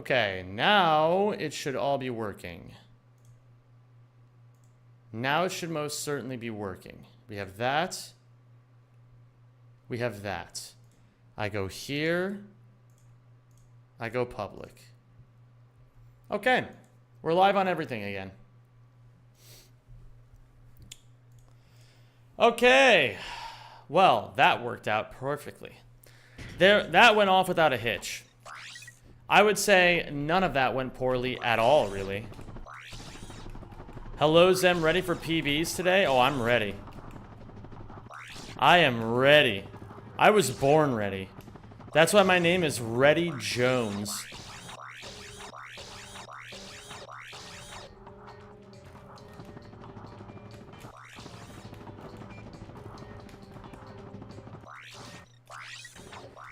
Okay, now it should all be working. Now it should most certainly be working. We have that. We have that. I go here. I go public. Okay. We're live on everything again. Okay. Well, that worked out perfectly. That went off without a hitch. I would say none of that went poorly at all, really. Hello, Zem. Ready for PBs today? Oh, I'm ready. I am ready. I was born ready. That's why my name is Ready Jones.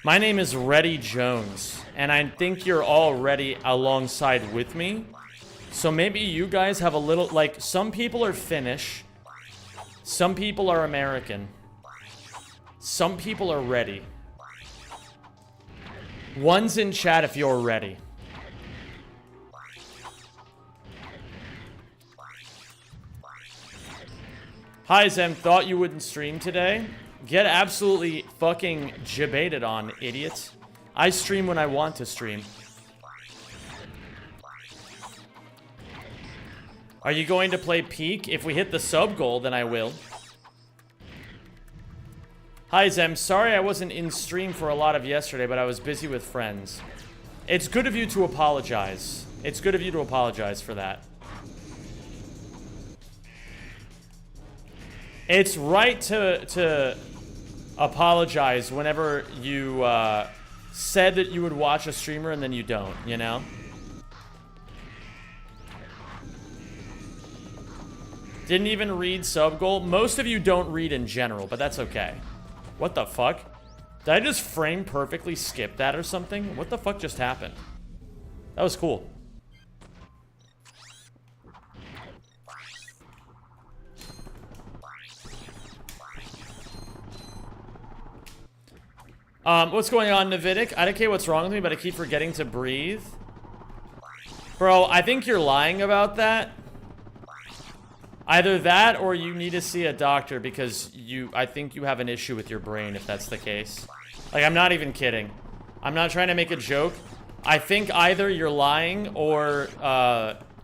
My name is Ready Jones, and I think you're all ready alongside with me. So maybe you guys have a little, like, some people are Finnish, some people are American, some people are ready. One's in chat if you're ready. Hi, Zem. Thought you wouldn't stream today? Get absolutely fucking debated on, idiot. I stream when I want to stream. Are you going to play Peak? If we hit the sub goal, then I will. Hi, Zem. Sorry I wasn't in stream for a lot of yesterday, but I was busy with friends. It's good of you to apologize. It's good of you to apologize for that. It's right to apologize whenever you said that you would watch a streamer and then you don't, you know? Didn't even read sub goal. Most of you don't read in general, but that's okay. What the fuck? Did I just frame perfectly skip that or something? What the fuck just happened? That was cool. What's going on, Navidic? I don't care what's wrong with me, but I keep forgetting to breathe. Bro, I think you're lying about that. Either that or you need to see a doctor because I think you have an issue with your brain if that's the case. Like, I'm not even kidding. I'm not trying to make a joke. I think either you're lying or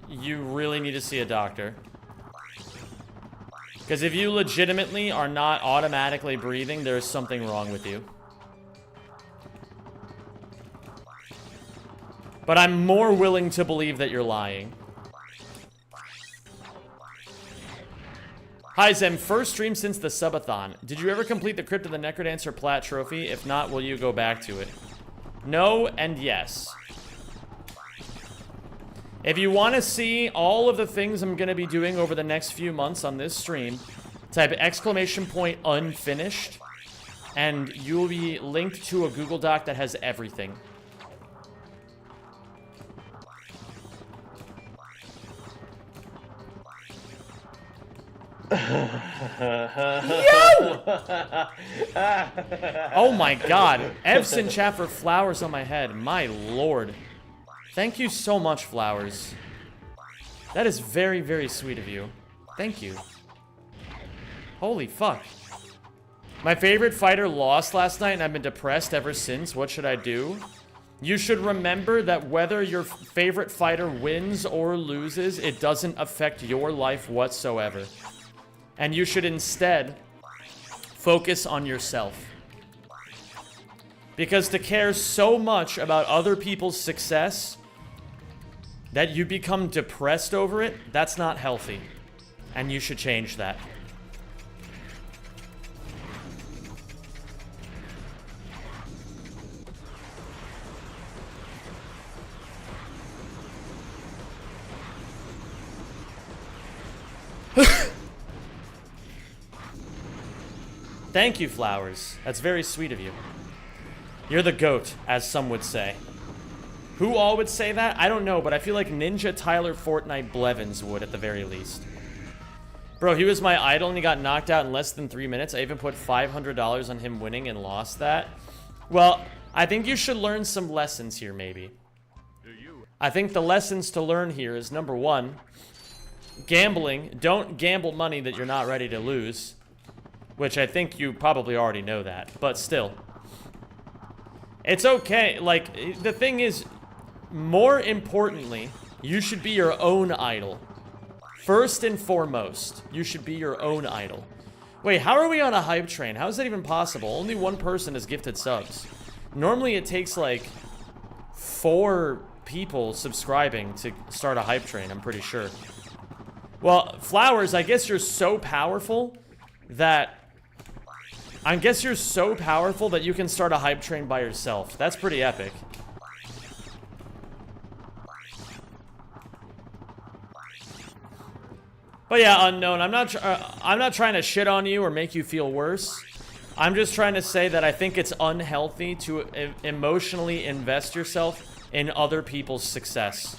you really need to see a doctor. Because if you legitimately are not automatically breathing, there's something wrong with you. But I'm more willing to believe that you're lying. Hi, Zem. First stream since the subathon. Did you ever complete the Crypt of the Necrodancer Plat trophy? If not, will you go back to it? No and yes. If you want to see all of the things I'm going to be doing over the next few months on this stream, type !unfinished, and you will be linked to a Google Doc that has everything. Yo! Oh my god. Evs in chat for flowers on my head. My lord. Thank you so much, flowers. That is very, very sweet of you. Thank you. Holy fuck. My favorite fighter lost last night and I've been depressed ever since. What should I do? You should remember that whether your favorite fighter wins or loses, it doesn't affect your life whatsoever. And you should instead focus on yourself. Because to care so much about other people's success that you become depressed over it, that's not healthy. And you should change that. Thank you, flowers. That's very sweet of you. You're the GOAT, as some would say. Who all would say that? I don't know, but I feel like Ninja Tyler Fortnite Blevins would at the very least. Bro, he was my idol and he got knocked out in less than 3 minutes. I even put $500 on him winning and lost that. Well, I think you should learn some lessons here, maybe. Do you I think the lessons to learn here is, number one, gambling. Don't gamble money that you're not ready to lose. Which I think you probably already know that. But still. It's okay. Like, the thing is, more importantly, you should be your own idol. First and foremost, you should be your own idol. Wait, how are we on a hype train? How is that even possible? Only one person has gifted subs. Normally it takes like 4 people subscribing to start a hype train, I'm pretty sure. Well, Flowers, I guess you're so powerful that... I guess you're so powerful that you can start a hype train by yourself. That's pretty epic. But yeah, Unknown, I'm not trying to shit on you or make you feel worse. I'm just trying to say that I think it's unhealthy to emotionally invest yourself in other people's success.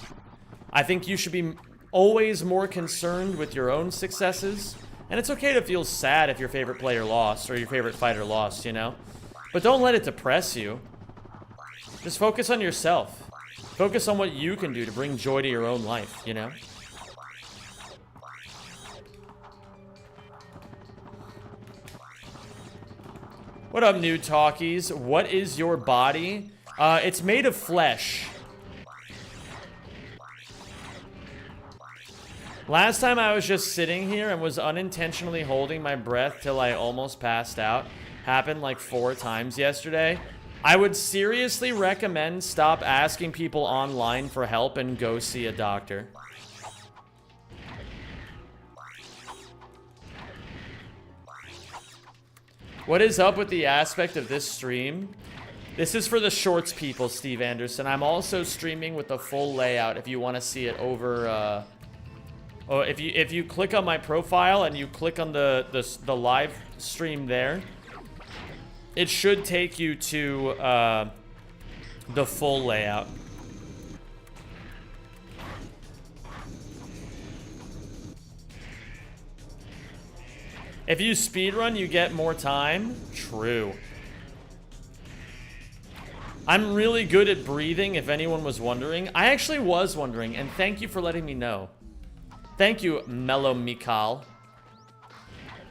I think you should be always more concerned with your own successes. And it's okay to feel sad if your favorite player lost or your favorite fighter lost, you know? But don't let it depress you. Just focus on yourself. Focus on what you can do to bring joy to your own life, you know? What up, new talkies? What is your body? It's made of flesh. Last time I was just sitting here and was unintentionally holding my breath till I almost passed out. Happened like 4 times yesterday. I would seriously recommend stop asking people online for help and go see a doctor. What is up with the aspect of this stream? This is for the shorts people, Steve Anderson. I'm also streaming with the full layout if you want to see it over... Oh, if you click on my profile and you click on the live stream there, it should take you to the full layout. If you speedrun, you get more time. True. I'm really good at breathing, if anyone was wondering. I actually was wondering, and thank you for letting me know. Thank you, Mellow Mikal.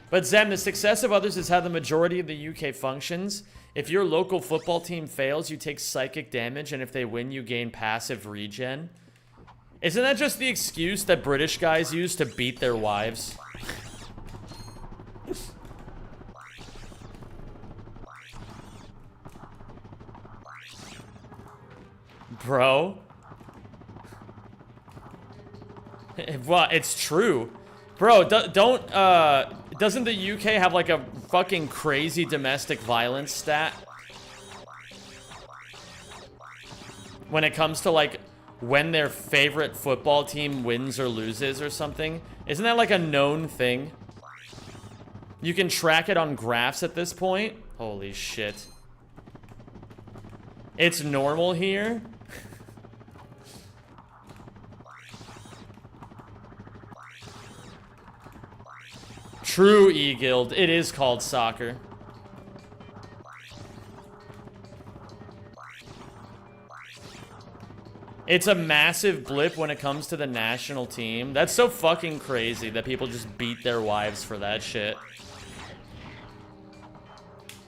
But Zem, the success of others is how the majority of the UK functions. If your local football team fails, you take psychic damage, and if they win, you gain passive regen. Isn't that just the excuse that British guys use to beat their wives? Bro. Well, it's true. Bro, doesn't the UK have like a fucking crazy domestic violence stat? When it comes to like when their favorite football team wins or loses or something? Isn't that like a known thing? You can track it on graphs at this point? Holy shit. It's normal here? True, E-Guild. It is called soccer. It's a massive blip when it comes to the national team. That's so fucking crazy that people just beat their wives for that shit.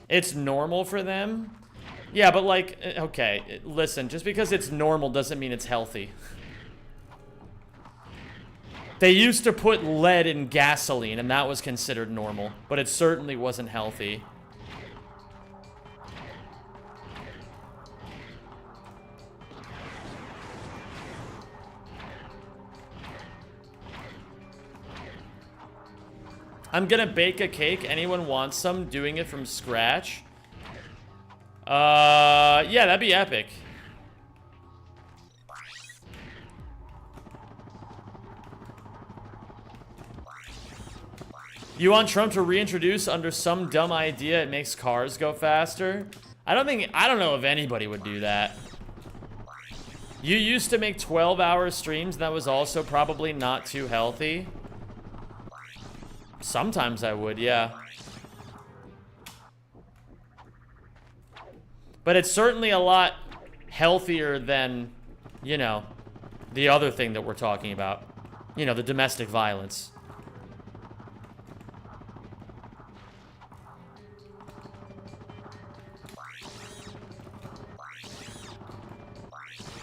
It's normal for them? Yeah, but like, okay, listen, just because it's normal doesn't mean it's healthy. They used to put lead in gasoline, and that was considered normal, but it certainly wasn't healthy. I'm gonna bake a cake. Anyone want some? Doing it from scratch? Yeah, that'd be epic. You want Trump to reintroduce under some dumb idea it makes cars go faster? I don't know if anybody would do that. You used to make 12-hour streams, and that was also probably not too healthy. Sometimes I would, yeah. But it's certainly a lot healthier than, you know, The other thing that we're talking about. You know, the domestic violence.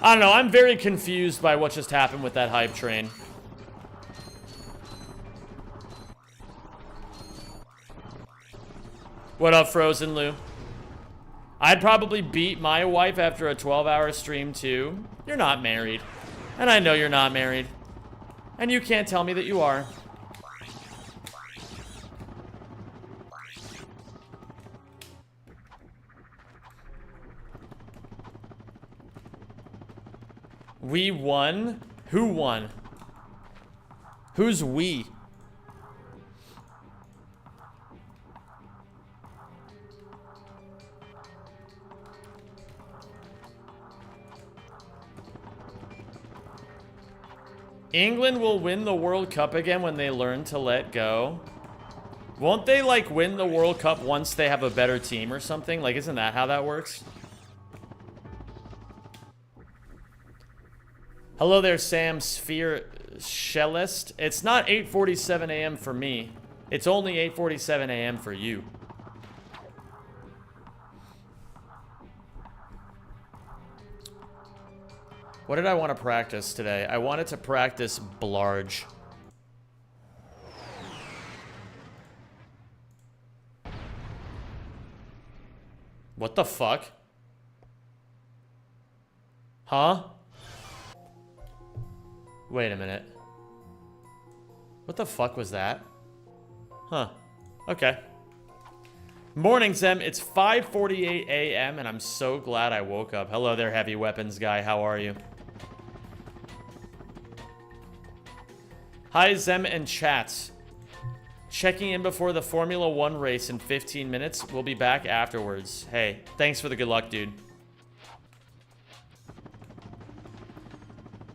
I don't know, I'm very confused by what just happened with that hype train. What up, Frozen Lou? I'd probably beat my wife after a 12-hour stream too. You're not married. And I know you're not married. And you can't tell me that you are. We won? Who won? Who's we? England will win the World Cup again when they learn to let go. Won't they, like, win the World Cup once they have a better team or something? Like, isn't that how that works? Hello there, Sam Sphere Shellist. It's not 8:47 a.m. for me. It's only 8:47 a.m. for you. What did I want to practice today? I wanted to practice Blarge. What the fuck? Huh? Wait a minute. What the fuck was that? Huh. Okay. Morning, Zem. It's 5:48 a.m. and I'm so glad I woke up. Hello there, heavy weapons guy. How are you? Hi, Zem and chat. Checking in before the Formula 1 race in 15 minutes. We'll be back afterwards. Hey, thanks for the good luck, dude.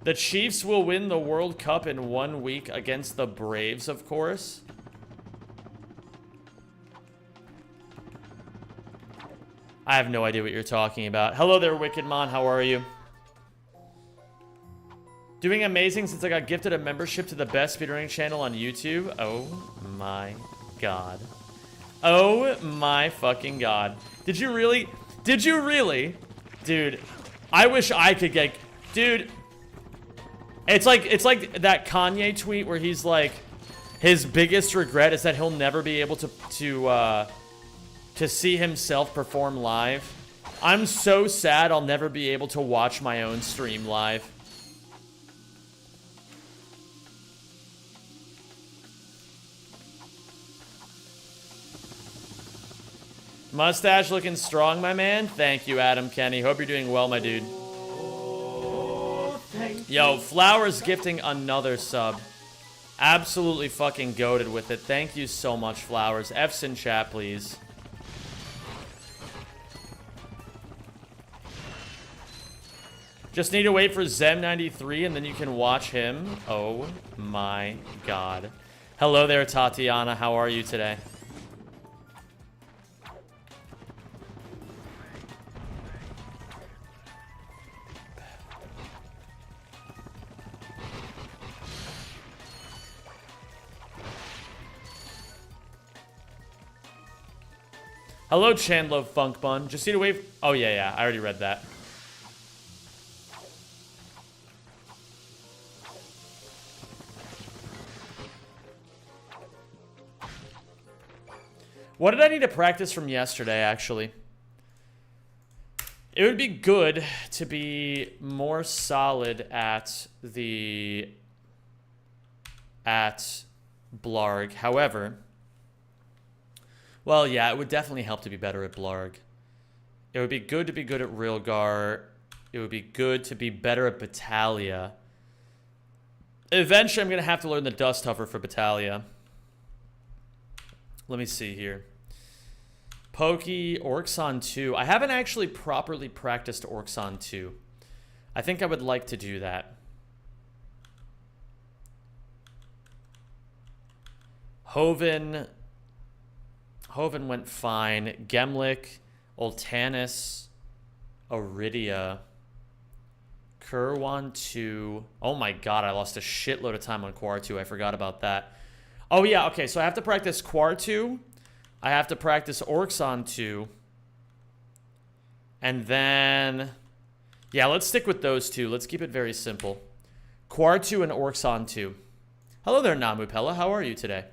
The Chiefs will win the World Cup in 1 week against the Braves, of course. I have no idea what you're talking about. Hello there, Wickedmon. How are you? Doing amazing since I got gifted a membership to the best speedrunning channel on YouTube. Oh my god. Oh my fucking god. Did you really? Did you really? Dude, I wish I could get... Dude, it's like that Kanye tweet where he's like, his biggest regret is that he'll never be able to see himself perform live. I'm so sad I'll never be able to watch my own stream live. Mustache looking strong, my man. Thank you, Adam Kenny. Hope you're doing well, my dude. Yo, Flowers gifting another sub. Absolutely fucking goated with it. Thank you so much, Flowers. F's in chat, please. Just need to wait for Zem93 and then you can watch him. Oh my god. Hello there, Tatiana. How are you today? Hello, Chandler Funk Bun. Just need to wait. Oh, yeah. I already read that. What did I need to practice from yesterday, actually? It would be good to be more solid at Blarg. However... Well, yeah, it would definitely help to be better at Blarg. It would be good to be good at Rilgar. It would be good to be better at Battalia. Eventually, I'm going to have to learn the Dust Hover for Battalia. Let me see here. Pokey, Orxon 2. I haven't actually properly practiced Orxon 2. I think I would like to do that. Hoven went fine. Gemlick, Ultanis, Iridia. Kerwan 2. Oh my god, I lost a shitload of time on Quar 2. I forgot about that. Oh yeah, okay, so I have to practice Quar 2. I have to practice Orxon 2. And then... yeah, let's stick with those two. Let's keep it very simple. Quar 2 and Orxon 2. Hello there, Namupella. How are you today?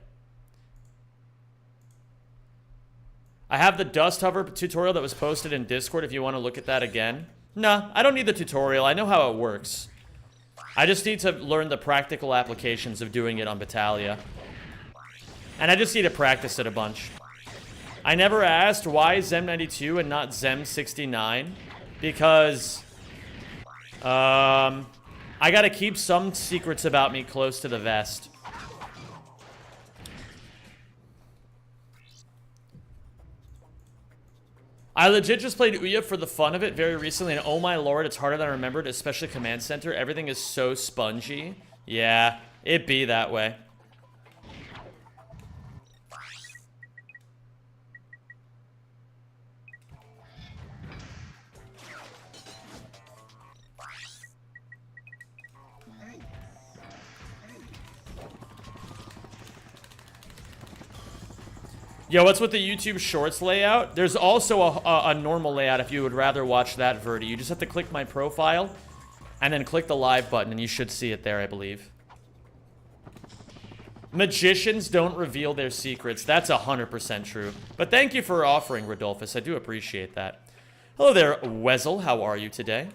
I have the Dust Hover tutorial that was posted in Discord if you want to look at that again. Nah, I don't need the tutorial. I know how it works. I just need to learn the practical applications of doing it on Battalia. And I just need to practice it a bunch. I never asked why Zem92 and not Zem69. Because... I gotta keep some secrets about me close to the vest. I legit just played Ouya for the fun of it very recently, and oh my lord, it's harder than I remembered, especially Command Center. Everything is so spongy. Yeah, it be that way. Yo, what's with the YouTube Shorts layout? There's also a normal layout if you would rather watch that, Verdi. You just have to click my profile and then click the live button and you should see it there, I believe. Magicians don't reveal their secrets. That's 100% true. But thank you for offering, Rodolphus. I do appreciate that. Hello there, Wezel. How are you today?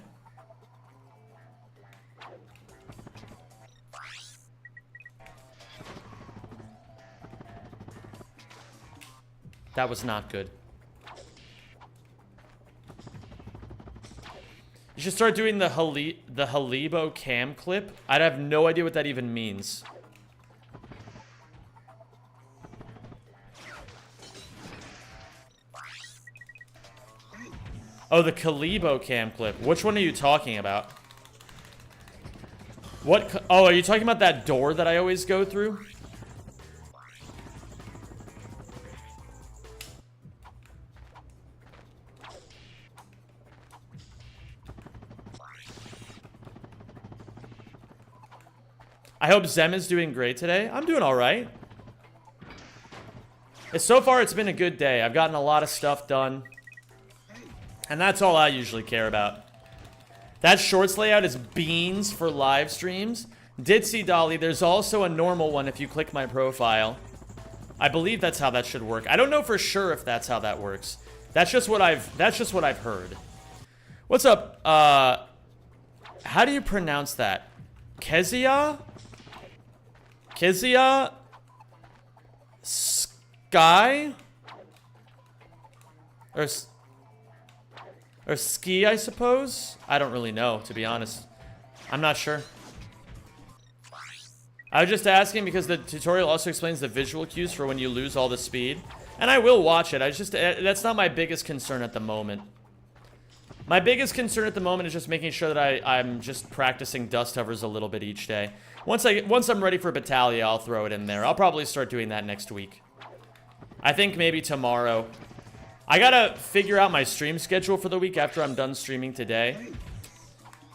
That was not good. You should start doing the Halibo cam clip. I have no idea what that even means. Oh, the Kalibo cam clip. Which one are you talking about? What? Oh, are you talking about that door that I always go through? I hope Zem is doing great today. I'm doing all right. So far, it's been a good day. I've gotten a lot of stuff done. And that's all I usually care about. That shorts layout is beans for live streams. Did see Dolly. There's also a normal one if you click my profile. I believe that's how that should work. I don't know for sure if that's how that works. That's just what I've heard. What's up? How do you pronounce that? Kezia? Kezia? Sky? Or ski, I suppose? I don't really know, to be honest. I'm not sure. I was just asking because the tutorial also explains the visual cues for when you lose all the speed. And I will watch it. That's not my biggest concern at the moment. My biggest concern at the moment is just making sure that I'm just practicing dust hovers a little bit each day. Once I'm ready for Battalia, I'll throw it in there. I'll probably start doing that next week. I think maybe tomorrow. I gotta figure out my stream schedule for the week after I'm done streaming today.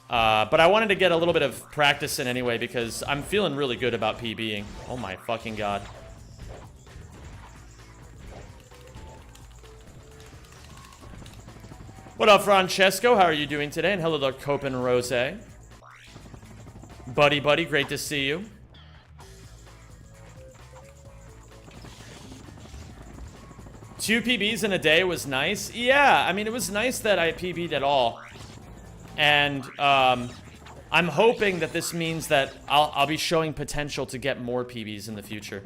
But I wanted to get a little bit of practice in anyway because I'm feeling really good about PBing. Oh my fucking god. What up, Francesco? How are you doing today? And hello to Copen Rose. Buddy, great to see you. Two PBs in a day was nice. Yeah, I mean, it was nice that I PB'd at all. And I'm hoping that this means that I'll be showing potential to get more PBs in the future.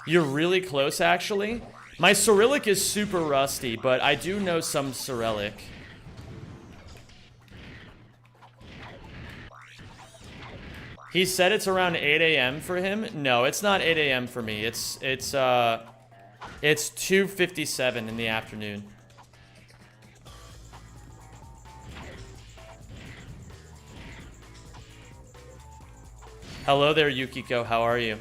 You're really close, actually. My Cyrillic is super rusty, but I do know some Cyrillic. He said it's around 8 a.m. for him. No, it's not 8 a.m. for me. It's 2:57 in the afternoon. Hello there, Yukiko. How are you?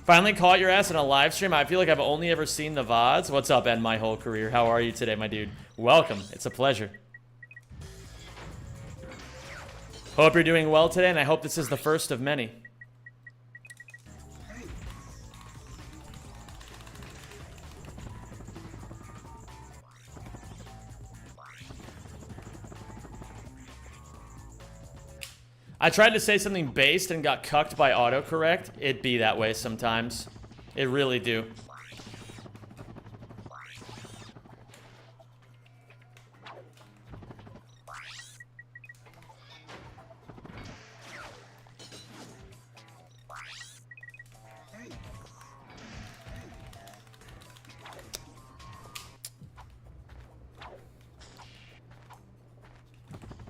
Finally caught your ass in a live stream. I feel like I've only ever seen the VODs. What's up, Ed, my whole career? How are you today, my dude? Welcome. It's a pleasure. Hope you're doing well today, and I hope this is the first of many. I tried to say something based and got cucked by autocorrect. It be that way sometimes. It really do.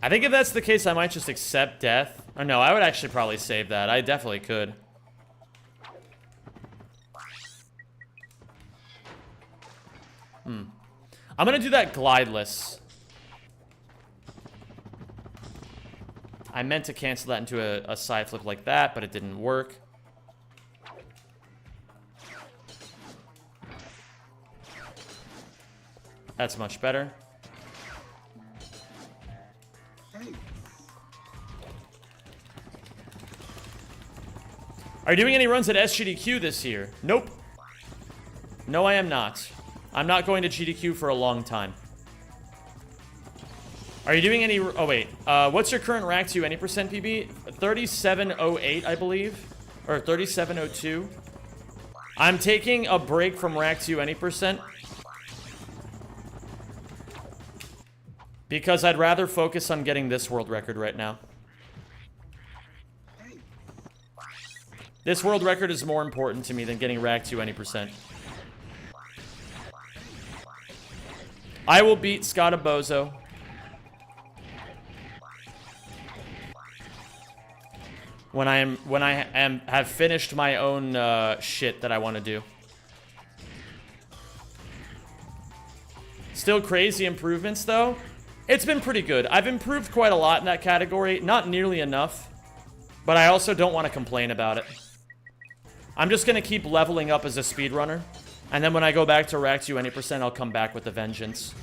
I think if that's the case, I might just accept death. Or no, I would actually probably save that. I definitely could. I'm gonna do that glideless. I meant to cancel that into a side flip like that, but it didn't work. That's much better. Are you doing any runs at SGDQ this year? Nope. No, I am not. I'm not going to GDQ for a long time. Are you doing any... Oh, wait. What's your current rack to any percent PB? 3708, I believe. Or 3702. I'm taking a break from rack to any percent. Because I'd rather focus on getting this world record right now. This world record is more important to me than getting rack to any percent. I will beat Scottobozo. When I have finished my own shit that I want to do. Still crazy improvements though. It's been pretty good. I've improved quite a lot in that category. Not nearly enough. But I also don't want to complain about it. I'm just going to keep leveling up as a speedrunner. And then when I go back to rack to any percent, I'll come back with a vengeance.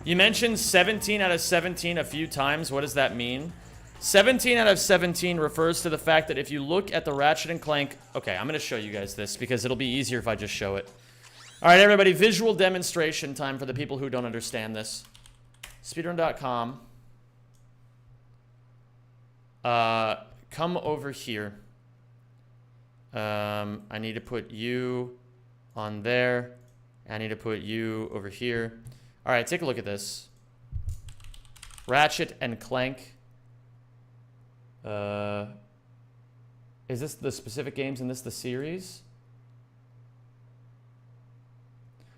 You mentioned 17 out of 17 a few times. What does that mean? 17 out of 17 refers to the fact that if you look at the Ratchet and Clank... Okay, I'm going to show you guys this because it'll be easier if I just show it. All right, everybody, visual demonstration time for the people who don't understand this. Speedrun.com. Come over here. I need to put you on there. I need to put you over here. All right, take a look at this. Ratchet and Clank. Is this the specific games in this the series?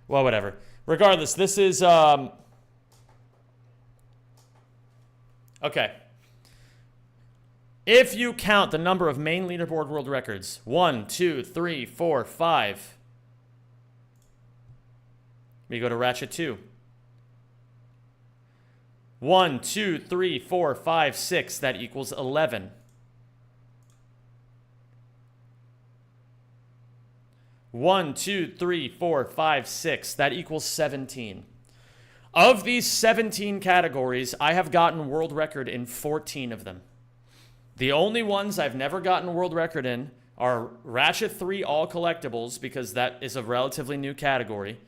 Well, whatever. Regardless, this is... Okay. If you count the number of main leaderboard world records, 1, 2, 3, 4, 5. We go to Ratchet 2. 1, 2, 3, 4, 5, 6. That equals 11. 1, 2, 3, 4, 5, 6. That equals 17. Of these 17 categories, I have gotten world record in 14 of them. The only ones I've never gotten world record in are Ratchet 3 All Collectibles, because that is a relatively new category.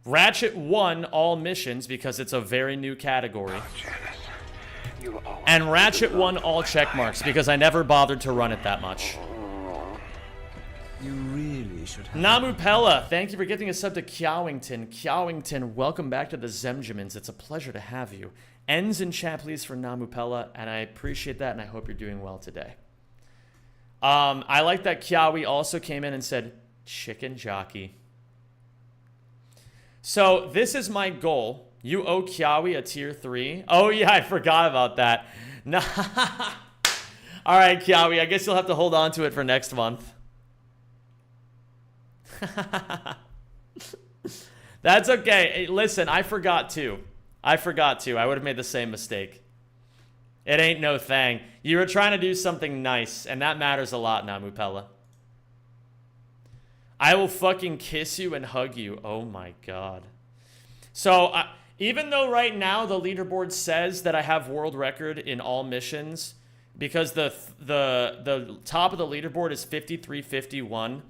Ratchet 1 All Missions, because it's a very new category. And Ratchet 1 All Checkmarks, because I never bothered to run it that much. You really should have... Namupella, thank you for giving a sub to Kyawington. Kyawington, welcome back to the Zemjamins. It's a pleasure to have you. Ends in chat, please, for Namupella, and I appreciate that, and I hope you're doing well today. I like that Kyawi also came in and said, chicken jockey. So, this is my goal. You owe Kyawi a tier 3. Oh, yeah, I forgot about that. Nah. All right, Kyawi, I guess you'll have to hold on to it for next month. That's okay. Hey, listen, I forgot too. I would have made the same mistake. It ain't no thing. You were trying to do something nice, and that matters a lot, Namupella. I will fucking kiss you and hug you. Oh my god. So, even though right now the leaderboard says that I have world record in all missions, because the top of the leaderboard is 5351,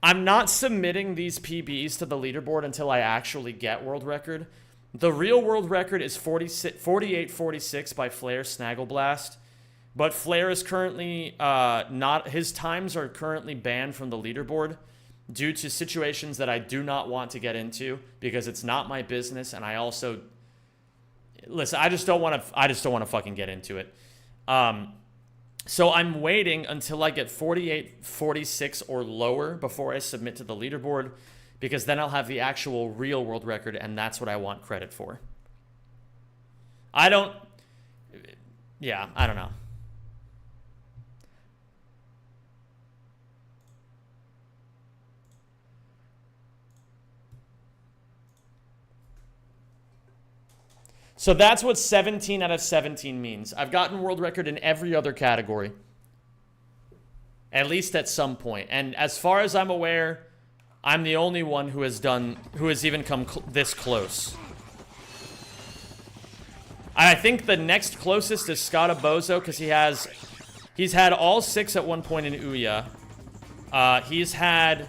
I'm not submitting these PBs to the leaderboard until I actually get world record. The real world record is 4846 by Flare Snaggleblast, but Flare is currently his times are currently banned from the leaderboard due to situations that I do not want to get into because it's not my business, and I also listen. I just don't want to fucking get into it. So I'm waiting until I get 48, 46 or lower before I submit to the leaderboard, because then I'll have the actual real world record, and that's what I want credit for. I don't know. So that's what 17 out of 17 means. I've gotten world record in every other category. At least at some point. And as far as I'm aware, I'm the only one who has even come this close. I think the next closest is Scott Bozo, because he's had all 6 at one point in Ouya. He's had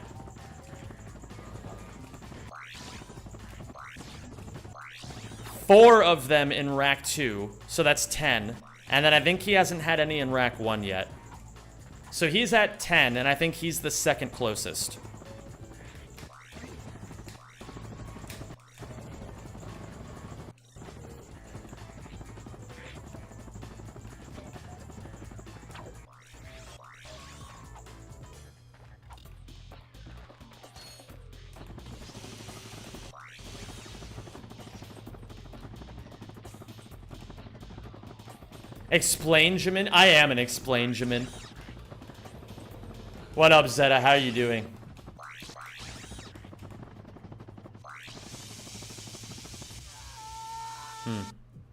4 of them in Rack 2, so that's 10. And then I think he hasn't had any in Rack 1 yet. So he's at 10, and I think he's the second closest. Explain-jamin? I am an explain-jamin. What up, Zeta? How are you doing?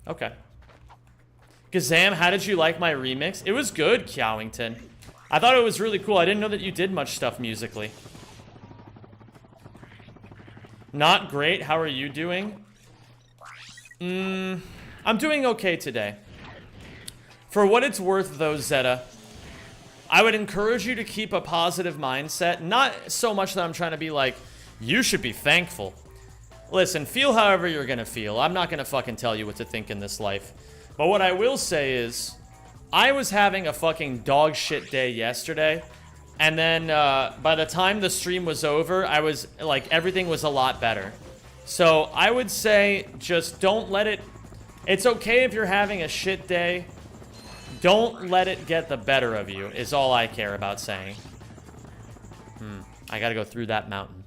Okay. Gazam, how did you like my remix? It was good, Kyowington. I thought it was really cool. I didn't know that you did much stuff musically. Not great. How are you doing? I'm doing okay today. For what it's worth, though, Zeta, I would encourage you to keep a positive mindset. Not so much that I'm trying to be like, you should be thankful. Listen, feel however you're gonna feel. I'm not gonna fucking tell you what to think in this life. But what I will say is, I was having a fucking dog shit day yesterday. And then by the time the stream was over, I was like, everything was a lot better. So I would say, just don't let it... It's okay if you're having a shit day. Don't let it get the better of you, is all I care about saying. I gotta go through that mountain.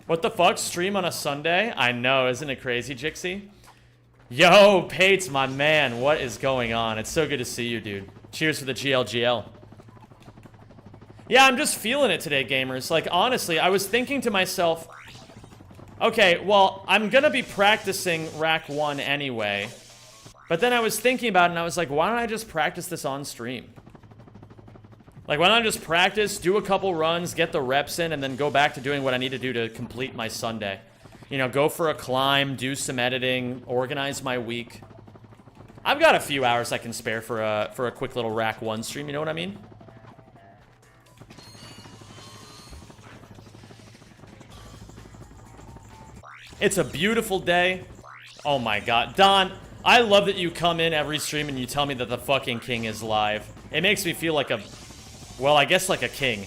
What the fuck? Stream on a Sunday? I know, isn't it crazy, Jixie? Yo, Pates, my man, what is going on? It's so good to see you, dude. Cheers for the GLGL. Yeah, I'm just feeling it today, gamers. Like, honestly, I was thinking to myself, okay, well, I'm gonna be practicing Rack 1 anyway. But then I was thinking about it, and I was like, why don't I just practice this on stream? Like, why don't I just practice, do a couple runs, get the reps in, and then go back to doing what I need to do to complete my Sunday. You know, go for a climb, do some editing, organize my week. I've got a few hours I can spare for a quick little Rack 1 stream, you know what I mean? It's a beautiful day. Oh my god. Don, I love that you come in every stream and you tell me that the fucking king is live. It makes me feel like a... Well, I guess like a king.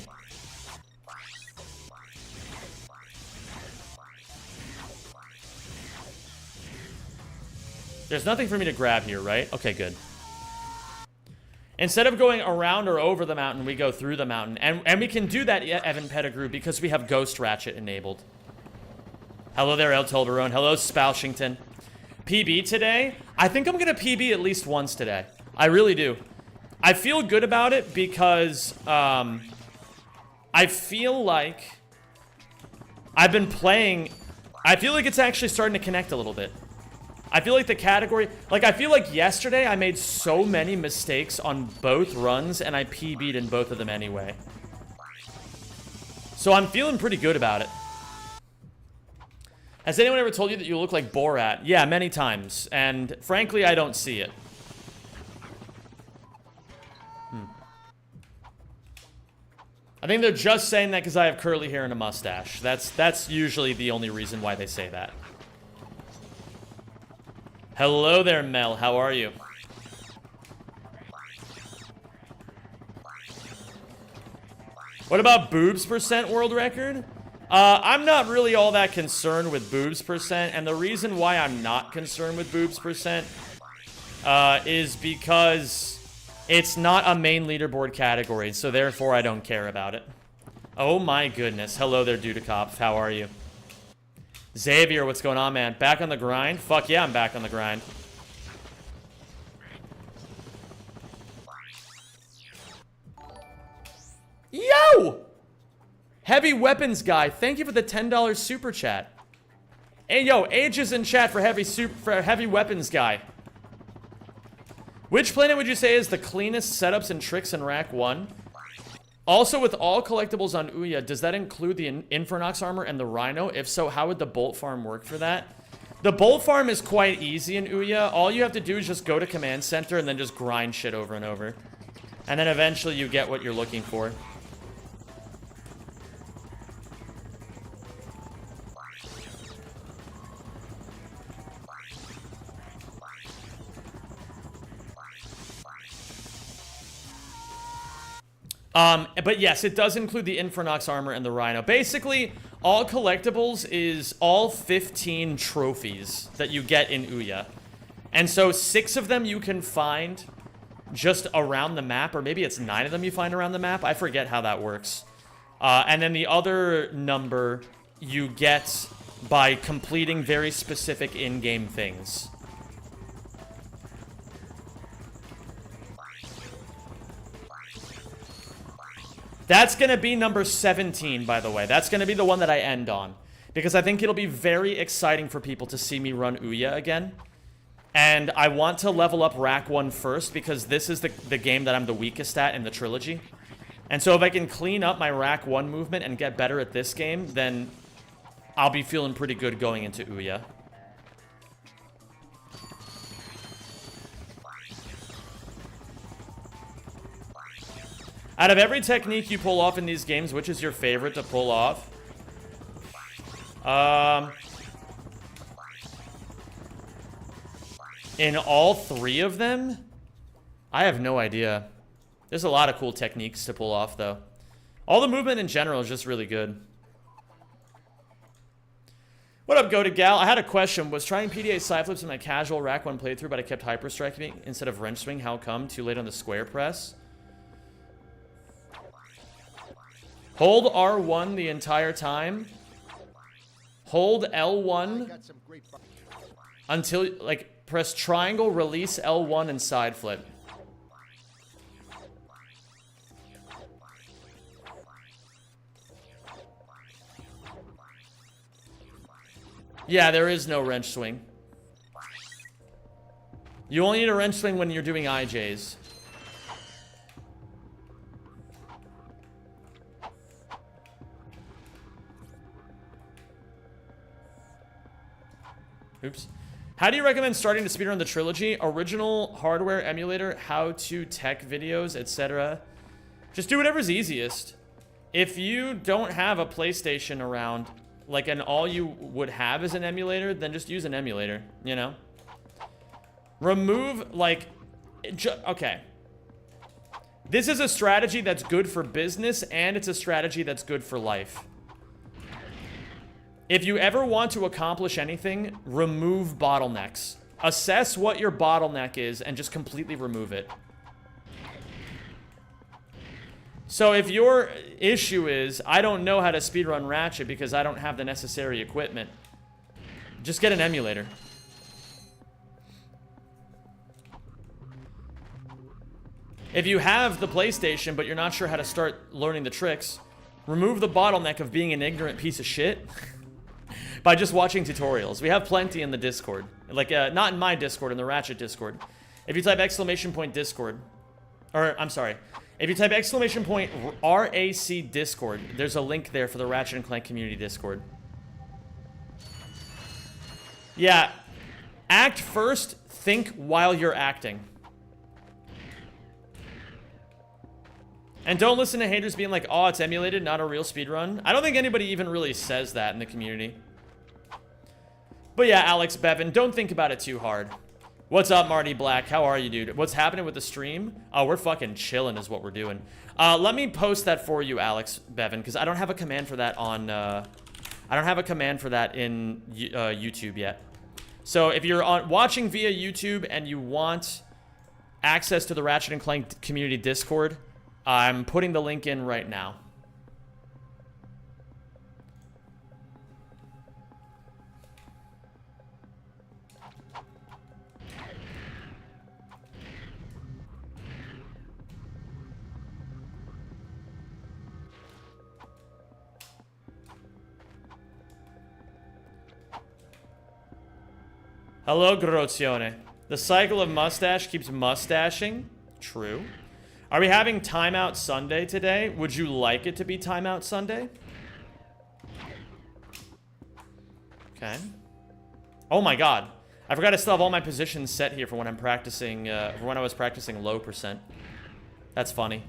There's nothing for me to grab here, right? Okay, good. Instead of going around or over the mountain, we go through the mountain. And we can do that, Evan Pettigrew, because we have Ghost Ratchet enabled. Hello there, El Tolderone. Hello, Spoushington. PB today? I think I'm going to PB at least once today. I really do. I feel good about it because I feel like I've been playing I feel like it's actually starting to connect a little bit. I feel like the category... Like, I feel like yesterday I made so many mistakes on both runs, and I PB'd in both of them anyway. So I'm feeling pretty good about it. Has anyone ever told you that you look like Borat? Yeah, many times. And frankly, I don't see it. I think they're just saying that because I have curly hair and a mustache. That's usually the only reason why they say that. Hello there, Mel. How are you? What about boobs percent world record? I'm not really all that concerned with boobs percent, and the reason why I'm not concerned with boobs percent is because it's not a main leaderboard category, so therefore I don't care about it. Oh my goodness. Hello there, Dudekopf. How are you? Xavier, what's going on, man? Back on the grind? Fuck yeah, I'm back on the grind. Yo! Heavy Weapons Guy, thank you for the $10 super chat. Hey, yo, ages in chat for Heavy Weapons Guy. Which planet would you say is the cleanest setups and tricks in Rack 1? Also, with all collectibles on Ouya, does that include the Infernox armor and the Rhino? If so, how would the Bolt Farm work for that? The Bolt Farm is quite easy in Ouya. All you have to do is just go to Command Center and then just grind shit over and over. And then eventually you get what you're looking for. But yes, it does include the Infernox armor and the Rhino. Basically, all collectibles is all 15 trophies that you get in Ouya. And so 6 of them you can find just around the map, or maybe it's 9 of them you find around the map. I forget how that works. And then the other number you get by completing very specific in-game things. That's going to be number 17, by the way. That's going to be the one that I end on. Because I think it'll be very exciting for people to see me run Ouya again. And I want to level up Rack 1 first, because this is the game that I'm the weakest at in the trilogy. And so if I can clean up my Rack 1 movement and get better at this game, then I'll be feeling pretty good going into Ouya. Out of every technique you pull off in these games, which is your favorite to pull off? In all 3 of them? I have no idea. There's a lot of cool techniques to pull off, though. All the movement in general is just really good. What up, Go-To-Gal? I had a question. Was trying PDA side flips in my casual Rack 1 playthrough, but I kept hyper striking instead of wrench swing. How come? Too late on the square press? Hold R1 the entire time. Hold L1 until, like, press triangle, release L1, and side flip. Yeah, there is no wrench swing. You only need a wrench swing when you're doing IJs. Oops. How do you recommend starting to speedrun the trilogy? Original hardware emulator, how-to tech videos, etc. Just do whatever's easiest. If you don't have a PlayStation around, like, and all you would have is an emulator, then just use an emulator, you know? Remove, like, okay. This is a strategy that's good for business, and it's a strategy that's good for life. If you ever want to accomplish anything, remove bottlenecks. Assess what your bottleneck is and just completely remove it. So if your issue is, I don't know how to speedrun Ratchet because I don't have the necessary equipment, just get an emulator. If you have the PlayStation but you're not sure how to start learning the tricks, remove the bottleneck of being an ignorant piece of shit. by just watching tutorials. We have plenty in the Discord. Like, not in my Discord, in the Ratchet Discord. If you type !Discord, or, I'm sorry. If you type !RAC Discord, there's a link there for the Ratchet and Clank community Discord. Yeah. Act first, think while you're acting. And don't listen to haters being like, oh, it's emulated, not a real speedrun. I don't think anybody even really says that in the community. But yeah, Alex Bevan, don't think about it too hard. What's up, Marty Black? How are you, dude? What's happening with the stream? Oh, we're fucking chilling is what we're doing. Let me post that for you, Alex Bevan, because I don't have a command for that on... I don't have a command for that in YouTube yet. So if you're watching via YouTube and you want access to the Ratchet and Clank community Discord, I'm putting the link in right now. Hello, Grazione. The cycle of mustache keeps mustaching. True. Are we having Timeout Sunday today? Would you like it to be Timeout Sunday? Okay. Oh my god. I forgot I still have all my positions set here for when I'm practicing, for when I was practicing low percent. That's funny.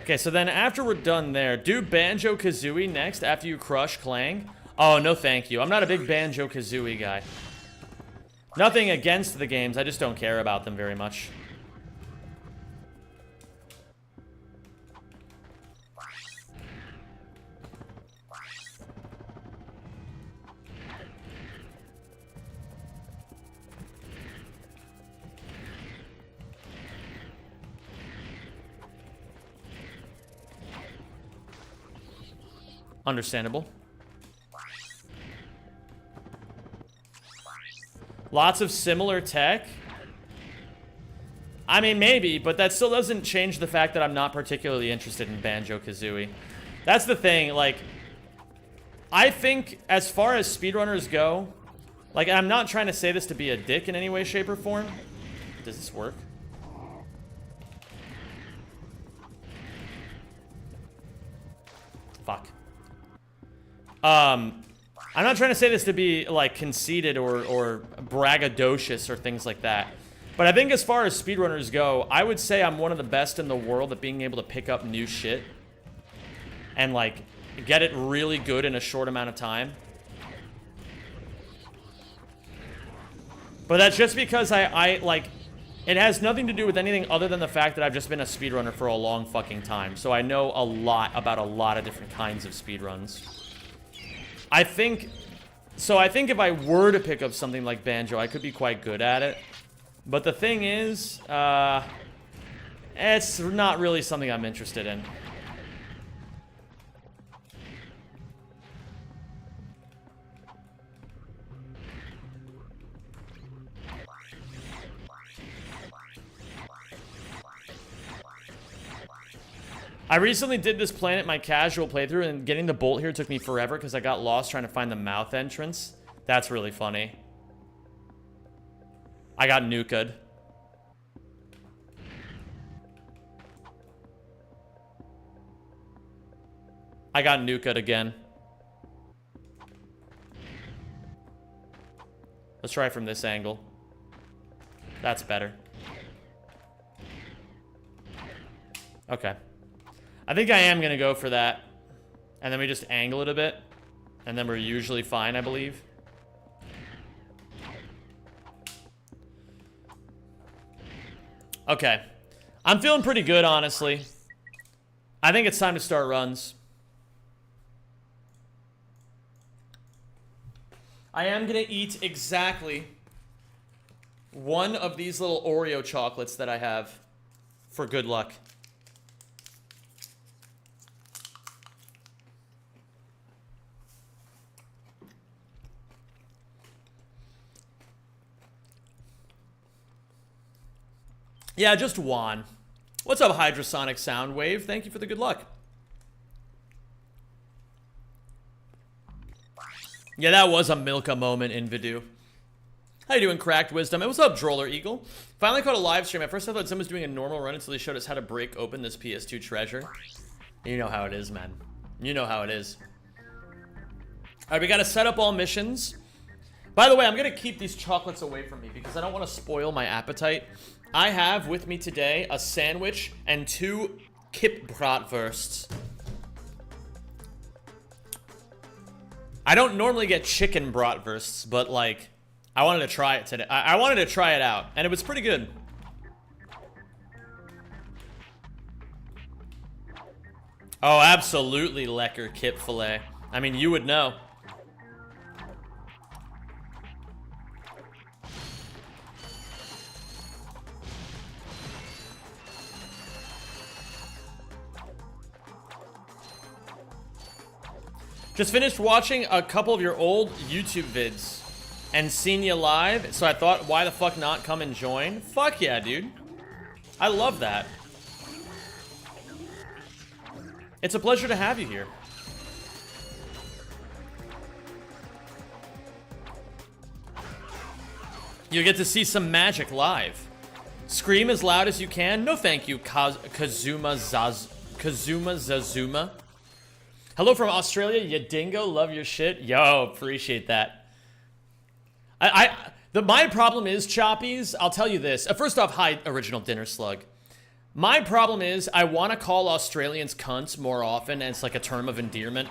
Okay, so then after we're done there, do Banjo-Kazooie next after you crush Clang. Oh, no thank you. I'm not a big Banjo-Kazooie guy. Nothing against the games, I just don't care about them very much. Understandable. Lots of similar tech. I mean, maybe, but that still doesn't change the fact that I'm not particularly interested in Banjo-Kazooie. That's the thing, like, I think as far as speedrunners go, like, I'm not trying to say this to be a dick in any way, shape, or form. Does this work? Fuck. I'm not trying to say this to be, like, conceited or braggadocious or things like that. But I think as far as speedrunners go, I would say I'm one of the best in the world at being able to pick up new shit. And, like, get it really good in a short amount of time. But that's just because I like, it has nothing to do with anything other than the fact that I've just been a speedrunner for a long fucking time. So I know a lot about a lot of different kinds of speedruns. I think if I were to pick up something like Banjo, I could be quite good at it. But the thing is, it's not really something I'm interested in. I recently did this planet my casual playthrough, and getting the bolt here took me forever because I got lost trying to find the mouth entrance. That's really funny. I got nuked. I got nuked again. Let's try from this angle. That's better. Okay. I think I am going to go for that. And then we just angle it a bit. And then we're usually fine, I believe. Okay. I'm feeling pretty good, honestly. I think it's time to start runs. I am going to eat exactly one of these little Oreo chocolates that I have for good luck. Yeah, just one. What's up, Hydrosonic Soundwave? Thank you for the good luck. Yeah, that was a Milka moment in Vidu. How you doing, Cracked Wisdom? And what's up, Droller Eagle? Finally caught a live stream. At first I thought someone was doing a normal run until they showed us how to break open this PS2 treasure. You know how it is, man. You know how it is. Alright, we gotta set up all missions. By the way, I'm gonna keep these chocolates away from me because I don't want to spoil my appetite. I have with me today a sandwich and 2 kipbratwursts. I don't normally get chicken bratwursts, but like, I wanted to try it today. I wanted to try it out, and it was pretty good. Oh, absolutely lekker kip fillet. I mean, you would know. Just finished watching a couple of your old YouTube vids and seen you live, so I thought, why the fuck not come and join? Fuck yeah, dude. I love that. It's a pleasure to have you here. You get to see some magic live. Scream as loud as you can. No thank you, Kazuma Zazuma. Hello from Australia, you dingo. Love your shit. Yo, appreciate that. My problem is, Choppies, I'll tell you this. First off, hi, Original Dinner Slug. My problem is, I want to call Australians cunts more often, and it's like a term of endearment.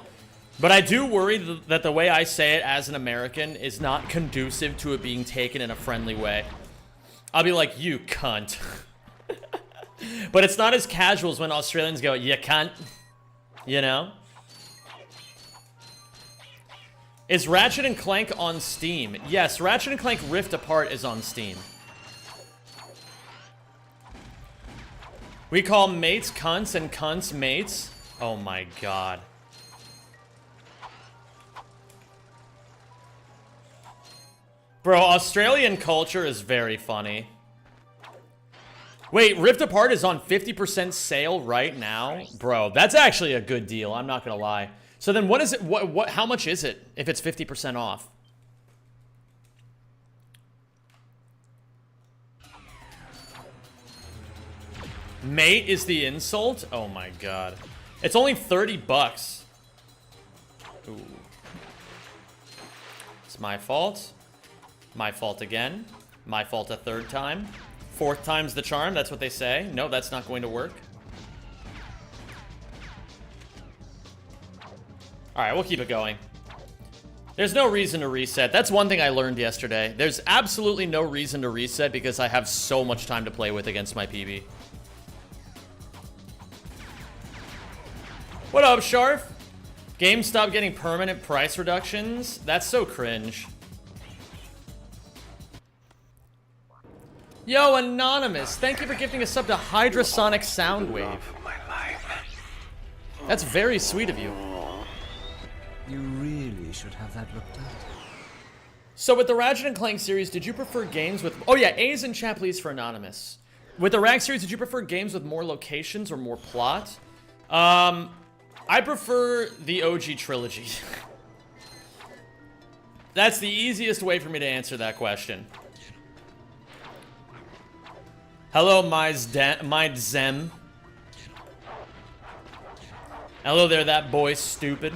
But I do worry that the way I say it as an American is not conducive to it being taken in a friendly way. I'll be like, you cunt. But it's not as casual as when Australians go, you cunt. You know? Is Ratchet and Clank on Steam? Yes, Ratchet and Clank Rift Apart is on Steam. We call mates cunts and cunts mates. Oh my god. Bro, Australian culture is very funny. Wait, Rift Apart is on 50% sale right now? Bro, that's actually a good deal, I'm not gonna lie. So then what is it, how much is it if it's 50% off? Mate is the insult? Oh my god. It's only 30 bucks. Ooh. It's my fault. My fault again. My fault a third time. Fourth time's the charm, that's what they say. No, that's not going to work. Alright, we'll keep it going. There's no reason to reset. That's one thing I learned yesterday. There's absolutely no reason to reset because I have so much time to play with against my PB. What up, Sharf? GameStop getting permanent price reductions? That's so cringe. Yo, Anonymous, thank you for gifting a sub to Hydrosonic Soundwave. That's very sweet of you. You really should have that looked at. So with the Ratchet and Clank series, did you prefer games with... Oh yeah, A's in chat, please, for Anonymous. With the RAG series, did you prefer games with more locations or more plot? I prefer the OG trilogy. That's the easiest way for me to answer that question. Hello, my Zem. Hello there, that boy stupid.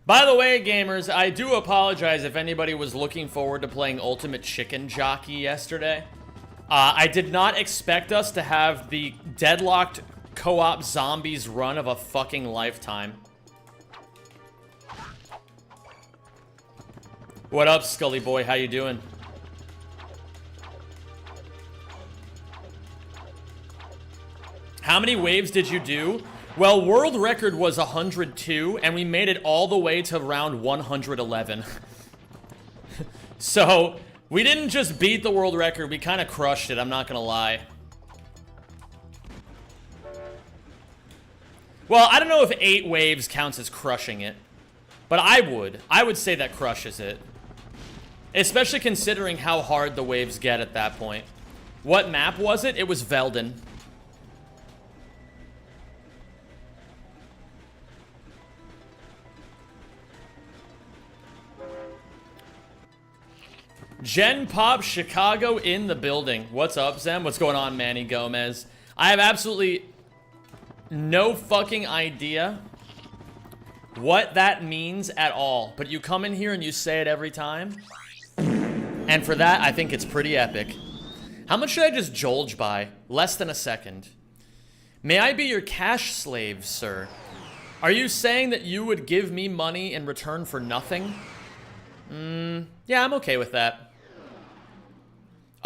By the way, gamers, I do apologize if anybody was looking forward to playing Ultimate Chicken Jockey yesterday. I did not expect us to have the deadlocked co-op zombies run of a fucking lifetime. What up, Scully boy? How you doing? How many waves did you do? Well, world record was 102, and we made it all the way to round 111. So, we didn't just beat the world record, we kind of crushed it, I'm not gonna lie. Well, I don't know if 8 waves counts as crushing it, but I would say that crushes it. Especially considering how hard the waves get at that point. What map was it? It was Velden. Gen Pop Chicago in the building. What's up, Zem? What's going on, Manny Gomez? I have absolutely no fucking idea what that means at all. But you come in here and you say it every time. And for that, I think it's pretty epic. How much should I just jolge by? Less than a second. May I be your cash slave, sir? Are you saying that you would give me money in return for nothing? Yeah, I'm okay with that.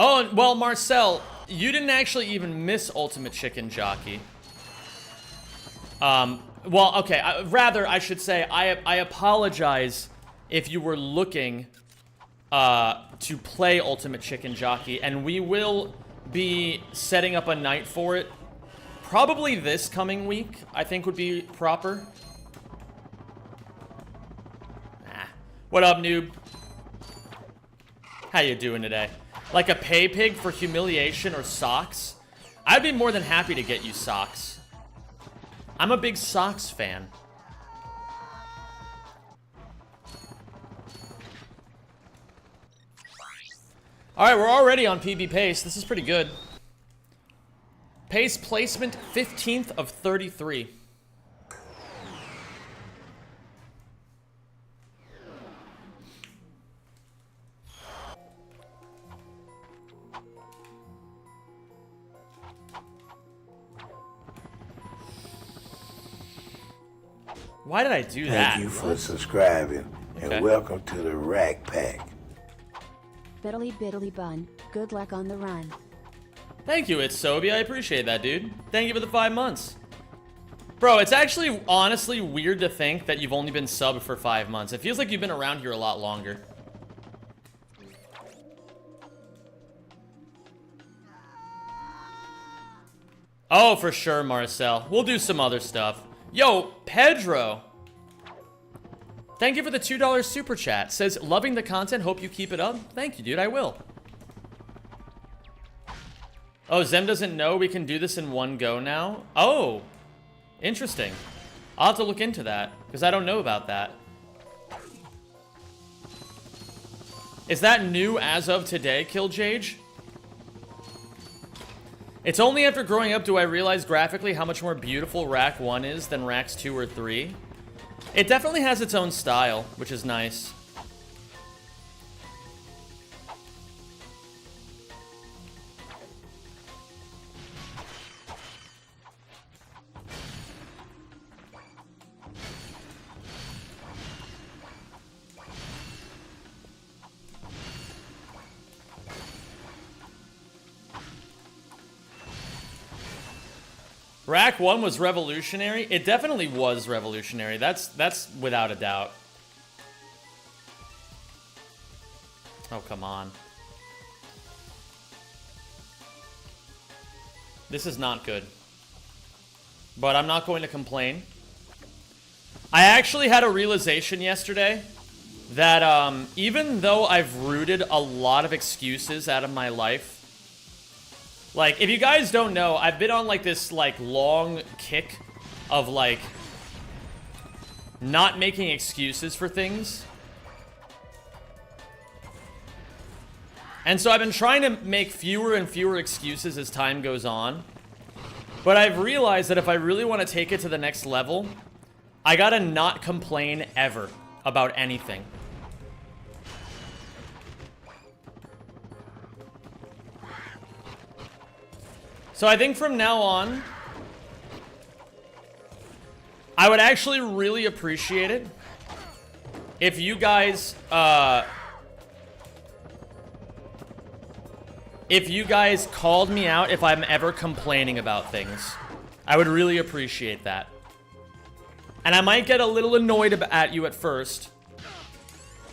Oh, well, Marcel, you didn't actually even miss Ultimate Chicken Jockey. Well, okay, rather, I should say, I apologize if you were looking to play Ultimate Chicken Jockey, and we will be setting up a night for it. Probably this coming week, I think would be proper. What up, noob? How you doing today? Like a pay pig for humiliation or socks? I'd be more than happy to get you socks. I'm a big socks fan. Alright, we're already on PB pace. This is pretty good. Pace placement 15th of 33. Why did I do that? Thank you for subscribing, and welcome to the Rack Pack. Biddly biddly bun. Good luck on the run. Thank you, it's Sobi. I appreciate that, dude. Thank you for the 5 months. Bro, it's actually honestly weird to think that you've only been subbed for 5 months. It feels like you've been around here a lot longer. Oh, for sure, Marcel. We'll do some other stuff. Yo, Pedro. Thank you for the $2 super chat. Says, loving the content, hope you keep it up. Thank you, dude, I will. Oh, Zem doesn't know we can do this in one go now? Oh, interesting. I'll have to look into that, because I don't know about that. Is that new as of today, Killjage? It's only after growing up do I realize graphically how much more beautiful Rack 1 is than Racks 2 or 3. It definitely has its own style, which is nice. Rack 1 was revolutionary. It definitely was revolutionary. That's without a doubt. Oh, come on. This is not good. But I'm not going to complain. I actually had a realization yesterday that even though I've rooted a lot of excuses out of my life, like, if you guys don't know, I've been on, like, this, like, long kick of, like, not making excuses for things. And so I've been trying to make fewer and fewer excuses as time goes on. But I've realized that if I really want to take it to the next level, I gotta not complain ever about anything. So I think from now on, I would actually really appreciate it if you guys, called me out if I'm ever complaining about things. I would really appreciate that. And I might get a little annoyed at you at first.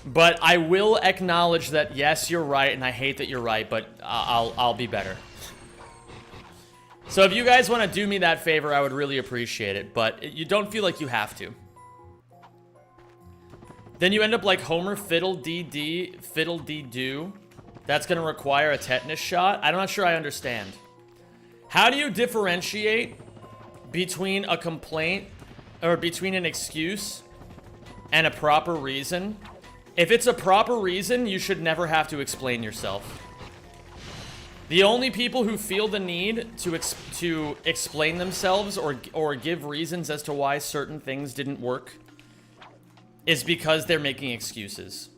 But I will acknowledge that, yes, you're right, and I hate that you're right, but I'll be better. So if you guys want to do me that favor, I would really appreciate it, but you don't feel like you have to. Then you end up like Homer Fiddle-Dee-Dee, Fiddle-Dee-Doo. That's going to require a tetanus shot? I'm not sure I understand. How do you differentiate between a complaint, or between an excuse and a proper reason? If it's a proper reason, you should never have to explain yourself. The only people who feel the need to explain themselves or give reasons as to why certain things didn't work is because they're making excuses.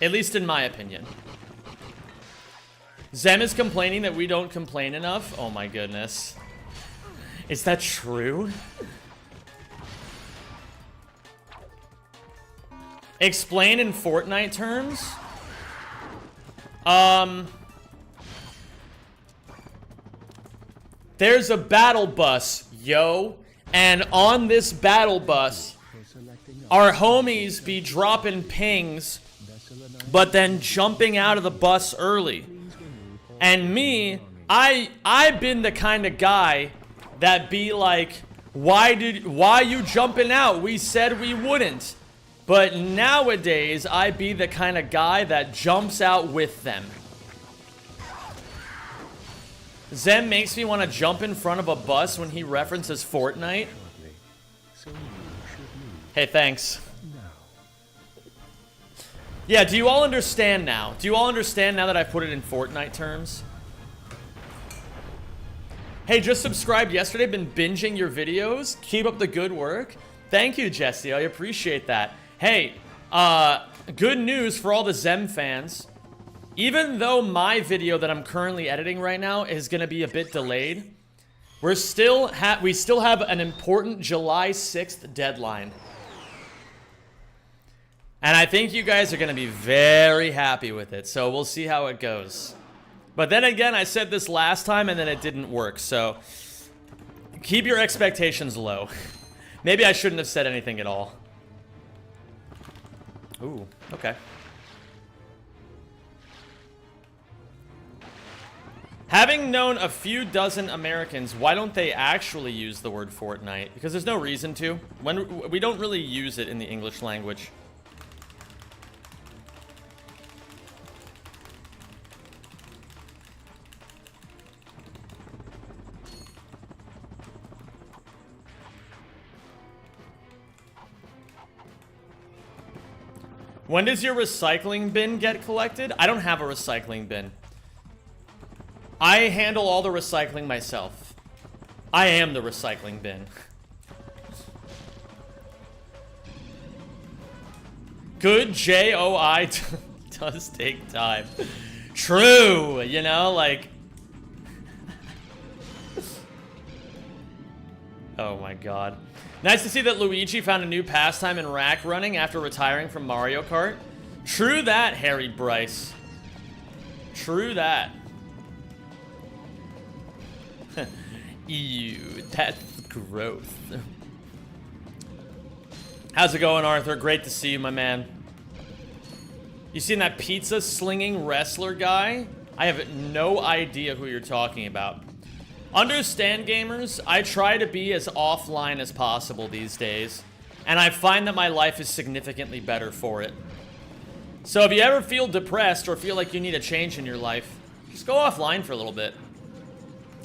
At least in my opinion. Zem is complaining that we don't complain enough. Oh my goodness. Is that true? Explain in Fortnite terms? There's a battle bus, yo. And on this battle bus, our homies be dropping pings, but then jumping out of the bus early. And me, I've been the kind of guy that be like, why you jumping out? We said we wouldn't. But nowadays, I be the kind of guy that jumps out with them. Zem makes me want to jump in front of a bus when he references Fortnite. Hey, thanks. Yeah, do you all understand now? Do you all understand now that I've put it in Fortnite terms? Hey, just subscribed yesterday, been binging your videos. Keep up the good work. Thank you, Jesse, I appreciate that. Hey, good news for all the Zem fans. Even though my video that I'm currently editing right now is gonna be a bit delayed, we still have an important July 6th deadline. And I think you guys are gonna be very happy with it, so we'll see how it goes. But then again, I said this last time and then it didn't work, so keep your expectations low. Maybe I shouldn't have said anything at all. Ooh, okay. Having known a few dozen Americans, why don't they actually use the word Fortnite? Because there's no reason to. When we don't really use it in the English language. When does your recycling bin get collected? I don't have a recycling bin. I handle all the recycling myself. I am the recycling bin. Good JOI does take time. True, you know, like... Oh my god. Nice to see that Luigi found a new pastime in rack running after retiring from Mario Kart. True that, Harry Bryce. True that. Ew, that's gross. How's it going, Arthur? Great to see you, my man. You seen that pizza slinging wrestler guy? I have no idea who you're talking about. Understand, gamers, I try to be as offline as possible these days, and I find that my life is significantly better for it. So if you ever feel depressed or feel like you need a change in your life, just go offline for a little bit.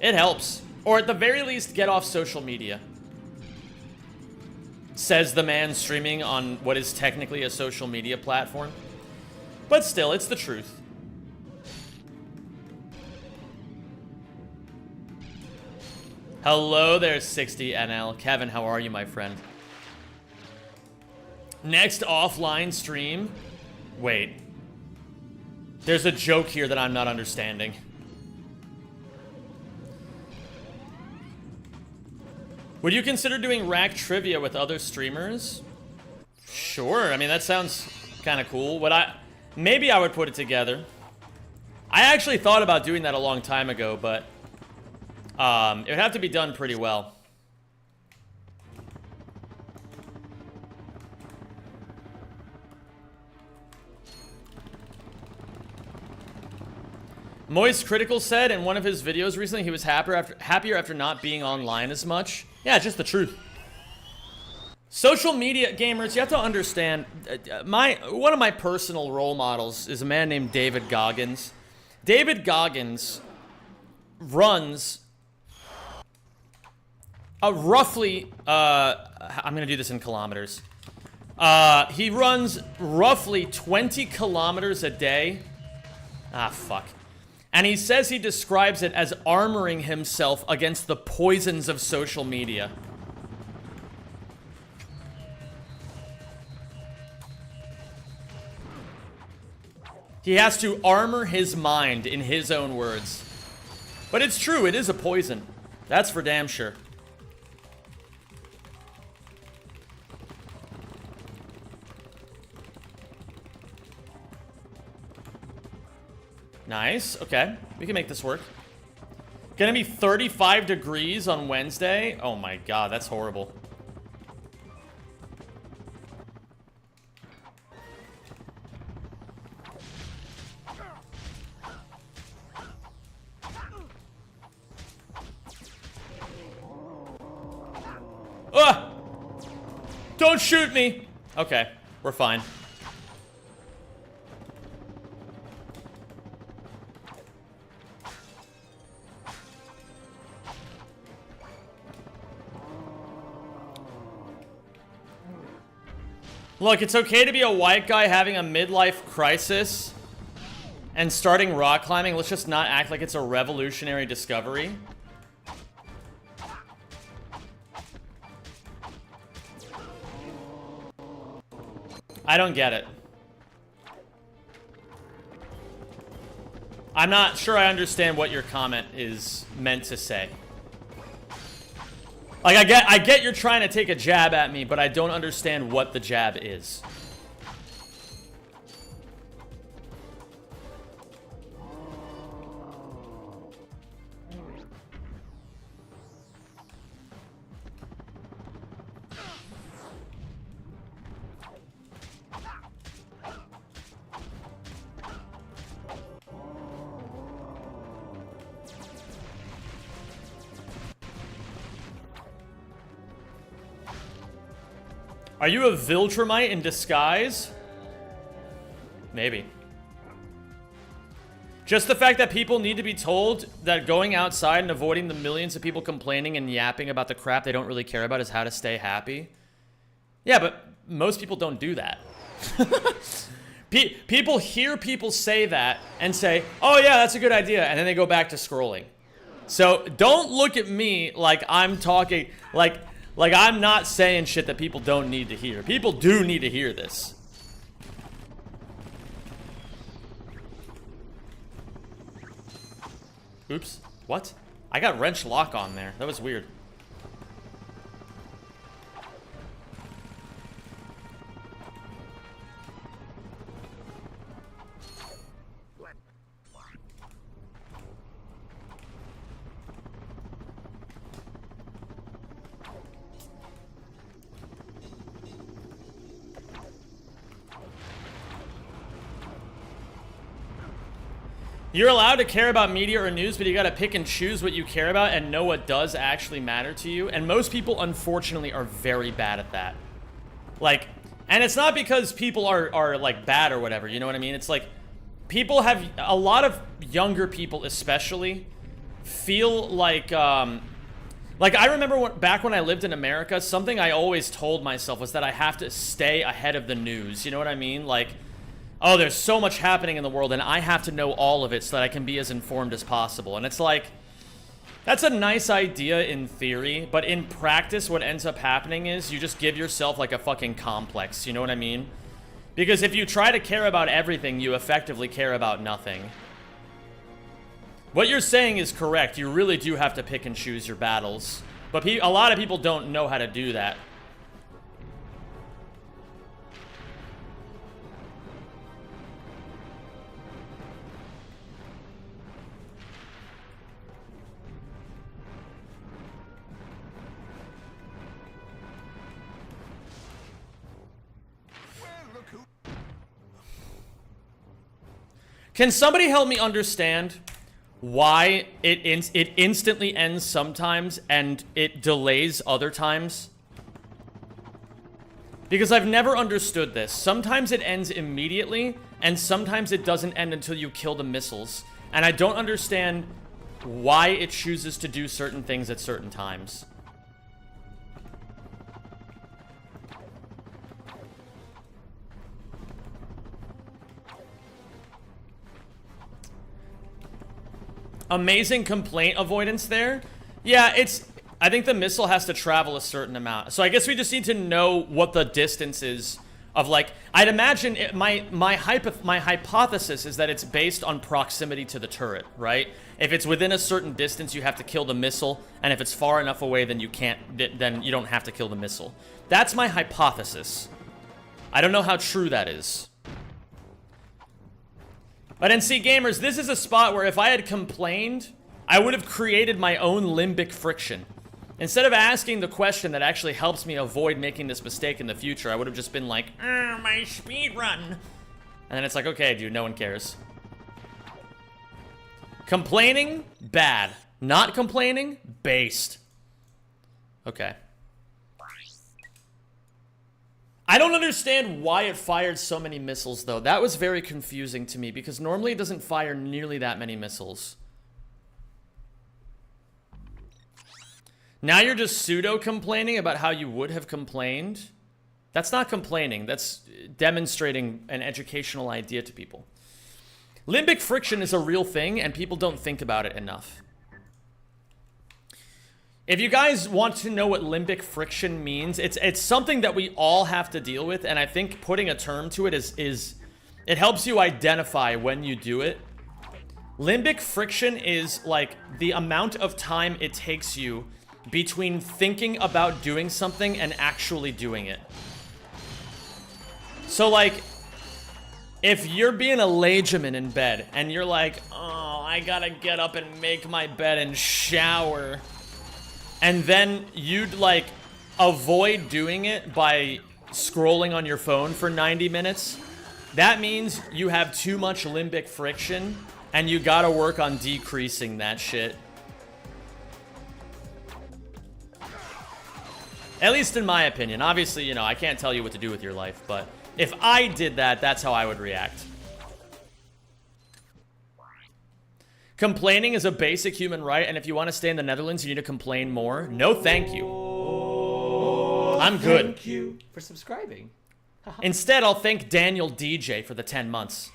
It helps. Or at the very least, get off social media. Says the man streaming on what is technically a social media platform. But still, it's the truth. Hello there, 60NL. Kevin, how are you, my friend? Next offline stream. Wait. There's a joke here that I'm not understanding. Would you consider doing rack trivia with other streamers? Sure. I mean, that sounds kind of cool. Maybe I would put it together. I actually thought about doing that a long time ago, but It would have to be done pretty well. Moist Critical said in one of his videos recently he was happier after not being online as much. Yeah, it's just the truth. Social media gamers, you have to understand, one of my personal role models is a man named David Goggins. David Goggins runs a roughly, I'm gonna do this in kilometers. He runs roughly 20 kilometers a day. Ah, fuck. And he says he describes it as armoring himself against the poisons of social media. He has to armor his mind, in his own words. But it's true, it is a poison. That's for damn sure. Nice, okay. We can make this work. Gonna be 35 degrees on Wednesday. Oh my god, that's horrible. Ah! Don't shoot me! Okay, we're fine. Look, it's okay to be a white guy having a midlife crisis and starting rock climbing. Let's just not act like it's a revolutionary discovery. I don't get it. I'm not sure I understand what your comment is meant to say. Like, I get you're trying to take a jab at me, but I don't understand what the jab is. Are you a Viltrumite in disguise? Maybe. Just the fact that people need to be told that going outside and avoiding the millions of people complaining and yapping about the crap they don't really care about is how to stay happy. Yeah, but most people don't do that. People hear people say that and say, oh yeah, that's a good idea, and then they go back to scrolling. So don't look at me like I'm talking, like I'm not saying shit that people don't need to hear. People do need to hear this. Oops. What? I got wrench lock on there. That was weird. You're allowed to care about media or news, but you gotta pick and choose what you care about and know what does actually matter to you. And most people, unfortunately, are very bad at that. Like, and it's not because people are like bad or whatever, you know what I mean? It's like, people have, a lot of younger people especially, feel like I remember back when I lived in America, something I always told myself was that I have to stay ahead of the news, you know what I mean? Like, oh, there's so much happening in the world, and I have to know all of it so that I can be as informed as possible. And it's like, that's a nice idea in theory, but in practice, what ends up happening is you just give yourself like a fucking complex, you know what I mean? Because if you try to care about everything, you effectively care about nothing. What you're saying is correct. You really do have to pick and choose your battles. But a lot of people don't know how to do that. Can somebody help me understand why it instantly ends sometimes and it delays other times? Because I've never understood this. Sometimes it ends immediately, and sometimes it doesn't end until you kill the missiles. And I don't understand why it chooses to do certain things at certain times. Amazing complaint avoidance there. Yeah, I think the missile has to travel a certain amount. So I guess we just need to know what the distance is of, like, I'd imagine my hypothesis is that it's based on proximity to the turret, right? If it's within a certain distance, you have to kill the missile, and if it's far enough away, then you don't have to kill the missile. That's my hypothesis. I don't know how true that is. But NC Gamers, this is a spot where if I had complained, I would have created my own limbic friction. Instead of asking the question that actually helps me avoid making this mistake in the future, I would have just been like, my speed run. And then it's like, okay, dude, no one cares. Complaining, bad. Not complaining, based. Okay. I don't understand why it fired so many missiles, though. That was very confusing to me, because normally it doesn't fire nearly that many missiles. Now you're just pseudo-complaining about how you would have complained? That's not complaining. That's demonstrating an educational idea to people. Limbic friction is a real thing, and people don't think about it enough. If you guys want to know what limbic friction means, it's something that we all have to deal with, and I think putting a term to it is it helps you identify when you do it. Limbic friction is like the amount of time it takes you between thinking about doing something and actually doing it. So, like, if you're being a legiman in bed and you're like, oh, I gotta get up and make my bed and shower, and then you'd, like, avoid doing it by scrolling on your phone for 90 minutes, that means you have too much limbic friction, and you gotta work on decreasing that shit. At least in my opinion. Obviously, you know, I can't tell you what to do with your life, but if I did that, that's how I would react. Complaining is a basic human right, and if you want to stay in the Netherlands, you need to complain more. No, thank you. I'm good. Thank you for subscribing. Instead, I'll thank Daniel DJ for the 10 months.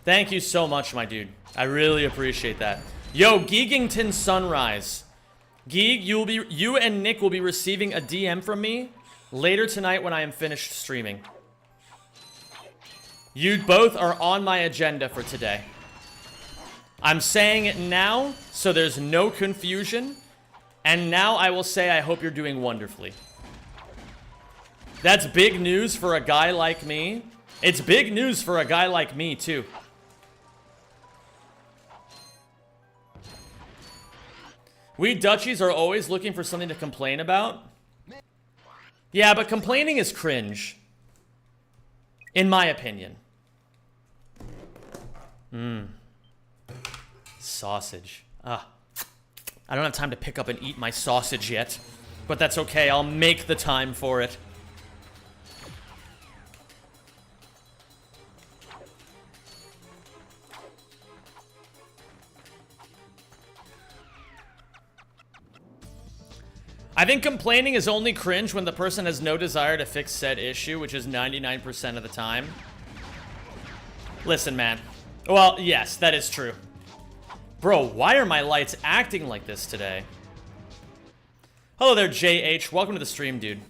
Thank you so much, my dude. I really appreciate that. Yo, Geegington Sunrise. Geeg, you and Nick will be receiving a DM from me later tonight when I am finished streaming. You both are on my agenda for today. I'm saying it now, so there's no confusion. And now I will say I hope you're doing wonderfully. That's big news for a guy like me. It's big news for a guy like me, too. We Dutchies are always looking for something to complain about. Yeah, but complaining is cringe. In my opinion. Sausage. I don't have time to pick up and eat my sausage yet. But that's okay, I'll make the time for it. I think complaining is only cringe when the person has no desire to fix said issue, which is 99% of the time. Listen, man. Well, yes, that is true. Bro, why are my lights acting like this today? Hello there, JH. Welcome to the stream, dude.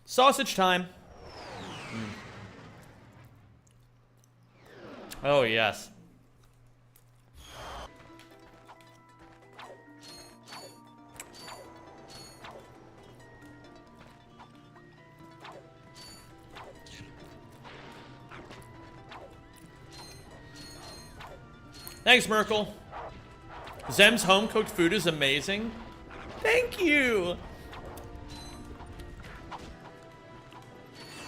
Sausage time. Oh, yes. Thanks, Merkel. Zem's home-cooked food is amazing. Thank you.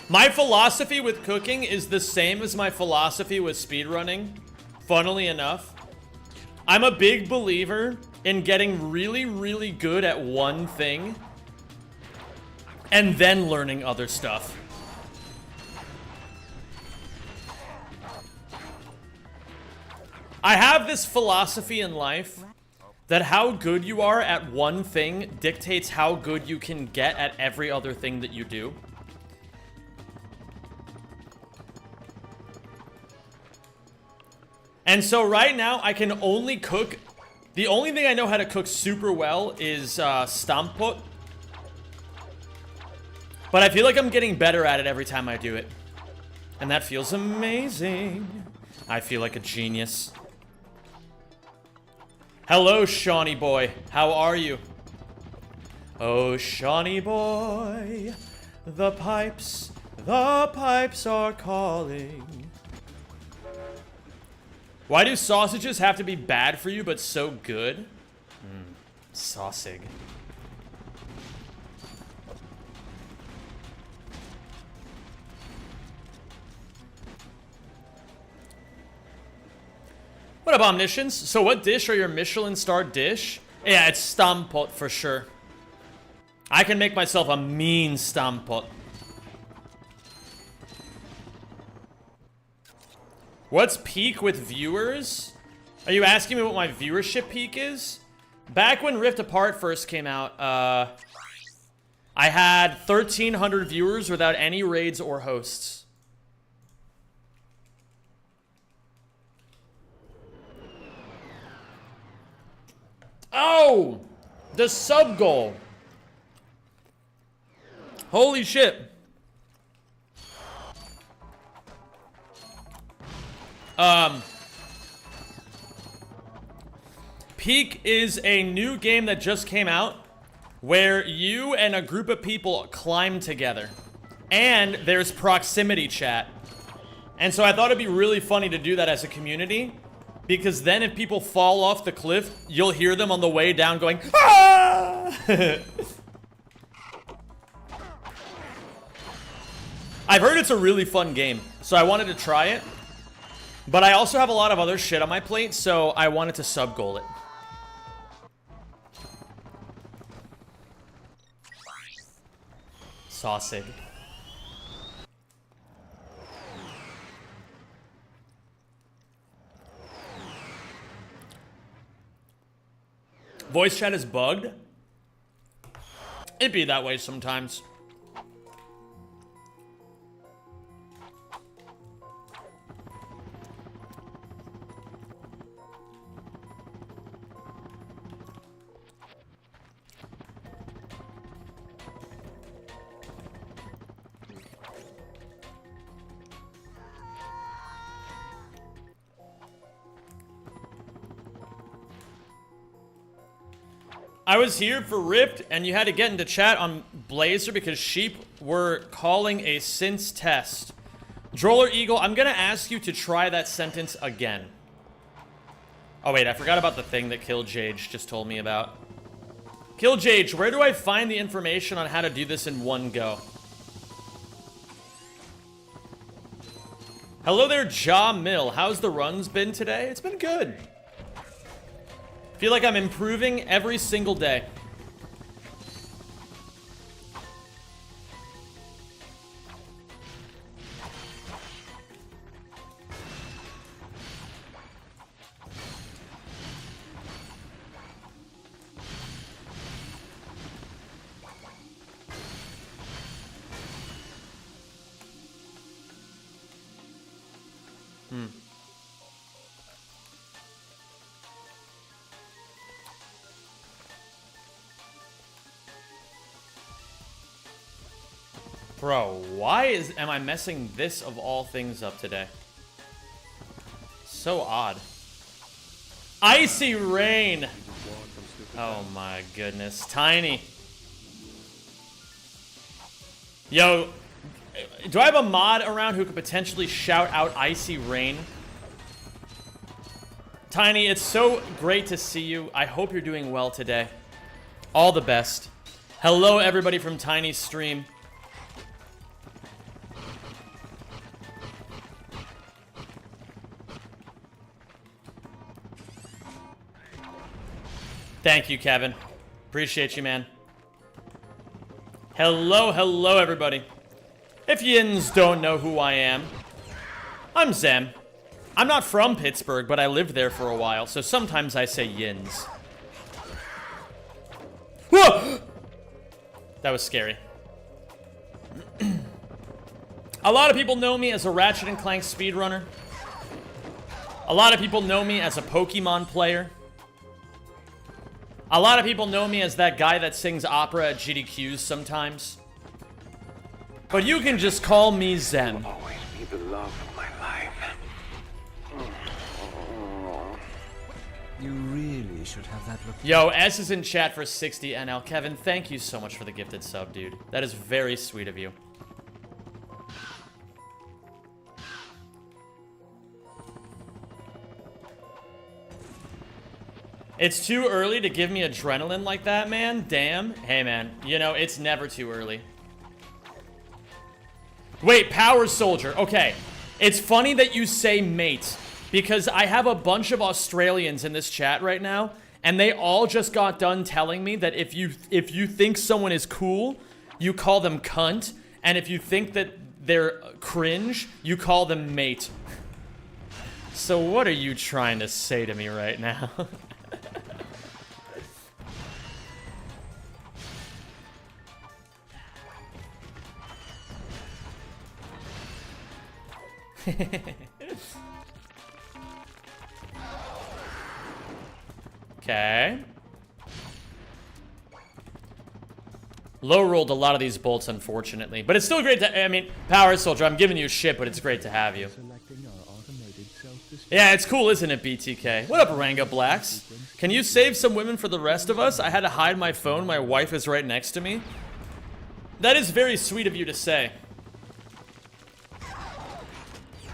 My philosophy with cooking is the same as my philosophy with speedrunning, funnily enough. I'm a big believer in getting really, really good at one thing and then learning other stuff. I have this philosophy in life that how good you are at one thing dictates how good you can get at every other thing that you do. And so right now, I can only cook... The only thing I know how to cook super well is stampot. But I feel like I'm getting better at it every time I do it. And that feels amazing. I feel like a genius. Hello, Shawnee boy. How are you? Oh, Shawnee boy. The pipes are calling. Why do sausages have to be bad for you but so good? Sausage. What up, Omniscience? So what dish are your Michelin star dish? Yeah, it's stampot for sure. I can make myself a mean stampot. What's peak with viewers? Are you asking me what my viewership peak is? Back when Rift Apart first came out, I had 1,300 viewers without any raids or hosts. Oh! The sub goal. Holy shit. Peak is a new game that just came out where you and a group of people climb together. And there's proximity chat. And so I thought it'd be really funny to do that as a community. Because then if people fall off the cliff, you'll hear them on the way down going, "Ah!" I've heard it's a really fun game, so I wanted to try it. But I also have a lot of other shit on my plate, so I wanted to sub-goal it. Sausage. Voice chat is bugged? It'd be that way sometimes. I was here for Rift, and you had to get into chat on Blazer because sheep were calling a since test. Droller Eagle, I'm gonna ask you to try that sentence again. Oh wait, I forgot about the thing that Killjage just told me about. Killjage, where do I find the information on how to do this in one go? Hello there, Ja Mill. How's the runs been today? It's been good. Feel like I'm improving every single day. Bro, why am I messing this of all things up today? So odd. Icy rain. Oh my goodness. Tiny. Yo, do I have a mod around who could potentially shout out Icy rain? Tiny, it's so great to see you. I hope you're doing well today. All the best. Hello, everybody from Tiny's stream. Thank you, Kevin. Appreciate you, man. Hello, hello, everybody. If yins don't know who I am, I'm Zem. I'm not from Pittsburgh, but I lived there for a while, so sometimes I say yins. Whoa! That was scary. A lot of people know me as a Ratchet and Clank speedrunner. A lot of people know me as a Pokemon player. A lot of people know me as that guy that sings opera at GDQs sometimes. But you can just call me Zen. Always be the love of my life. You really should have that look. Yo, S is in chat for 60 NL. Kevin, thank you so much for the gifted sub, dude. That is very sweet of you. It's too early to give me adrenaline like that, man. Damn. Hey, man. You know, it's never too early. Wait, Power Soldier. Okay. It's funny that you say mate, because I have a bunch of Australians in this chat right now, and they all just got done telling me that if you think someone is cool, you call them cunt, and if you think that they're cringe, you call them mate. So what are you trying to say to me right now? Okay. Low rolled a lot of these bolts, unfortunately. But it's still great to, I mean, Power Soldier, I'm giving you shit, but it's great to have you. Yeah, it's cool, isn't it, BTK? What up, Ranga Blacks? Can you save some women for the rest of us? I had to hide my phone. My wife is right next to me. That is very sweet of you to say.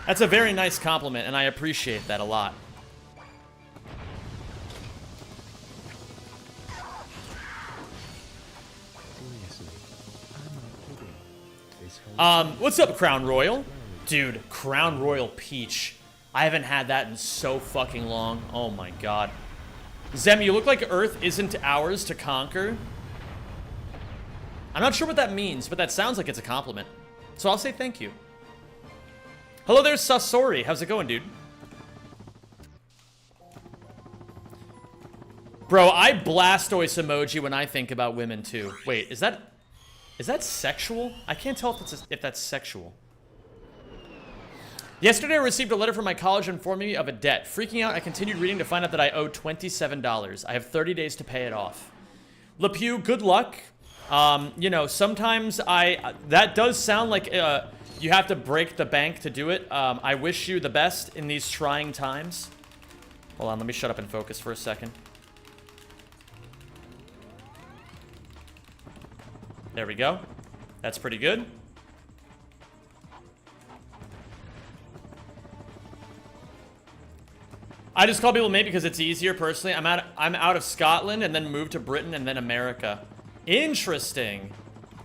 That's a very nice compliment, and I appreciate that a lot. What's up, Crown Royal? Dude, Crown Royal Peach. I haven't had that in so fucking long. Oh my god. Zem, you look like Earth isn't ours to conquer. I'm not sure what that means, but that sounds like it's a compliment. So I'll say thank you. Hello there, Sasori. How's it going, dude? Bro, I Blastoise emoji when I think about women, too. Wait, is that sexual? I can't tell if that's sexual. Yesterday, I received a letter from my college informing me of a debt. Freaking out, I continued reading to find out that I owe $27. I have 30 days to pay it off. LePew, good luck. You know, sometimes that does sound like, you have to break the bank to do it. I wish you the best in these trying times. Hold on, let me shut up and focus for a second. There we go. That's pretty good. I just call people mate because it's easier personally. I'm out of Scotland and then moved to Britain and then America. Interesting.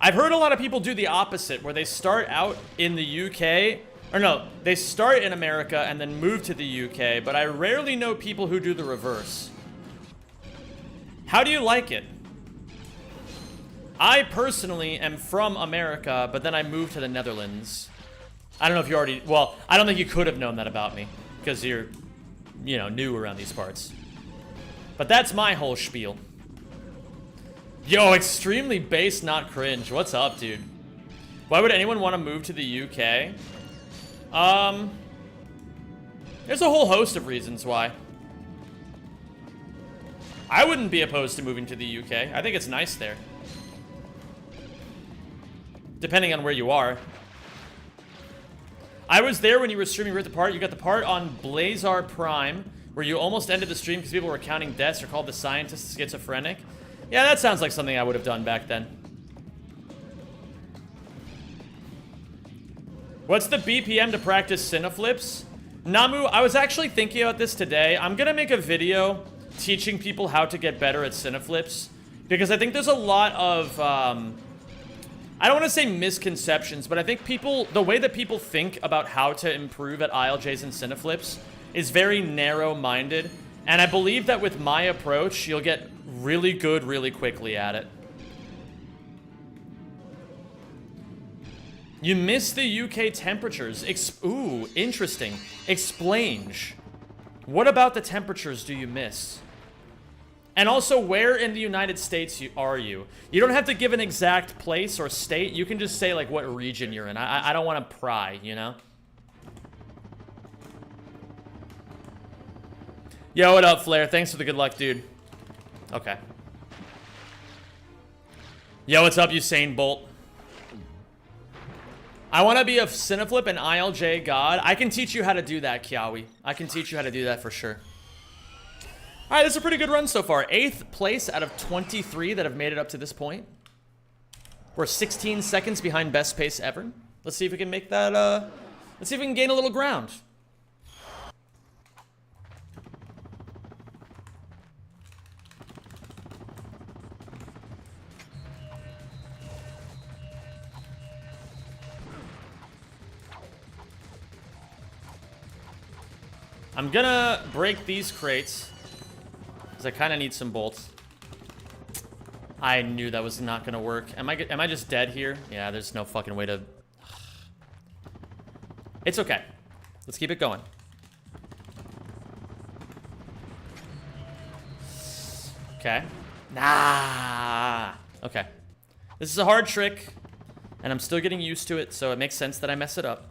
I've heard a lot of people do the opposite, where they start out in the UK, or no, they start in America and then move to the UK, but I rarely know people who do the reverse. How do you like it? I personally am from America, but then I moved to the Netherlands. I don't know if you already, well, I don't think you could have known that about me, because you're, you know, new around these parts. But that's my whole spiel. Yo, extremely base, not cringe. What's up, dude? Why would anyone want to move to the UK? There's a whole host of reasons why. I wouldn't be opposed to moving to the UK. I think it's nice there. Depending on where you are. I was there when you were streaming Rip the Part. You got the part on Blazar Prime, where you almost ended the stream because people were counting deaths or called the scientist schizophrenic. Yeah, that sounds like something I would have done back then. What's the BPM to practice cineflips? Namu, I was actually thinking about this today. I'm gonna make a video teaching people how to get better at cineflips, because I think there's a lot of, I don't want to say misconceptions, but I think the way that people think about how to improve at ILJs and cineflips is very narrow-minded, and I believe that with my approach, you'll get really good really quickly at it. You missed the UK temperatures. Ooh, interesting. Explain. What about the temperatures do you miss? And also, where in the United States are you? You don't have to give an exact place or state. You can just say, like, what region you're in. I don't want to pry, you know? Yo, what up, Flair? Thanks for the good luck, dude. Okay. Yo, what's up, Usain Bolt? I want to be a cineflip and ILJ god. I can teach you how to do that, Kiawi. I can teach you how to do that for sure. All right, this is a pretty good run so far. 8th place out of 23 that have made it up to this point. We're 16 seconds behind best pace ever. Let's see if we can make that, let's see if we can gain a little ground. I'm gonna break these crates, because I kind of need some bolts. I knew that was not gonna work. Am I just dead here? Yeah, there's no fucking way to... It's okay. Let's keep it going. Okay. Nah. Okay. This is a hard trick, and I'm still getting used to it, so it makes sense that I mess it up.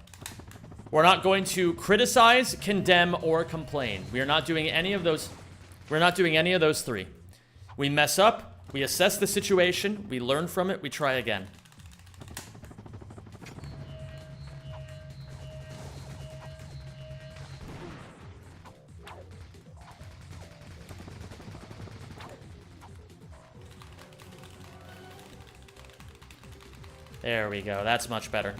We're not going to criticize, condemn, or complain. We are not doing any of those. We're not doing any of those three. We mess up, we assess the situation, we learn from it, we try again. There we go. That's much better.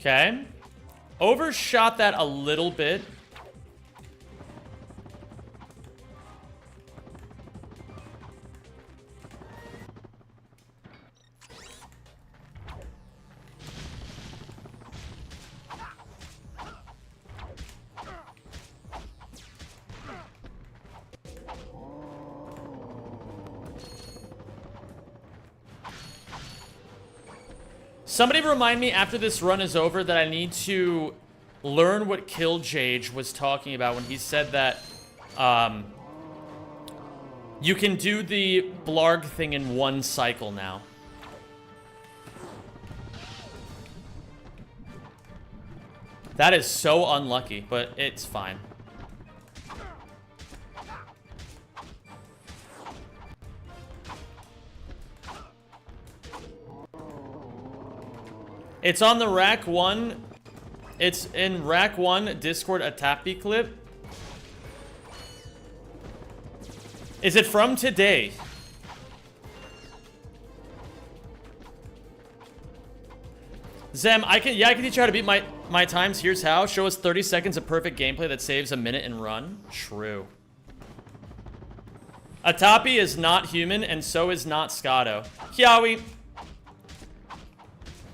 Okay. Overshot that a little bit. Somebody remind me after this run is over that I need to learn what Killjage was talking about when he said that you can do the blarg thing in one cycle now. That is so unlucky, but it's fine. It's on the Rack 1. It's in Rack 1 Discord Atapi clip. Is it from today? Zem, I can teach you how to beat my times. Here's how. Show us 30 seconds of perfect gameplay that saves a minute and run. True. Atapi is not human, and so is not Scotto. Kiawi.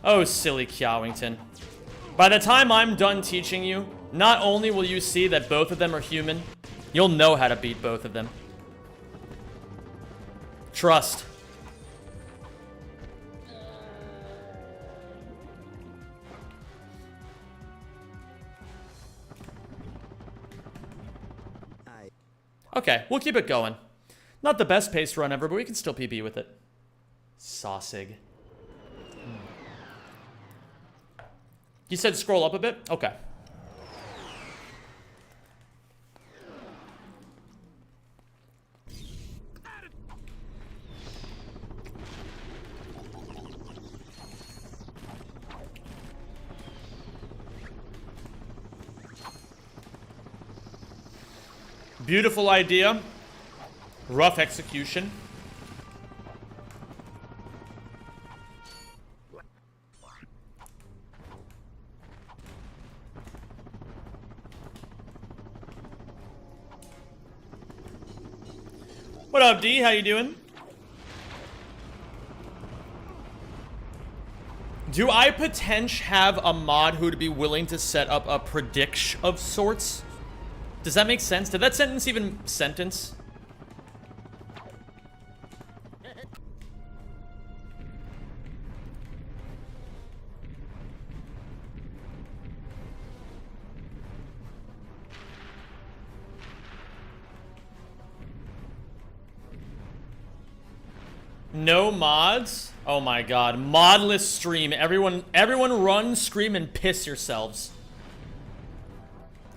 Oh, silly Kiawington. By the time I'm done teaching you, not only will you see that both of them are human, you'll know how to beat both of them. Trust. Okay, we'll keep it going. Not the best paced run ever, but we can still PB with it. Sausig. You said scroll up a bit? Okay. Beautiful idea. Rough execution. What up, D? How you doing? Do I potentially have a mod who'd be willing to set up a prediction of sorts? Does that make sense? Did that sentence even sentence? No mods? Oh my god. Modless stream. Everyone run, scream, and piss yourselves.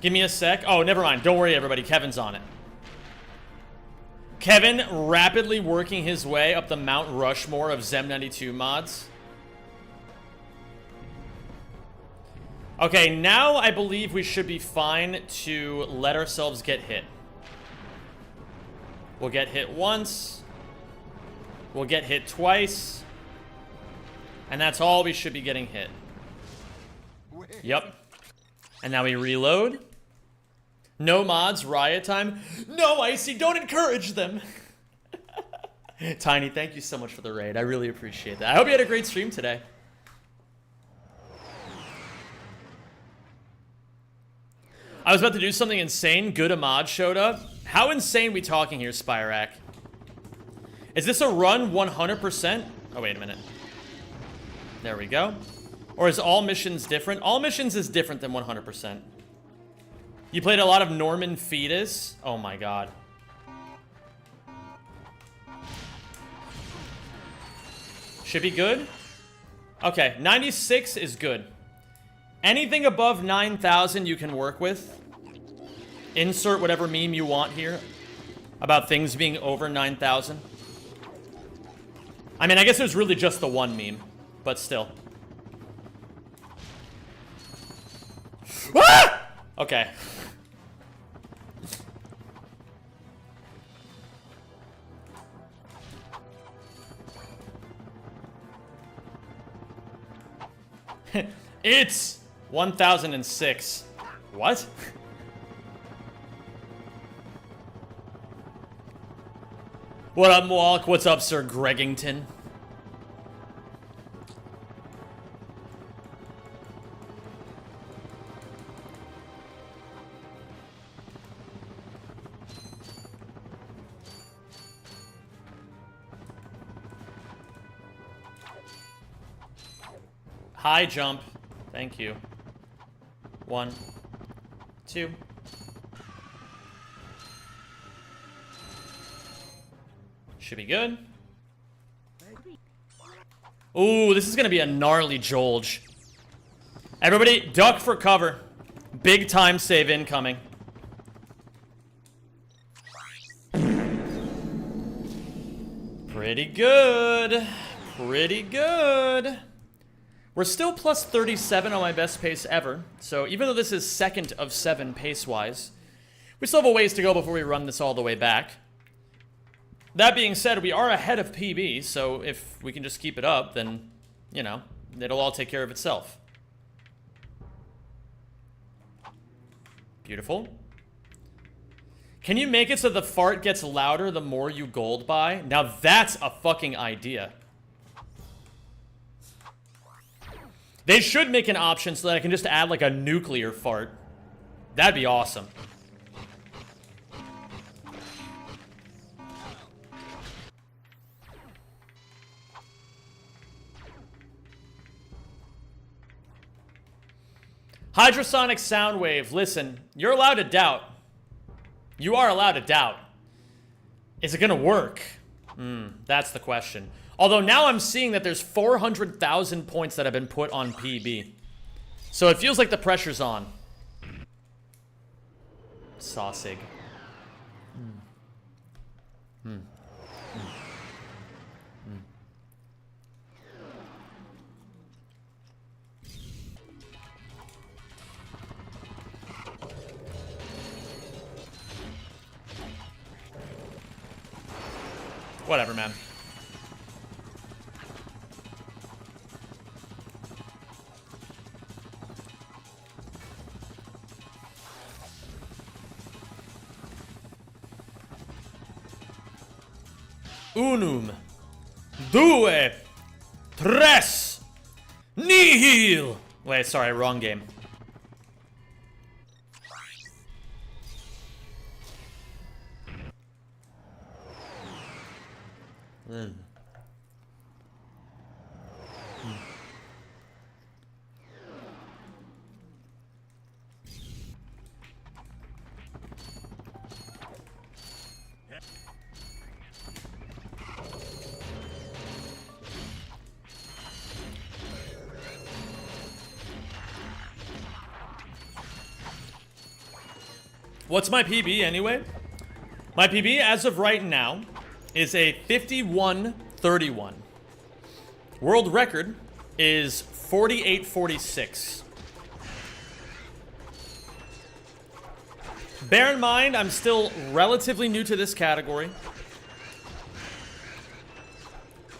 Give me a sec. Oh, never mind. Don't worry, everybody. Kevin's on it. Kevin rapidly working his way up the Mount Rushmore of Zem92 mods. Okay, now I believe we should be fine to let ourselves get hit. We'll get hit once. We'll get hit twice. And that's all we should be getting hit. Yep. And now we reload. No mods, riot time. No, Icy, don't encourage them. Tiny, thank you so much for the raid. I really appreciate that. I hope you had a great stream today. I was about to do something insane. Good mod showed up. How insane we talking here, Spirac? Is this a run 100%? Oh, wait a minute. There we go. Or is all missions different? All missions is different than 100%. You played a lot of Norman Fetus? Oh my god. Should be good. Okay, 96 is good. Anything above 9,000 you can work with. Insert whatever meme you want here about things being over 9,000. I mean, I guess it was really just the one meme, but still. Ah! Okay. It's 1006. What? What up, Mwalk? What's up, Sir Gregington? High jump. Thank you. 1, 2. Should be good. Ooh, this is gonna be a gnarly Jolge. Everybody, duck for cover. Big time save incoming. Pretty good. Pretty good. We're still plus 37 on my best pace ever, so even though this is second of 7 pace-wise, we still have a ways to go before we run this all the way back. That being said, we are ahead of PB, so if we can just keep it up, then, you know, it'll all take care of itself. Beautiful. Can you make it so the fart gets louder the more you gold buy? Now that's a fucking idea. They should make an option so that I can just add like a nuclear fart. That'd be awesome. Hydrosonic sound wave. Listen, you're allowed to doubt. You are allowed to doubt. Is it gonna work? That's the question. Although now I'm seeing that there's 400,000 points that have been put on PB. So it feels like the pressure's on. Sausig. Whatever, man. Unum. Due. Tres. Nihil. Wait, sorry, wrong game. What's my PB anyway? My PB as of right now is a 51-31. World record is 48-46. Bear in mind, I'm still relatively new to this category.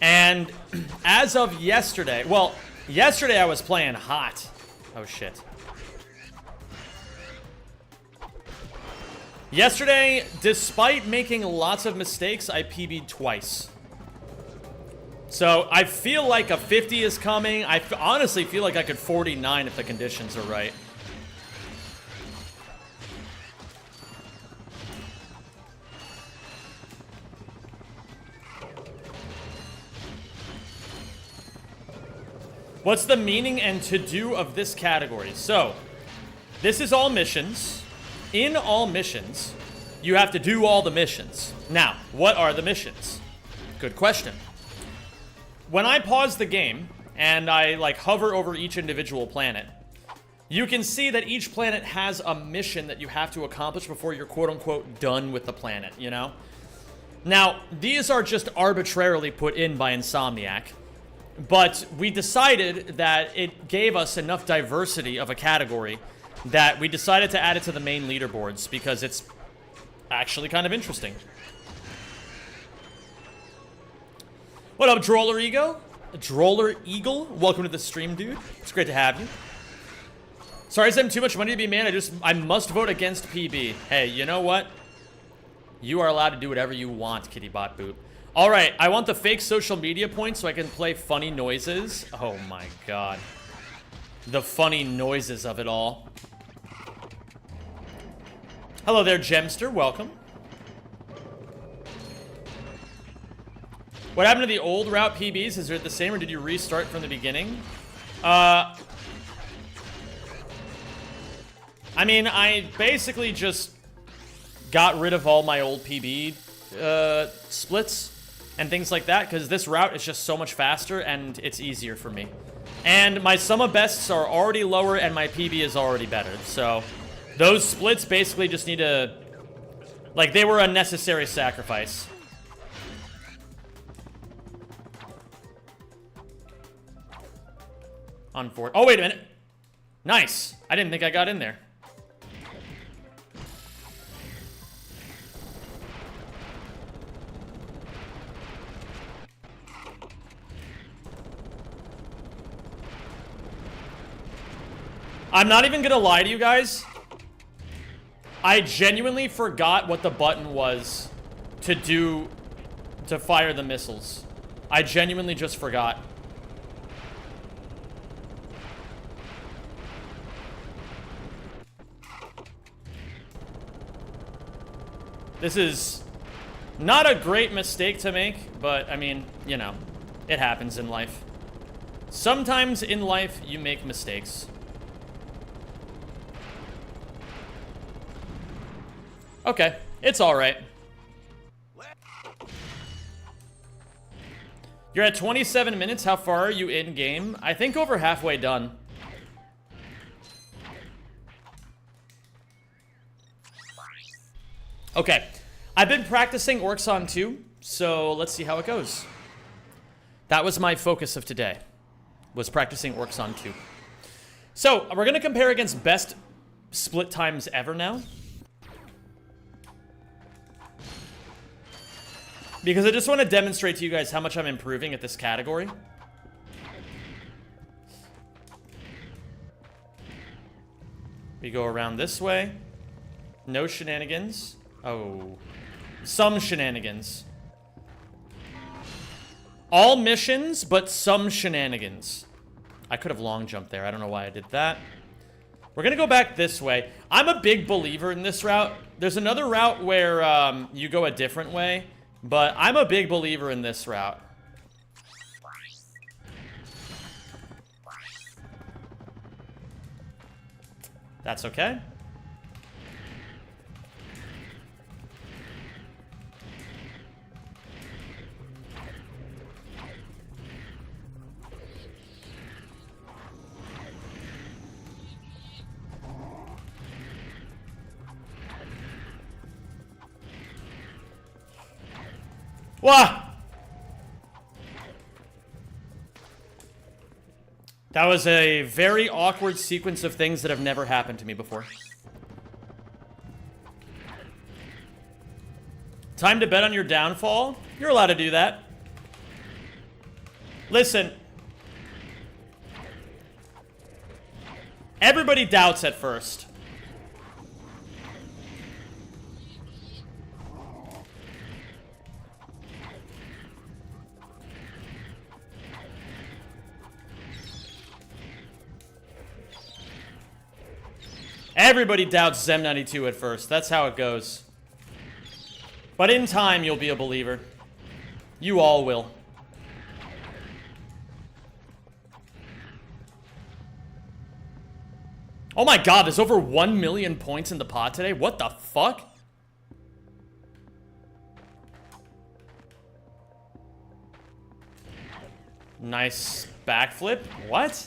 And as of yesterday, well, yesterday I was playing hot. Oh shit. Yesterday, despite making lots of mistakes, I PB'd twice. So I feel like a 50 is coming. I honestly feel like I could 49 if the conditions are right. What's the meaning and to-do of this category? So, this is all missions. In all missions, you have to do all the missions. Now, what are the missions? Good question. When I pause the game and I like hover over each individual planet, you can see that each planet has a mission that you have to accomplish before you're quote-unquote done with the planet, you know? Now, these are just arbitrarily put in by Insomniac, but we decided that it gave us enough diversity of a category that we decided to add it to the main leaderboards because it's actually kind of interesting. What up, Droller Ego? Droller Eagle? Welcome to the stream, dude. It's great to have you. Sorry I sent too much money to be man. I must vote against PB. Hey, you know what? You are allowed to do whatever you want, Kitty Bot Boot. Alright, I want the fake social media points so I can play funny noises. Oh my god. The funny noises of it all. Hello there, Gemster. Welcome. What happened to the old route PBs? Is it the same or did you restart from the beginning? I mean, I basically just got rid of all my old PB splits and things like that because this route is just so much faster and it's easier for me. And my sum of bests are already lower and my PB is already better, so those splits basically just need to, like, they were a necessary sacrifice. On four. Oh, wait a minute. Nice. I didn't think I got in there. I'm not even gonna lie to you guys. I genuinely forgot what the button was to do to fire the missiles. I genuinely just forgot. This is not a great mistake to make, but I mean, you know, it happens in life. Sometimes in life you make mistakes. Okay, it's alright. You're at 27 minutes. How far are you in game? I think over halfway done. Okay, I've been practicing Orxon 2, so let's see how it goes. That was my focus of today, was practicing Orxon 2. So, we're going to compare against best split times ever now. Because I just want to demonstrate to you guys how much I'm improving at this category. We go around this way. No shenanigans. Oh. Some shenanigans. All missions, but some shenanigans. I could have long jumped there. I don't know why I did that. We're gonna go back this way. I'm a big believer in this route. There's another route where you go a different way, but I'm a big believer in this route. That's okay. Wah! That was a very awkward sequence of things that have never happened to me before. Time to bet on your downfall? You're allowed to do that. Listen. Everybody doubts at first. Everybody doubts Zem92 at first. That's how it goes. But in time, you'll be a believer. You all will. Oh my god, there's over 1 million points in the pot today? What the fuck? Nice backflip. What?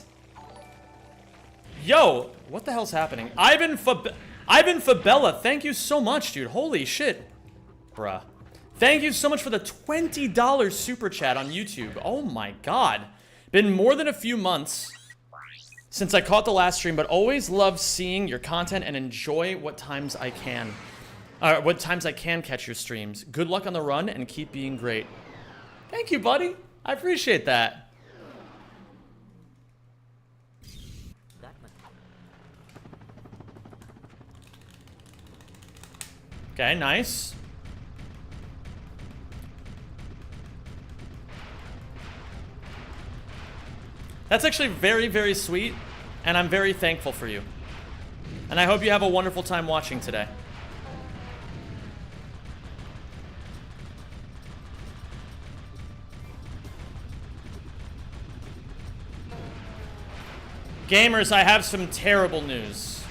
Yo, what the hell's happening? Ivan Fabella, thank you so much, dude. Holy shit. Bruh. Thank you so much for the $20 super chat on YouTube. Oh my god. Been more than a few months since I caught the last stream, but always love seeing your content and enjoy what times I can. What times I can catch your streams. Good luck on the run and keep being great. Thank you, buddy. I appreciate that. Okay, nice. That's actually very, very sweet, and I'm very thankful for you. And I hope you have a wonderful time watching today. Gamers, I have some terrible news.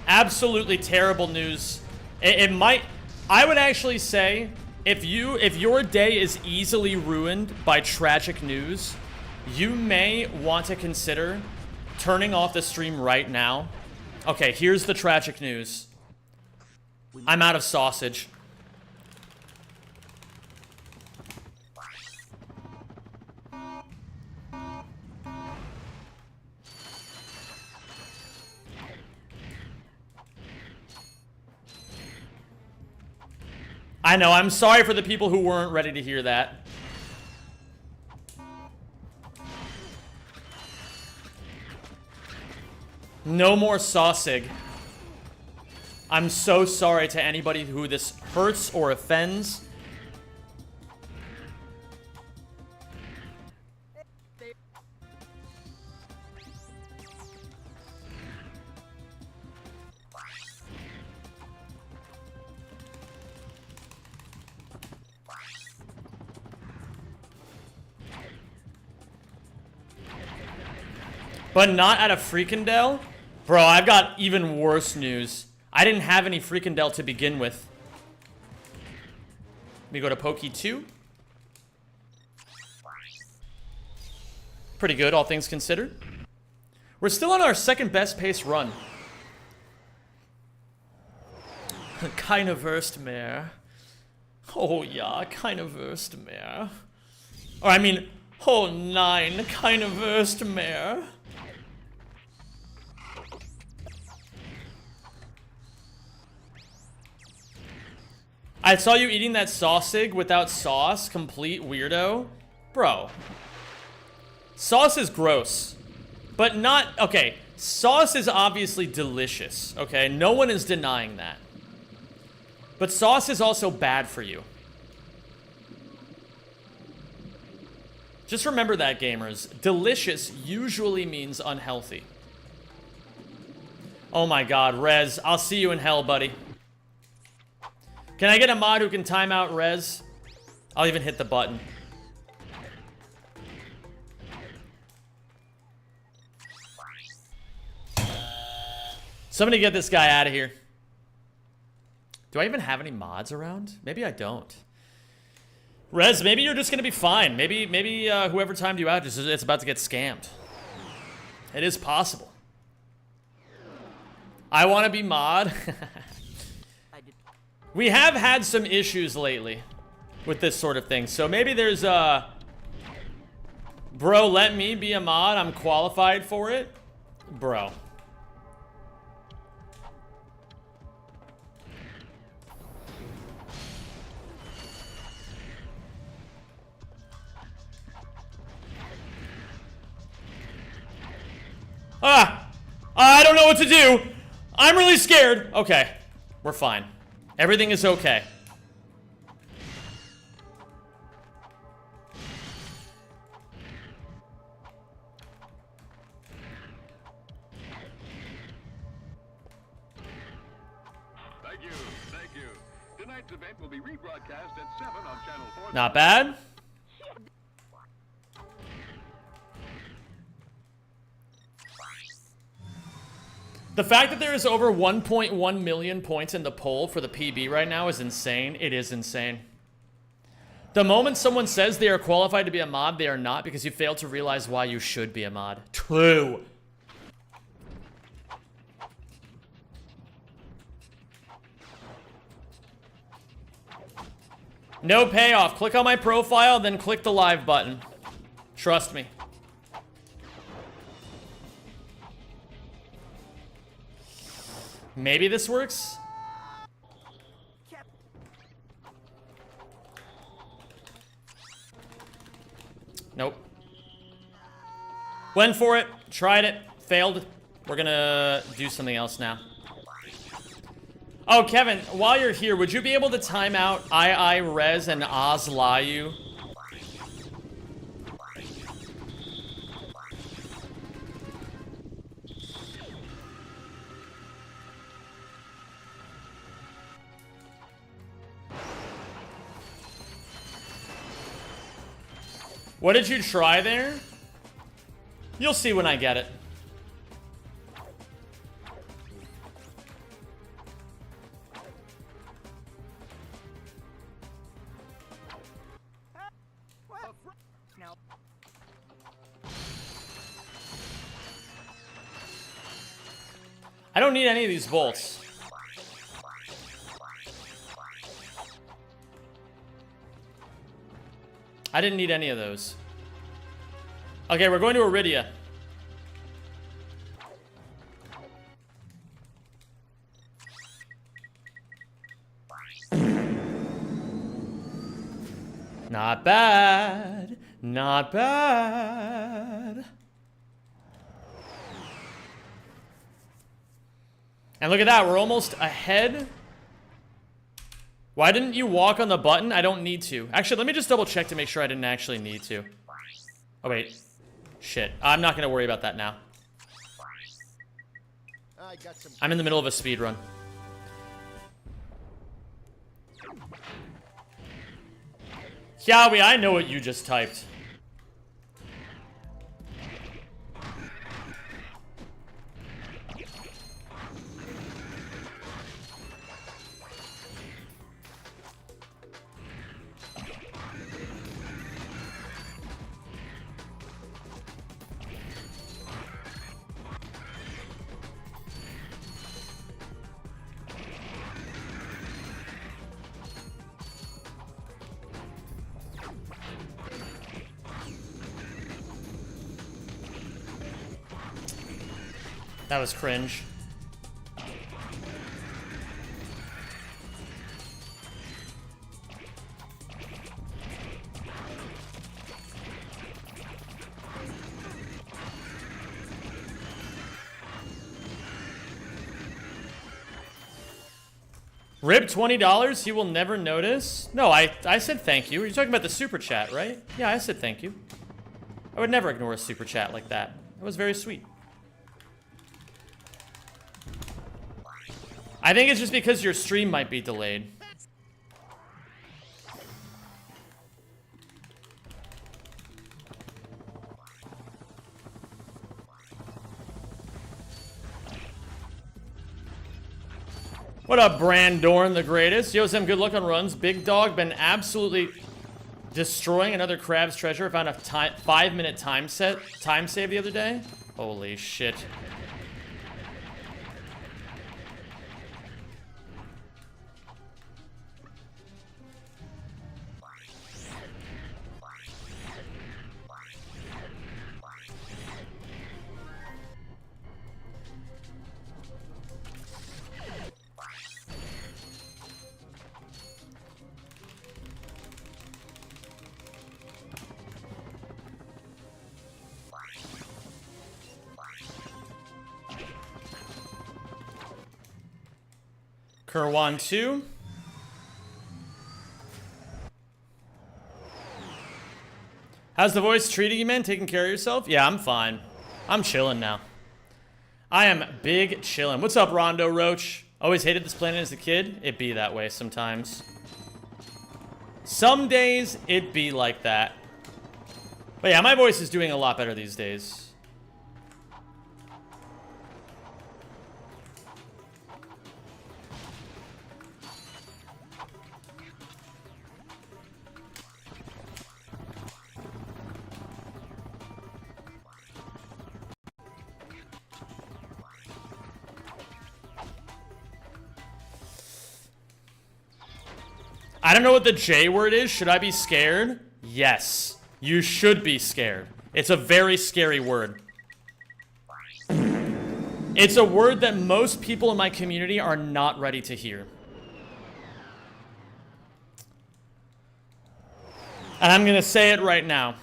Absolutely terrible news. It might, I would actually say, if your day is easily ruined by tragic news, you may want to consider turning off the stream right now. Okay, here's the tragic news. I'm out of sausage. I know, I'm sorry for the people who weren't ready to hear that. No more sausage. I'm so sorry to anybody who this hurts or offends. But not at a Freakendale? Bro, I've got even worse news. I didn't have any Freakendale to begin with. Let me go to Pokey 2. Pretty good, all things considered. We're still on our second best pace run. Keine Wurst mehr. Oh ja, keine Wurst mehr. Or I mean, oh nein, keine Wurst mehr. I saw you eating that sausage without sauce, complete weirdo. Bro. Sauce is gross. But not, okay, sauce is obviously delicious, okay? No one is denying that. But sauce is also bad for you. Just remember that, gamers. Delicious usually means unhealthy. Oh my god, Rez. I'll see you in hell, buddy. Can I get a mod who can time out Rez? I'll even hit the button. Somebody get this guy out of here. Do I even have any mods around? Maybe I don't. Rez, maybe you're just gonna be fine. Maybe whoever timed you out, it's about to get scammed. It is possible. I want to be mod. We have had some issues lately with this sort of thing. So maybe there's bro, let me be a mod. I'm qualified for it. Bro. I don't know what to do. I'm really scared. Okay, we're fine. Everything is okay. Thank you. Tonight's event will be rebroadcast at 7 on Channel 4. Not bad. The fact that there is over 1.1 million points in the poll for the PB right now is insane. It is insane. The moment someone says they are qualified to be a mod, they are not, because you fail to realize why you should be a mod. True. No payoff. Click on my profile, then click the live button. Trust me. Maybe this works? Nope. Went for it, tried it, failed. We're gonna do something else now. Oh, Kevin, while you're here, would you be able to time out Rez and Ozlayu? What did you try there? You'll see when I get it. I don't need any of these bolts. I didn't need any of those. Okay, we're going to Iridia. Not bad. Not bad. And look at that, we're almost ahead. Why didn't you walk on the button? I don't need to. Actually, let me just double check to make sure I didn't actually need to. Oh, wait. Shit. I'm not going to worry about that now. I'm in the middle of a speed run. Yowie, I know what you just typed. That was cringe. Rib $20, you will never notice. No, I said thank you. You're talking about the super chat, right? Yeah, I said thank you. I would never ignore a super chat like that. It was very sweet. I think it's just because your stream might be delayed. What up, Brandorn the greatest? Yo, Sam, good luck on runs. Big Dog been absolutely destroying another crab's treasure. I found a 5-minute time save the other day. Holy shit. Kerwan 2. How's the voice treating you, man? Taking care of yourself? Yeah, I'm fine. I'm chilling now. I am big chilling. What's up, Rondo Roach? Always hated this planet as a kid. It be that way sometimes. Some days, it be like that. But yeah, my voice is doing a lot better these days. I don't know what the J word is. Should I be scared? Yes. You should be scared. It's a very scary word. It's a word that most people in my community are not ready to hear. And I'm going to say it right now.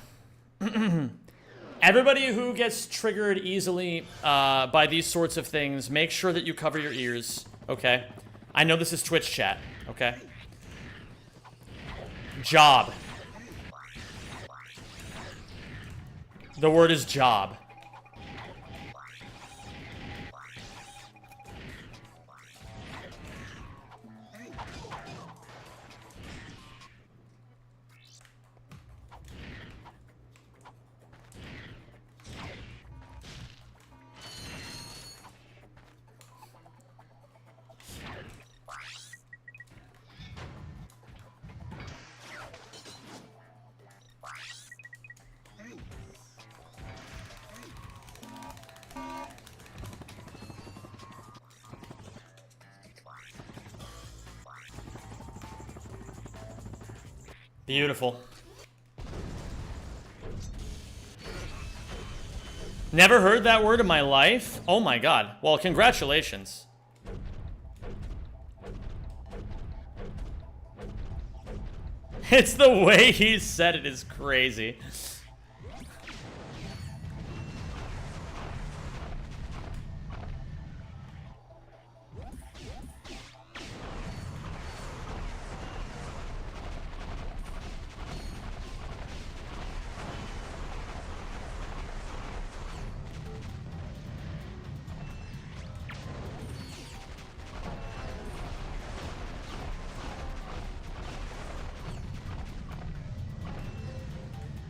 Everybody who gets triggered easily by these sorts of things, make sure that you cover your ears, okay? I know this is Twitch chat, okay? Job. The word is job. Beautiful. Never heard that word in my life? Oh my god. Well, congratulations. It's the way he said it is crazy.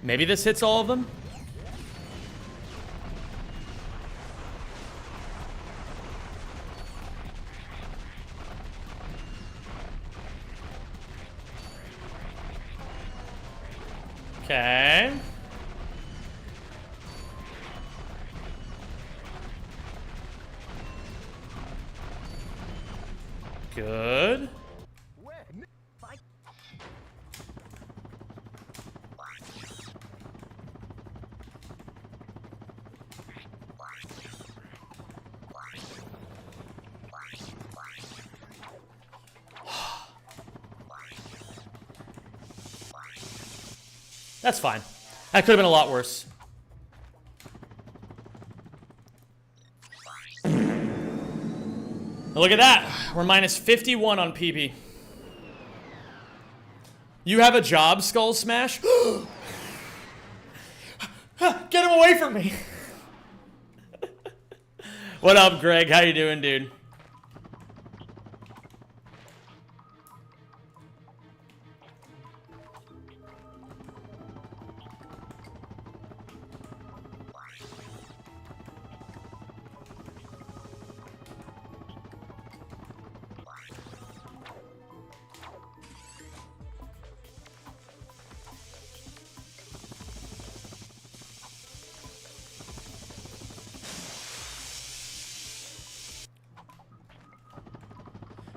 Maybe this hits all of them? Okay. Good. That's fine. That could have been a lot worse. Look at that. We're minus 51 on PB. You have a job, Skull Smash? Get him away from me. What up, Greg? How you doing, dude?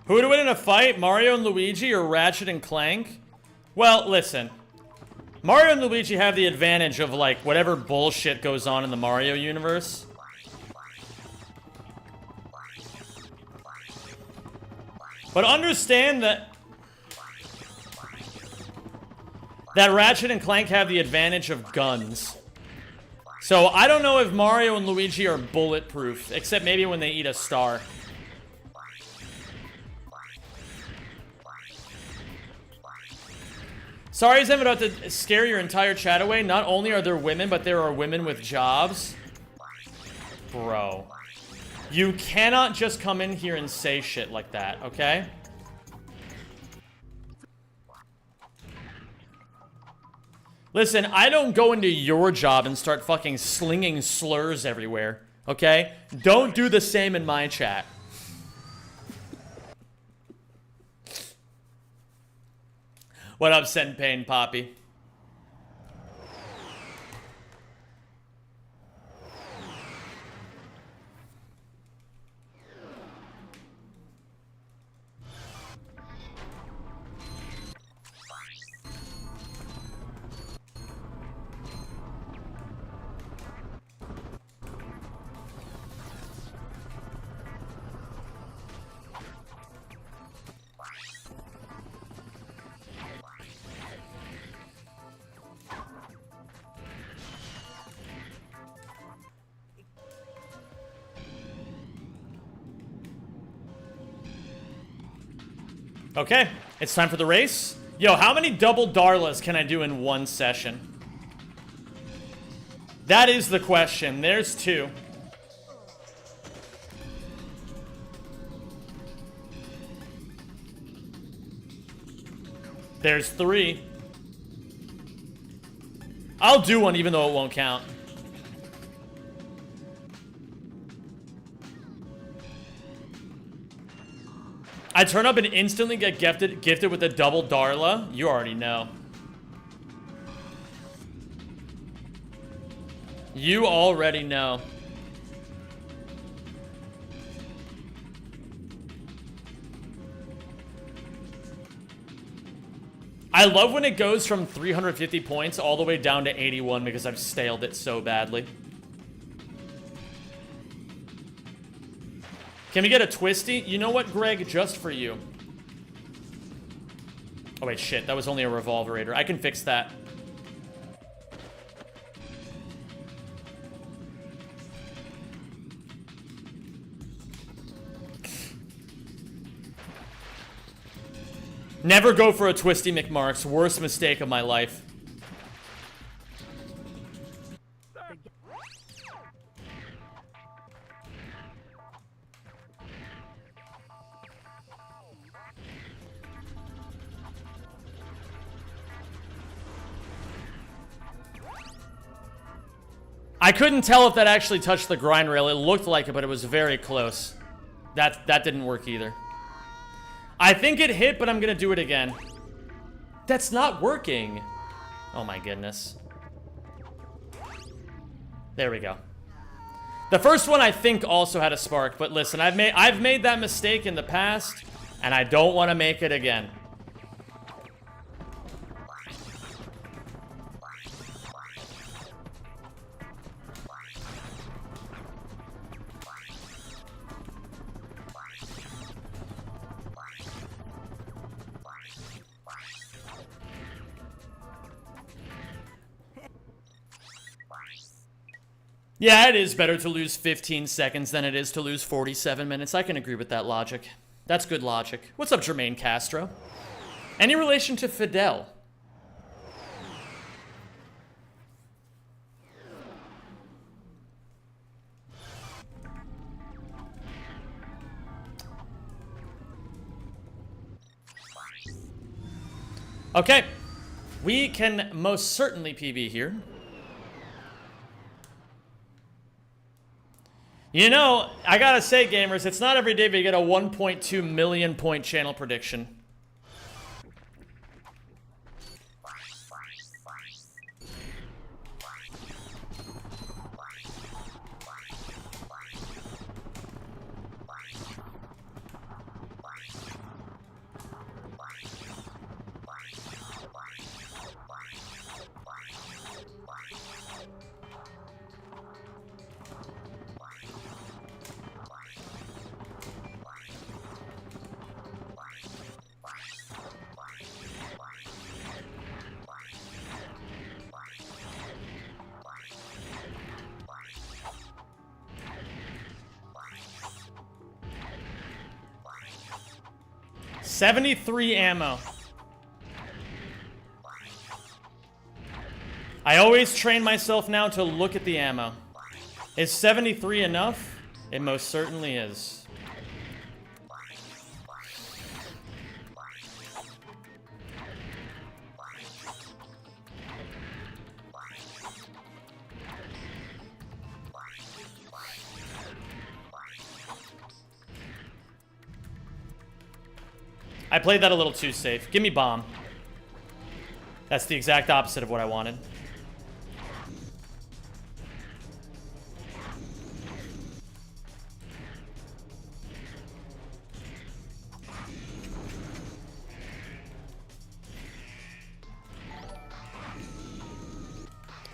Who would win in a fight, Mario and Luigi or Ratchet and Clank? Well, listen. Mario and Luigi have the advantage of, like, whatever bullshit goes on in the Mario universe. But understand that Ratchet and Clank have the advantage of guns. So I don't know if Mario and Luigi are bulletproof, except maybe when they eat a star. Sorry, I'm about to scare your entire chat away. Not only are there women, but there are women with jobs. Bro. You cannot just come in here and say shit like that, okay? Listen, I don't go into your job and start fucking slinging slurs everywhere, okay? Don't do the same in my chat. What up, Senpain Poppy? Okay, it's time for the race. Yo, how many double Darlas can I do in one session? That is the question. There's 2. There's 3. I'll do one even though it won't count. I turn up and instantly get gifted with a double Darla. You already know. You already know. I love when it goes from 350 points all the way down to 81 because I've staled it so badly. Can we get a twisty? You know what, Greg? Just for you. Oh, wait, shit. That was only a revolverator. I can fix that. Never go for a twisty McMarks. Worst mistake of my life. I couldn't tell if that actually touched the grind rail. It looked like it, but it was very close. That didn't work either. I think it hit, but I'm gonna do it again. That's not working. Oh my goodness. There we go. The first one I think also had a spark, but listen, I've made that mistake in the past, and I don't want to make it again. Yeah, it is better to lose 15 seconds than it is to lose 47 minutes. I can agree with that logic. That's good logic. What's up, Jermaine Castro? Any relation to Fidel? Okay. We can most certainly PB here. You know, I gotta say, gamers, it's not every day we get a 1.2 million point channel prediction. $73 ammo. I always train myself now to look at the ammo. Is 73 enough? It most certainly is. I played that a little too safe. Give me bomb. That's the exact opposite of what I wanted.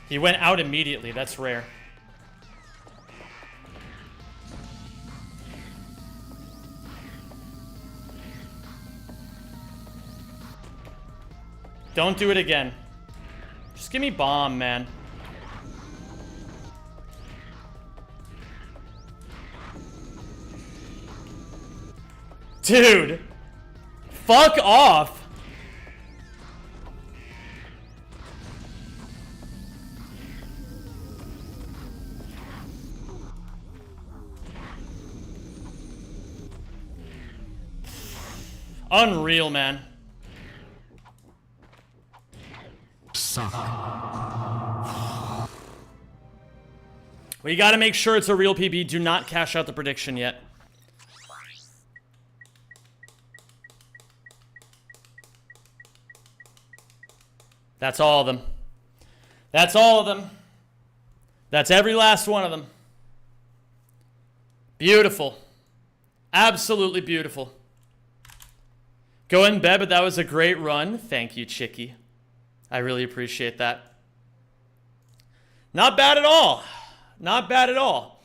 He went out immediately. That's rare. Don't do it again. Just give me bomb, man. Dude. Fuck off. Unreal, man. We gotta make sure it's a real PB. Do not cash out the prediction yet. That's all of them. That's all of them. That's every last one of them. Beautiful. Absolutely beautiful. Go in bed, but that was a great run. Thank you, Chicky. I really appreciate that. Not bad at all. Not bad at all.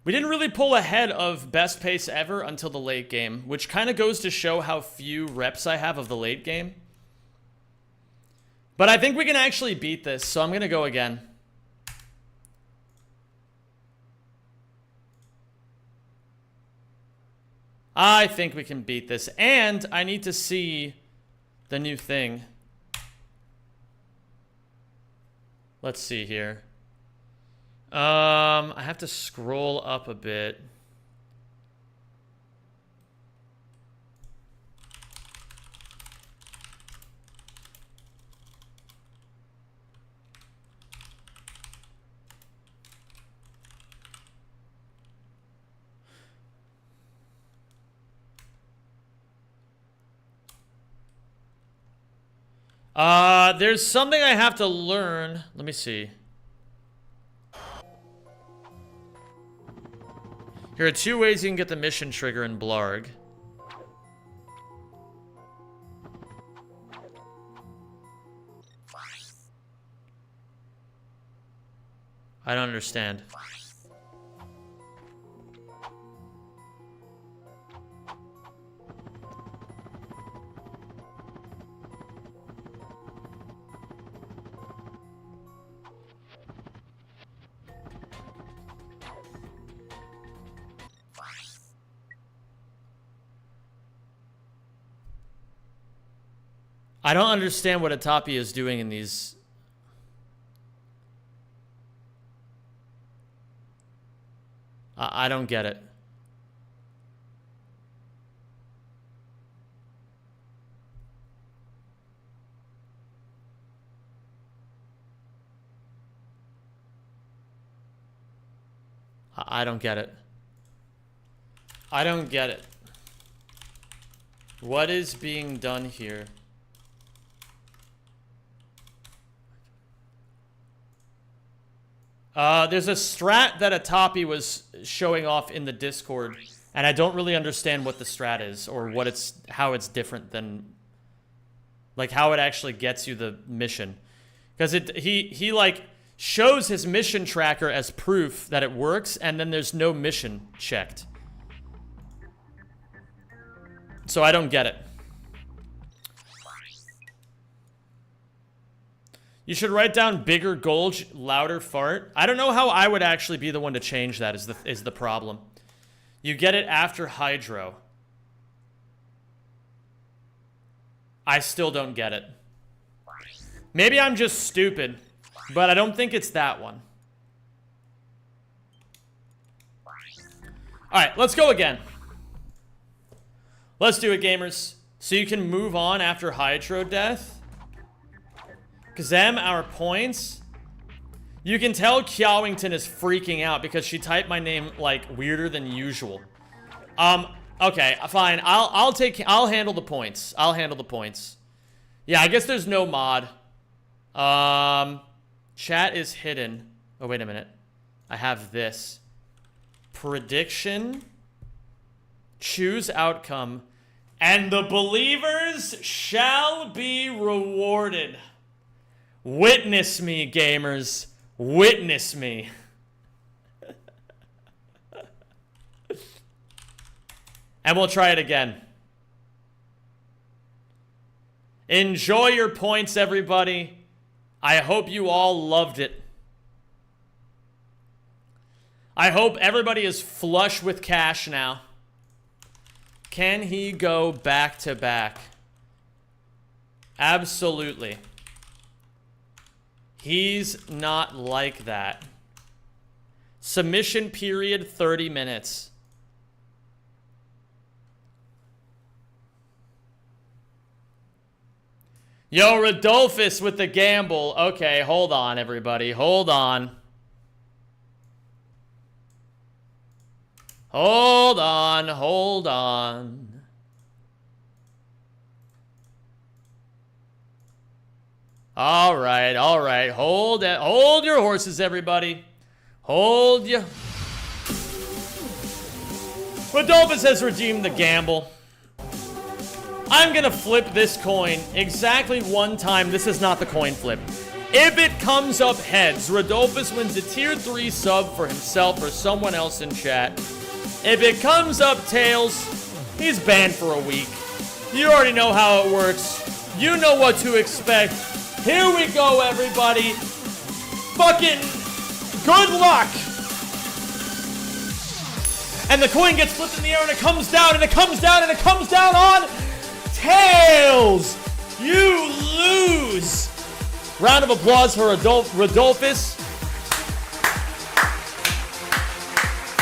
We didn't really pull ahead of best pace ever until the late game, which kind of goes to show how few reps I have of the late game. But I think we can actually beat this, so I'm going to go again. I think we can beat this, and I need to see the new thing. Let's see here. I have to scroll up a bit. There's something I have to learn. Let me see. Here are 2 ways you can get the mission trigger in Blarg. I don't understand. I don't understand what Atapi is doing in these. I don't get it. I don't get it. I don't get it. What is being done here? There's a strat that Atapi was showing off in the Discord, and I don't really understand what the strat is or what how it's different than like how it actually gets you the mission. Because he like shows his mission tracker as proof that it works, and then there's no mission checked. So I don't get it. You should write down bigger gulch, louder fart. I don't know how I would actually be the one to change that is the problem. You get it after hydro. I still don't get it. Maybe I'm just stupid, but I don't think it's that one. Alright, let's go again. Let's do it, gamers. So you can move on after hydro death. Kazem, our points. You can tell Kiawington is freaking out because she typed my name like weirder than usual. Okay, fine. I'll handle the points. I'll handle the points. Yeah, I guess there's no mod. Chat is hidden. Oh, wait a minute. I have this. Prediction. Choose outcome. And the believers shall be rewarded. Witness me, gamers. Witness me. And we'll try it again. Enjoy your points, everybody. I hope you all loved it. I hope everybody is flush with cash now. Can he go back to back? Absolutely. He's not like that. Submission period 30 minutes. Yo, Rodolphus with the gamble. Okay, hold on, everybody. Hold on. Hold on, hold on. All right, all right. Hold it. Hold your horses, everybody. Hold you. Rodolphus has redeemed the gamble. I'm gonna flip this coin exactly one time. This is not the coin flip. If it comes up heads, Rodolphus wins a tier 3 sub for himself or someone else in chat. If it comes up tails, he's banned for a week. You already know how it works. You know what to expect. Here we go, everybody. Fucking good luck. And the coin gets flipped in the air and it comes down and it comes down and it comes down on tails. You lose. Round of applause for Rodolphus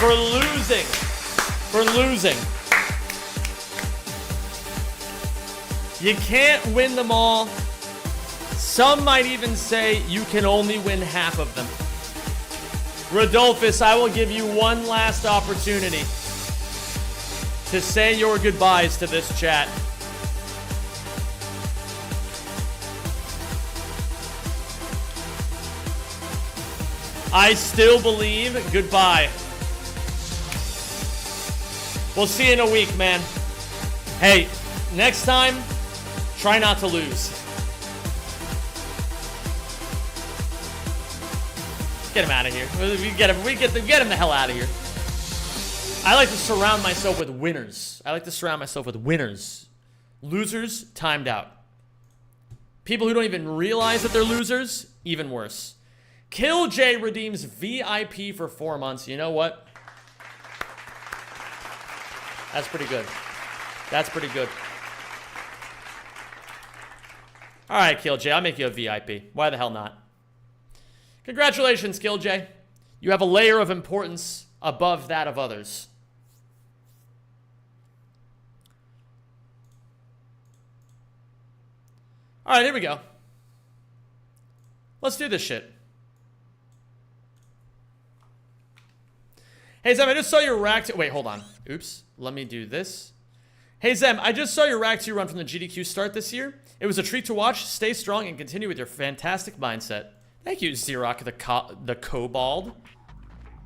for losing. For losing. You can't win them all. Some might even say you can only win half of them. Rodolphus, I will give you one last opportunity to say your goodbyes to this chat. I still believe. Goodbye. We'll see you in a week, man. Hey, next time, try not to lose. Get him out of here. We get him the hell out of here. I like to surround myself with winners. I like to surround myself with winners. Losers, timed out. People who don't even realize that they're losers, even worse. Kill J redeems VIP for 4 months. You know what? That's pretty good. That's pretty good. All right, Kill J, I'll make you a VIP. Why the hell not? Congratulations, Kill J. You have a layer of importance above that of others. All right, here we go. Let's do this shit. Hey, Zem, I just saw your rack... Wait, hold on. Oops. Let me do this. Hey, Zem, I just saw your rack 2 run from the GDQ start this year. It was a treat to watch. Stay strong and continue with your fantastic mindset. Thank you, Xerox the Kobold.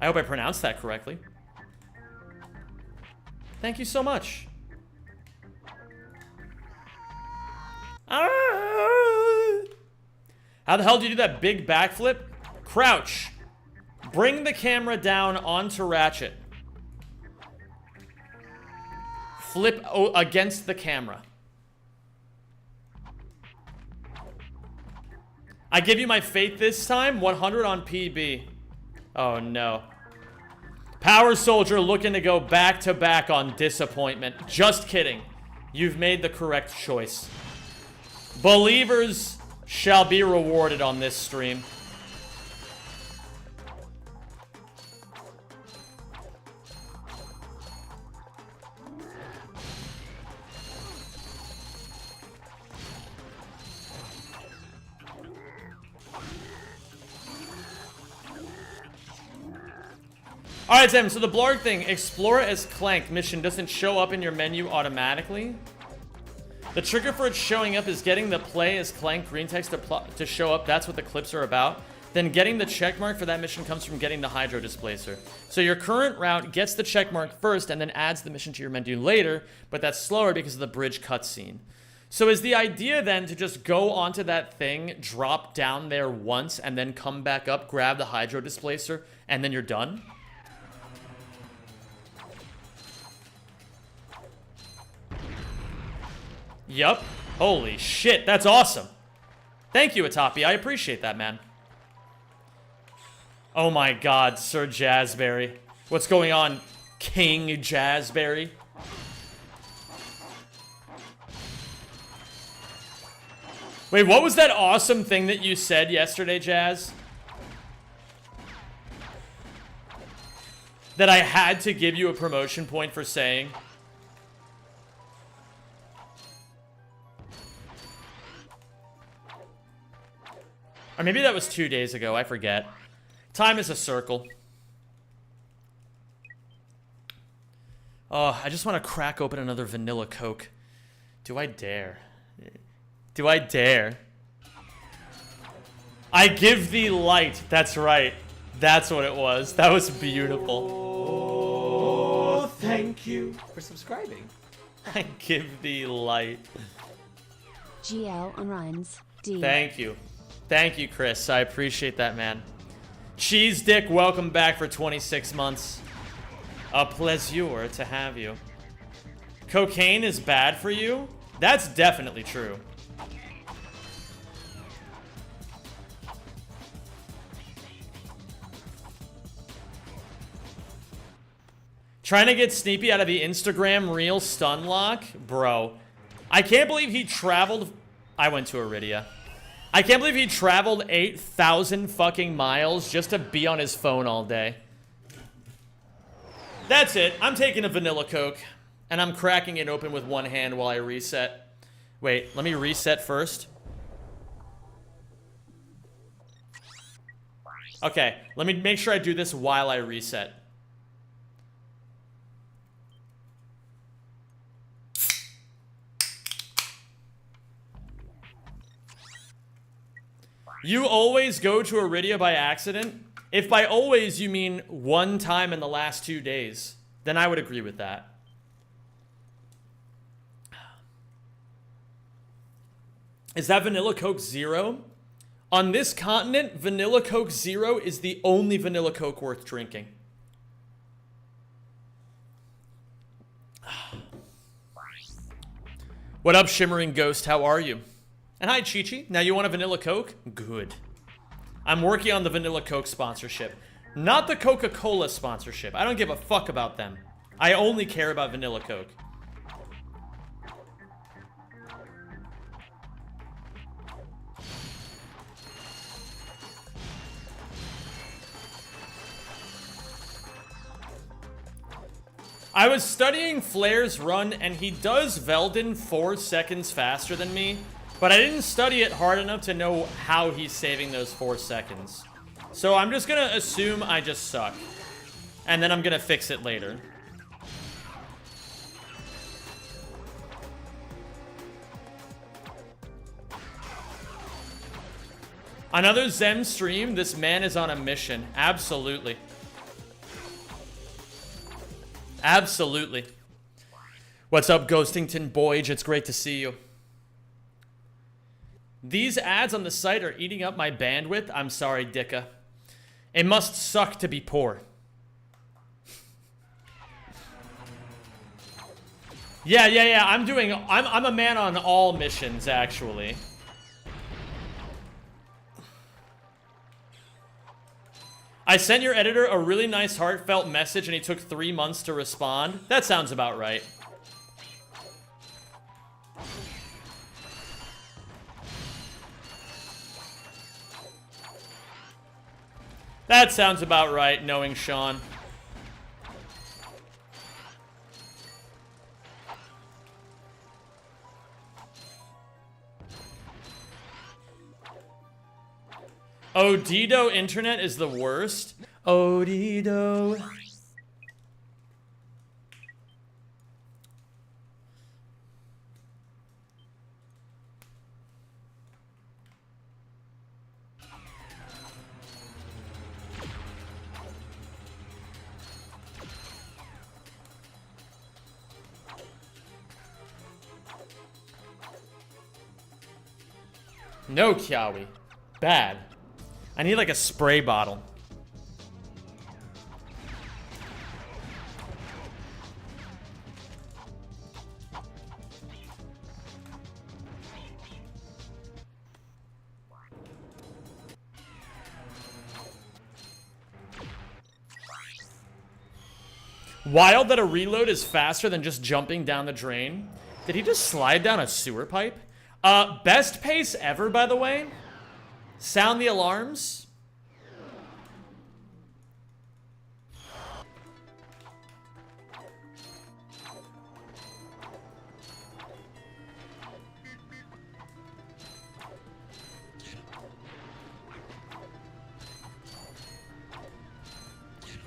I hope I pronounced that correctly. Thank you so much. Ah! How the hell do you do that big backflip? Crouch. Bring the camera down onto Ratchet. Flip against the camera. I give you my fate this time. 100 on PB. Oh no. Power Soldier looking to go back to back on disappointment. Just kidding. You've made the correct choice. Believers shall be rewarded on this stream. Alright, Tim, so the Blarg thing, explore as Clank mission doesn't show up in your menu automatically. The trigger for it showing up is getting the play as Clank green text to show up. That's what the clips are about. Then getting the checkmark for that mission comes from getting the Hydro Displacer. So your current route gets the checkmark first and then adds the mission to your menu later, but that's slower because of the bridge cutscene. So is the idea then to just go onto that thing, drop down there once, and then come back up, grab the Hydro Displacer, and then you're done? Yup. Holy shit, that's awesome. Thank you, Atapi. I appreciate that, man. Oh my god, Sir Jazzberry. What's going on, King Jazzberry? Wait, what was that awesome thing that you said yesterday, Jazz? That I had to give you a promotion point for saying? Or maybe that was 2 days ago, I forget. Time is a circle. Oh, I just want to crack open another vanilla Coke. Do I dare? Do I dare? I give thee light. That's right. That's what it was. That was beautiful. Oh, thank you for subscribing. I give thee light. GL on runs. D. Thank you. Thank you, Chris. I appreciate that, man. Cheese Dick, welcome back for 26 months. A pleasure to have you. Cocaine is bad for you? That's definitely true. Trying to get Sneepy out of the Instagram reel stun lock? Bro. I can't believe he traveled... I went to Iridia. I can't believe he traveled 8,000 fucking miles just to be on his phone all day. That's it. I'm taking a vanilla Coke, and I'm cracking it open with one hand while I reset. Wait, let me reset first. Okay, let me make sure I do this while I reset. You always go to Iridia by accident? If by always you mean one time in the last 2 days, then I would agree with that. Is that Vanilla Coke Zero? On this continent, Vanilla Coke Zero is the only Vanilla Coke worth drinking. What up, Shimmering Ghost? How are you? And hi, Chi-Chi. Now you want a Vanilla Coke? Good. I'm working on the Vanilla Coke sponsorship. Not the Coca-Cola sponsorship. I don't give a fuck about them. I only care about Vanilla Coke. I was studying Flair's run, and he does Veldin 4 seconds faster than me. But I didn't study it hard enough to know how he's saving those 4 seconds. So I'm just gonna assume I just suck. And then I'm gonna fix it later. Another Zem stream. This man is on a mission. Absolutely. Absolutely. What's up, Ghostington Boyge? It's great to see you. These ads on the site are eating up my bandwidth. I'm sorry, Dicka. It must suck to be poor. Yeah. I'm a man on all missions, actually. I sent your editor a really nice heartfelt message and he took 3 months to respond. That sounds about right. That sounds about right, knowing Sean. Odido internet is the worst. Odido. No, Kiawi. Bad. I need like a spray bottle. Wild that a reload is faster than just jumping down the drain. Did he just slide down a sewer pipe? Best pace ever, by the way. Sound the alarms.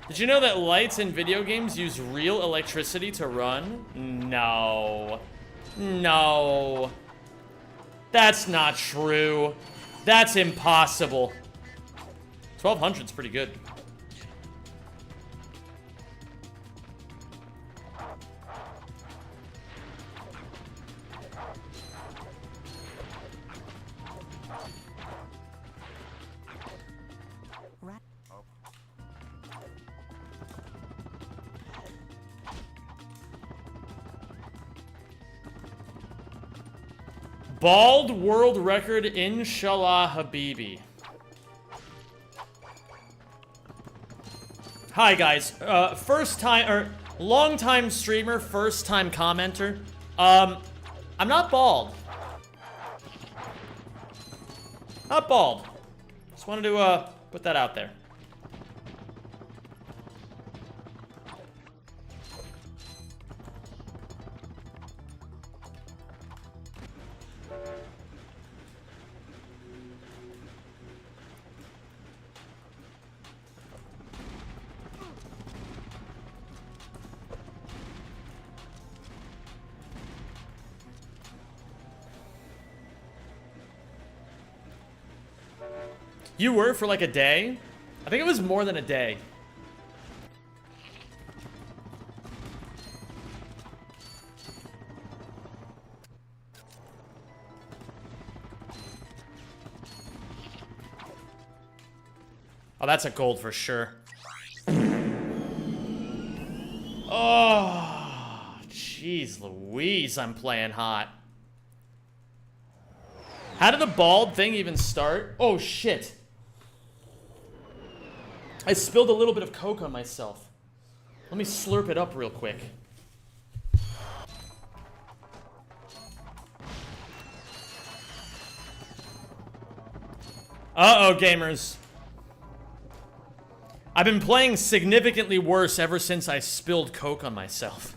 Did you know that lights in video games use real electricity to run? No. No. That's not true. That's impossible. 1200's pretty good. Bald world record, inshallah, Habibi. Hi guys, first time, or long time streamer, first time commenter. I'm not bald. Not bald. Just wanted to, put that out there. You were for like a day? I think it was more than a day. Oh, that's a gold for sure. Oh, jeez Louise, I'm playing hot. How did the bald thing even start? Oh, shit. I spilled a little bit of Coke on myself. Let me slurp it up real quick. Uh-oh, gamers. I've been playing significantly worse ever since I spilled Coke on myself.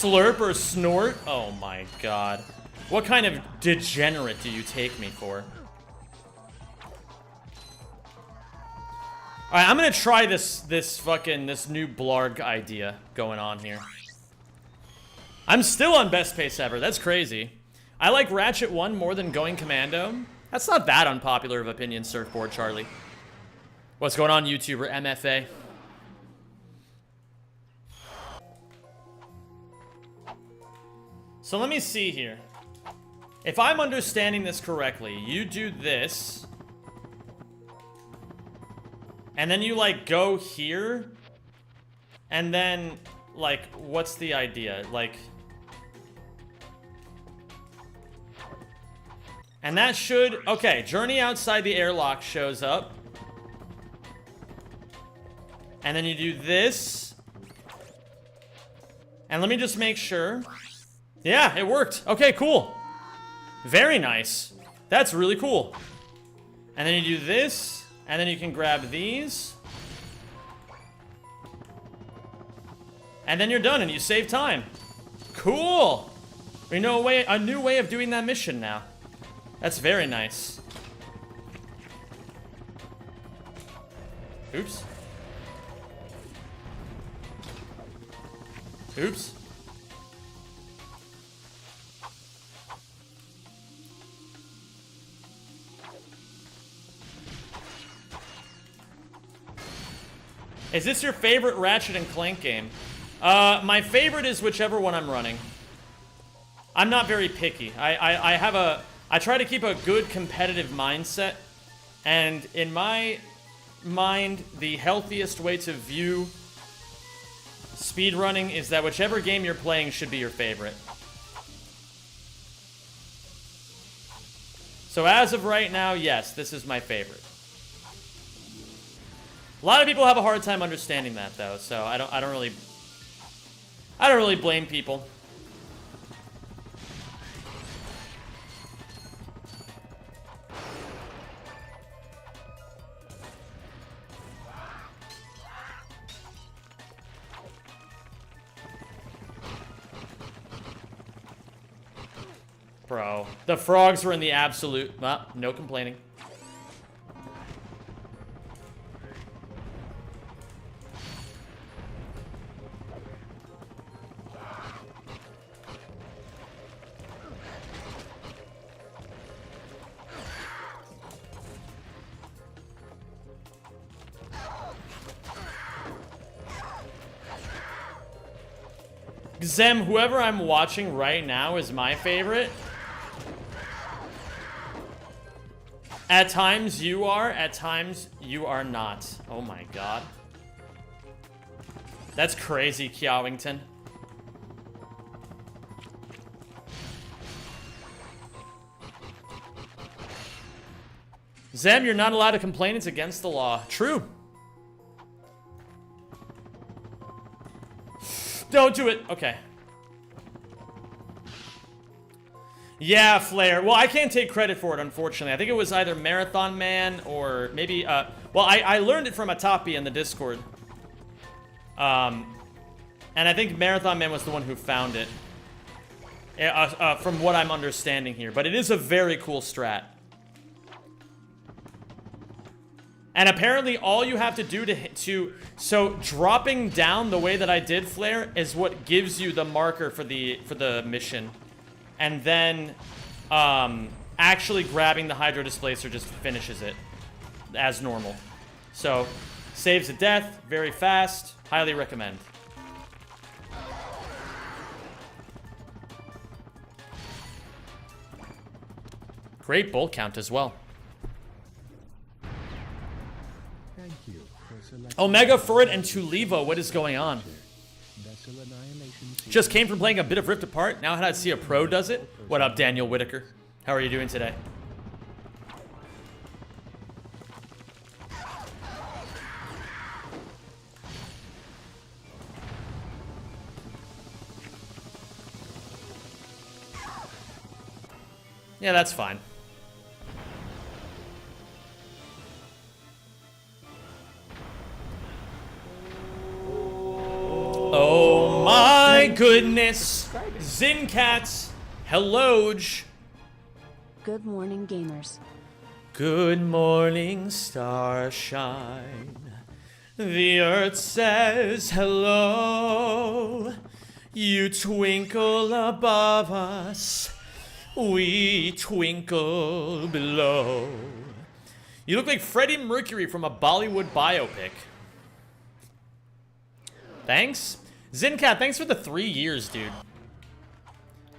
Slurp or snort? Oh my god. What kind of degenerate do you take me for? Alright, I'm gonna try this new blarg idea going on here. I'm still on best pace ever. That's crazy. I like Ratchet 1 more than going commando. That's not that unpopular of opinion, Surfboard Charlie. What's going on, YouTuber MFA? So let me see here. If I'm understanding this correctly, you do this. And then you, like, go here. And then, like, what's the idea? Like... And that should... Okay, Journey Outside the Airlock shows up. And then you do this. And let me just make sure. Yeah, it worked. Okay, cool. Very nice. That's really cool. And then you do this. And then you can grab these. And then you're done and you save time. Cool. We know a new way of doing that mission now. That's very nice. Oops. Oops. Is this your favorite Ratchet and Clank game? My favorite is whichever one I'm running. I'm not very picky. I try to keep a good competitive mindset, and in my mind, the healthiest way to view speedrunning is that whichever game you're playing should be your favorite. So as of right now, yes, this is my favorite. A lot of people have a hard time understanding that, though, so I don't really blame people. Bro, the frogs were in the absolute... Well, no complaining. Zem, whoever I'm watching right now is my favorite. At times you are, at times you are not. Oh my god. That's crazy, Kiawington. Zem, you're not allowed to complain. It's against the law. True. Don't do it. Okay. Yeah, Flare. Well, I can't take credit for it, unfortunately. I think it was either Marathon Man or maybe, well, I learned it from Atapi in the Discord. And I think Marathon Man was the one who found it. From what I'm understanding here. But it is a very cool strat. And apparently all you have to do so dropping down the way that I did, Flare, is what gives you the marker for the mission. And then actually grabbing the Hydro Displacer just finishes it as normal. So saves a death, very fast, highly recommend. Great bolt count as well. Omega Furret and Tulivo, what is going on? Just came from playing a bit of Rift Apart. Now I see a pro does it. What up, Daniel Whitaker? How are you doing today? Yeah, that's fine. Oh my goodness. Zincat. Hello. Good morning, gamers. Good morning, starshine. The earth says hello. You twinkle above us. We twinkle below. You look like Freddie Mercury from a Bollywood biopic. Thanks. Zincat, thanks for the 3 years, dude.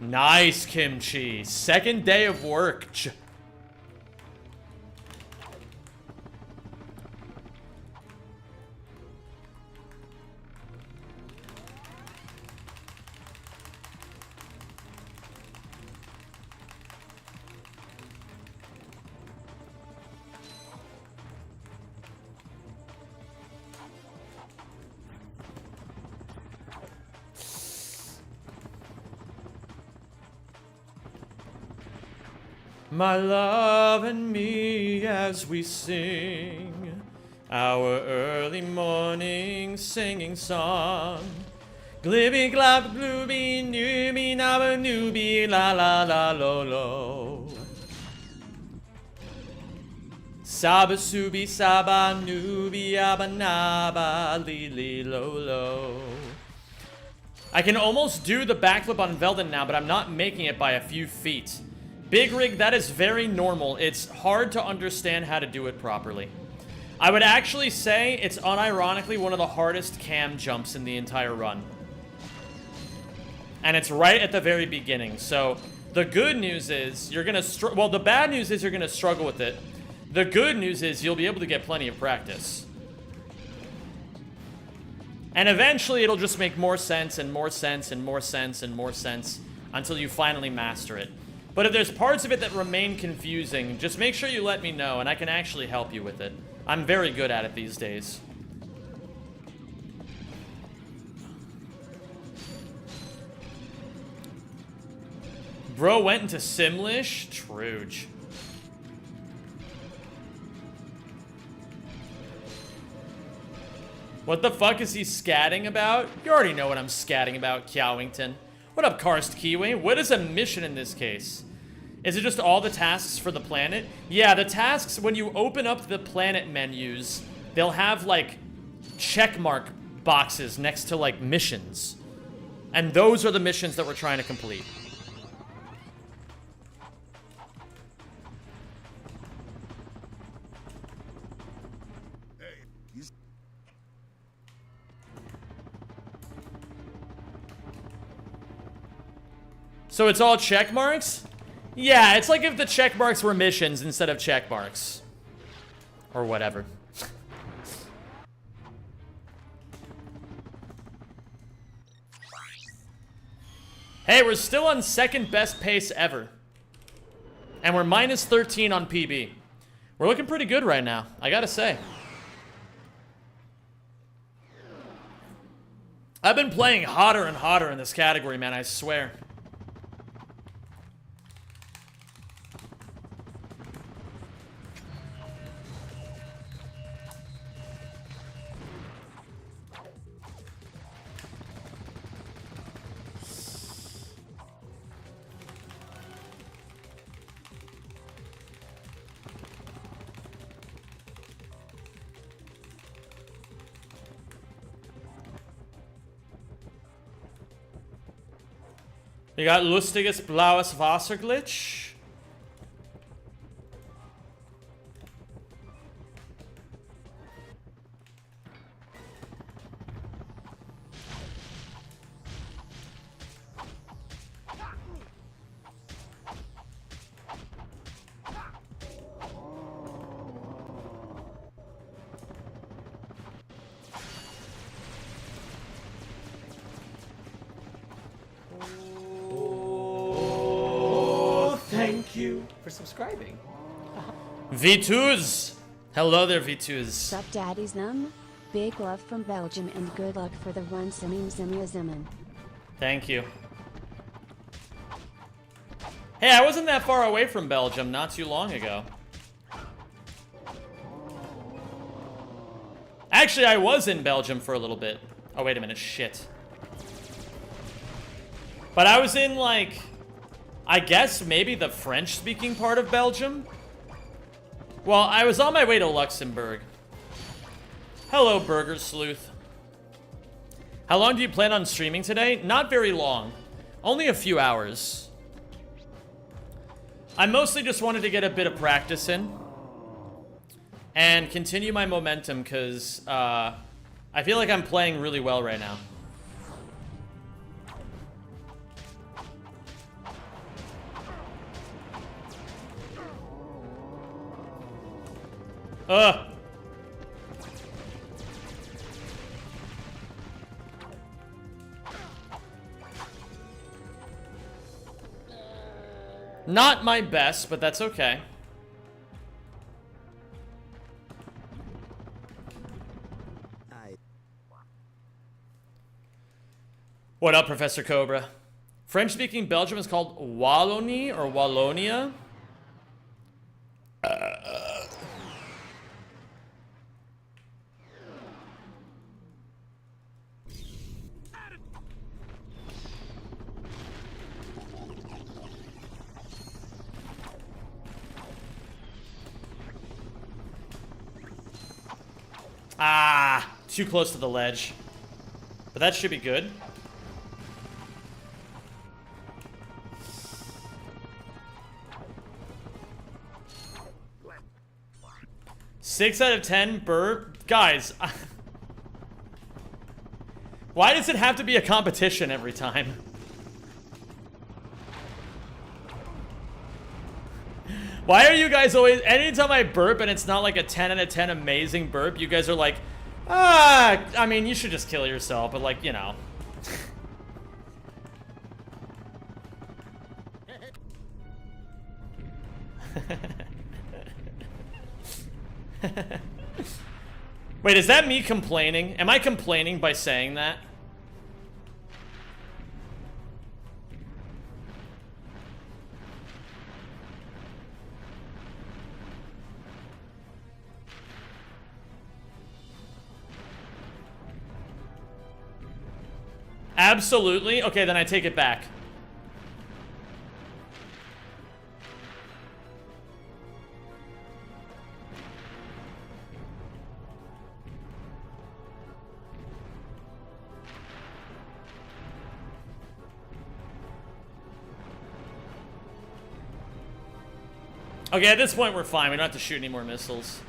Nice, Kimchi. Second day of work. My love and me as we sing our early morning singing song. Glibby glab glooby nooby naba nooby la la la lo lo. Saba subi saba nooby abba naba li li lo lo. I can almost do the backflip on Velden now, but I'm not making it by a few feet. Big Rig, that is very normal. It's hard to understand how to do it properly. I would actually say it's unironically one of the hardest cam jumps in the entire run. And it's right at the very beginning. So the good news is you're gonna well, the bad news is you're gonna struggle with it. The good news is you'll be able to get plenty of practice. And eventually it'll just make more sense and more sense and more sense and more sense until you finally master it. But if there's parts of it that remain confusing, just make sure you let me know and I can actually help you with it. I'm very good at it these days. Bro went into Simlish? Truge. What the fuck is he scatting about? You already know what I'm scatting about, Kiawington. What up, Karst Kiwi? What is a mission in this case? Is it just all the tasks for the planet? Yeah, the tasks, when you open up the planet menus, they'll have, like, checkmark boxes next to, like, missions. And those are the missions that we're trying to complete. So it's all check marks? Yeah, it's like if the check marks were missions instead of check marks. Or whatever. Hey, we're still on second best pace ever. And we're minus 13 on PB. We're looking pretty good right now, I gotta say. I've been playing hotter and hotter in this category, man, I swear. You got lustiges blaues Wasserglitch. For subscribing. V2s! Hello there, V2s. Sup daddy's num? Big love from Belgium and good luck for the run simming zimia zimmin. Thank you. Hey, I wasn't that far away from Belgium not too long ago. Actually, I was in Belgium for a little bit. Oh, wait a minute, shit. But I was in, like, I guess maybe the French-speaking part of Belgium? Well, I was on my way to Luxembourg. Hello, Burger Sleuth. How long do you plan on streaming today? Not very long. Only a few hours. I mostly just wanted to get a bit of practice in. And continue my momentum, because I feel like I'm playing really well right now. Ugh. Not my best, but that's okay. What up, Professor Cobra? French-speaking Belgium is called Wallonie or Wallonia. Ah, too close to the ledge. But that should be good. Six out of 10 burp. Guys, why does it have to be a competition every time? Why are you guys always, anytime I burp and it's not like a 10 out of 10 amazing burp, you guys are like, ah, I mean, you should just kill yourself, but like, you know. Wait, is that me complaining? Am I complaining by saying that? Absolutely. Okay, then I take it back. Okay, at this point we're fine. We don't have to shoot any more missiles.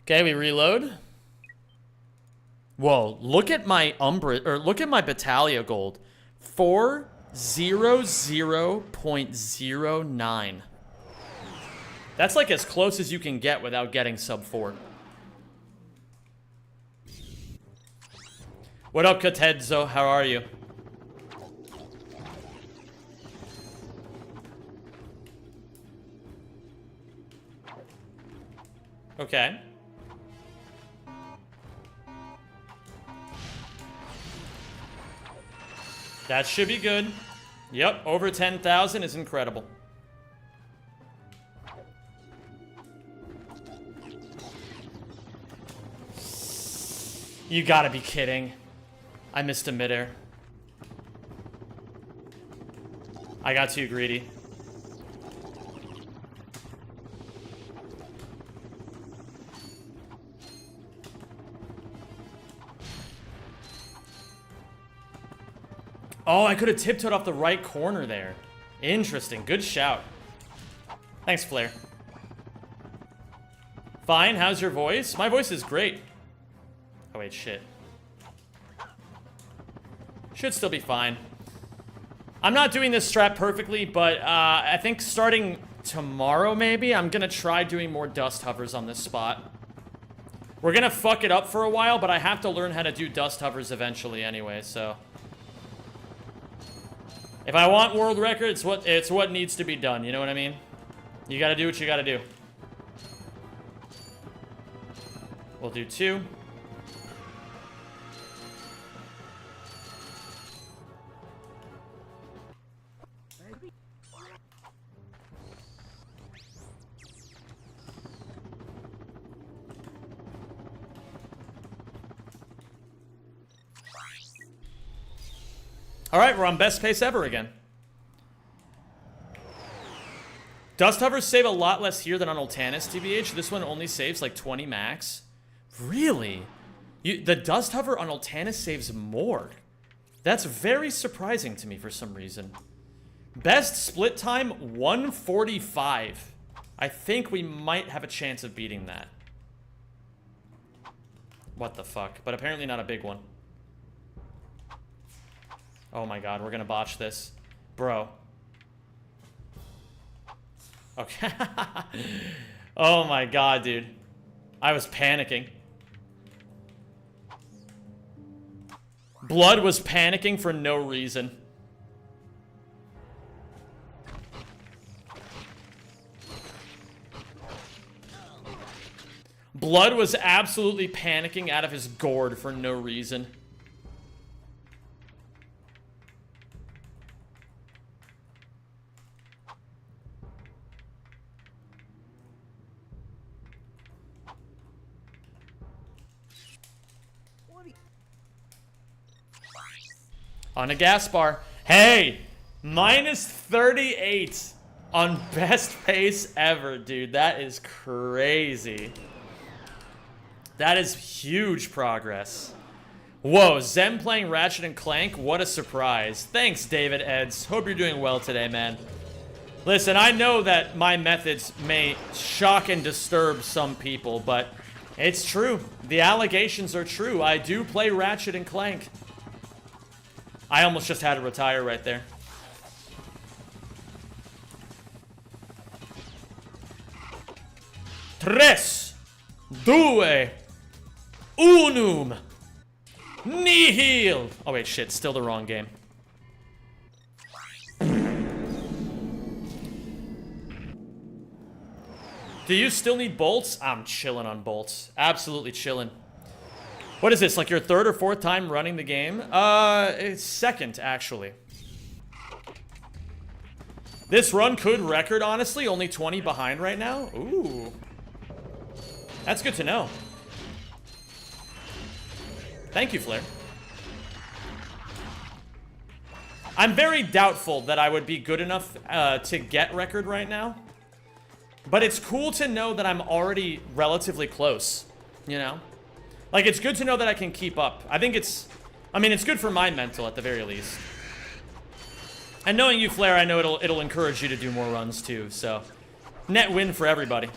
Okay, we reload. Whoa, look at my look at my Battalion gold. 400.09. That's like as close as you can get without getting sub 4. What up, Katedzo? How are you? Okay. That should be good. Yep, over 10,000 is incredible. You gotta be kidding. I missed a midair. I got too greedy. Oh, I could have tiptoed off the right corner there. Interesting. Good shout. Thanks, Flair. Fine, how's your voice? My voice is great. Oh, wait, shit. Should still be fine. I'm not doing this strat perfectly, but I think starting tomorrow, maybe, I'm gonna try doing more dust hovers on this spot. We're gonna fuck it up for a while, but I have to learn how to do dust hovers eventually anyway, so... If I want world record, it's what needs to be done, you know what I mean? You gotta do what you gotta do. We'll do 2. Alright, we're on best pace ever again. Dust hovers save a lot less here than on Ultanis, TBH. This one only saves like 20 max. Really? The dust hover on Ultanis saves more. That's very surprising to me for some reason. Best split time, 145. I think we might have a chance of beating that. What the fuck? But apparently not a big one. Oh my god, we're gonna botch this. Bro. Okay. Oh my god, dude. I was panicking. Blood was panicking for no reason. Blood was absolutely panicking out of his gourd for no reason. On a gas bar. Hey! Minus 38 on best pace ever, dude. That is crazy. That is huge progress. Whoa, Zem playing Ratchet and Clank? What a surprise. Thanks, David Eds. Hope you're doing well today, man. Listen, I know that my methods may shock and disturb some people, but it's true. The allegations are true. I do play Ratchet and Clank. I almost just had to retire right there. Tres, due, unum, nihil. Oh wait, shit, still the wrong game. Do you still need bolts? I'm chilling on bolts. Absolutely chilling. What is this, like your third or fourth time running the game? It's second, actually. This run could record, honestly, only 20 behind right now. Ooh. That's good to know. Thank you, Flair. I'm very doubtful that I would be good enough to get record right now. But it's cool to know that I'm already relatively close, you know? Like, it's good to know that I can keep up. I think it's... I mean, it's good for my mental, at the very least. And knowing you, Flair, I know it'll encourage you to do more runs, too. So, net win for everybody.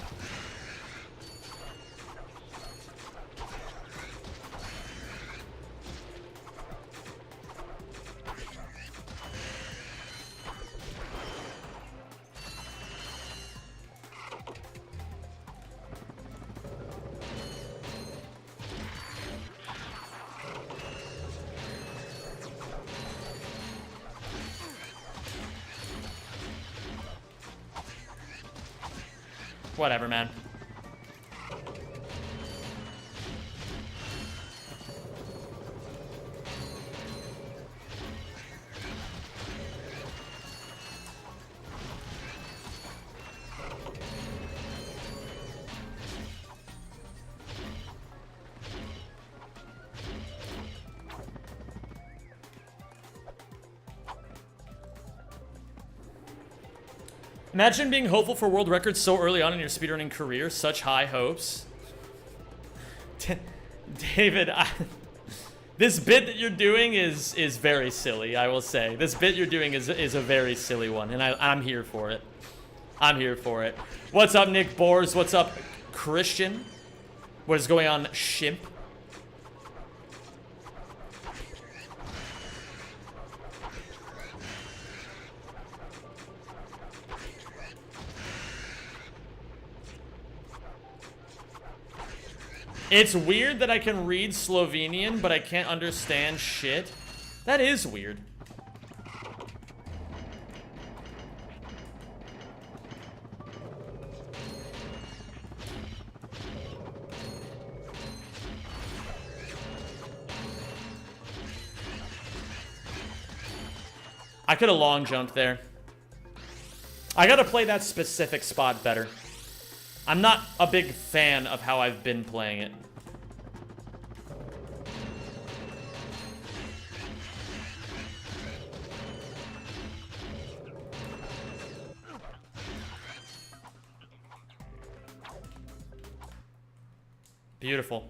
Whatever, man. Imagine being hopeful for world records so early on in your speedrunning career. Such high hopes. David, this bit that you're doing is very silly, I will say. This bit you're doing is a very silly one, and I'm here for it. I'm here for it. What's up, Nick Bors? What's up, Christian? What is going on, Shimp? It's weird that I can read Slovenian, but I can't understand shit. That is weird. I could have long jumped there. I gotta play that specific spot better. I'm not a big fan of how I've been playing it. Beautiful.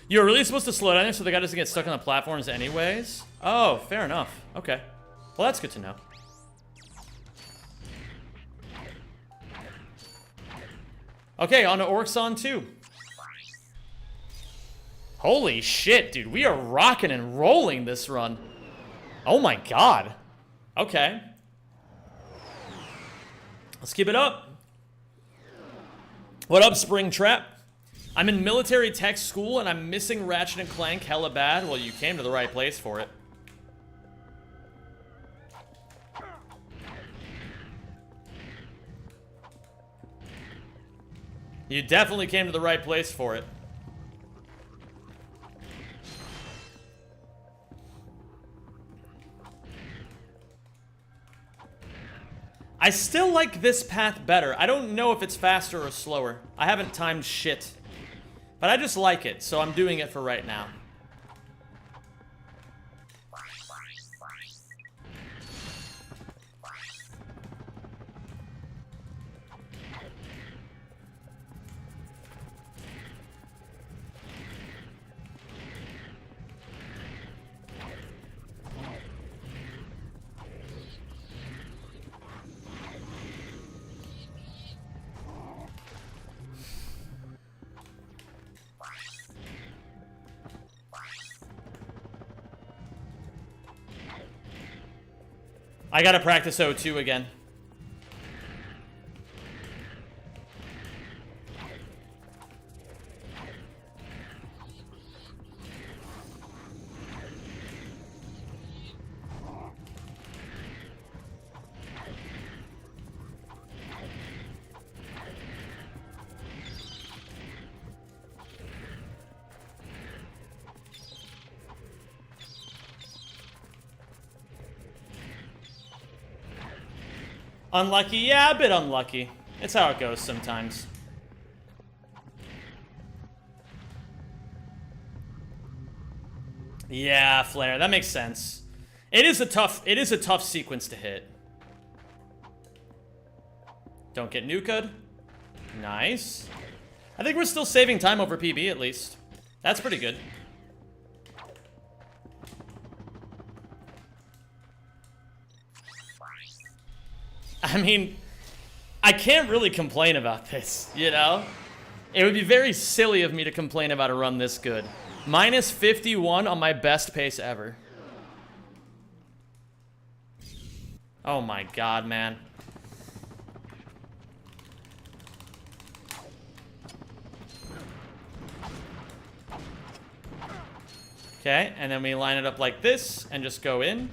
You're really supposed to slow down there so the guy doesn't get stuck on the platforms anyways? Oh, fair enough. Okay. Well, that's good to know. Okay, on to Orxon 2. Holy shit, dude. We are rocking and rolling this run. Oh my god. Okay. Let's keep it up. What up, Springtrap? I'm in military tech school and I'm missing Ratchet and Clank hella bad. Well, you came to the right place for it. You definitely came to the right place for it. I still like this path better. I don't know if it's faster or slower. I haven't timed shit. But I just like it, so I'm doing it for right now. I gotta practice O2 again. Unlucky? Yeah, a bit unlucky. It's how it goes sometimes. Yeah, Flare, that makes sense. It is a tough sequence to hit. Don't get nuked. Nice. I think we're still saving time over PB at least. That's pretty good. I mean, I can't really complain about this, you know? It would be very silly of me to complain about a run this good. Minus 51 on my best pace ever. Oh my god, man. Okay, and then we line it up like this and just go in.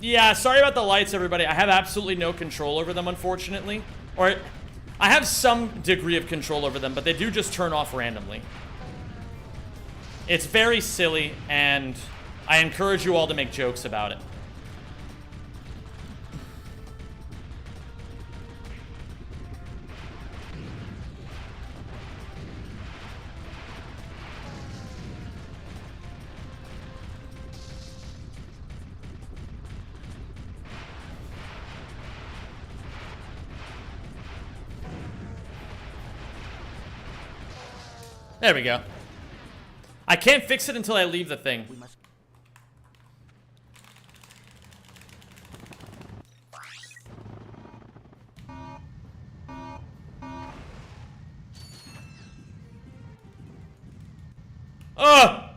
Yeah, sorry about the lights, everybody. I have absolutely no control over them, unfortunately. Or, I have some degree of control over them, but they do just turn off randomly. It's very silly, and I encourage you all to make jokes about it. There we go. I can't fix it until I leave the thing. Oh!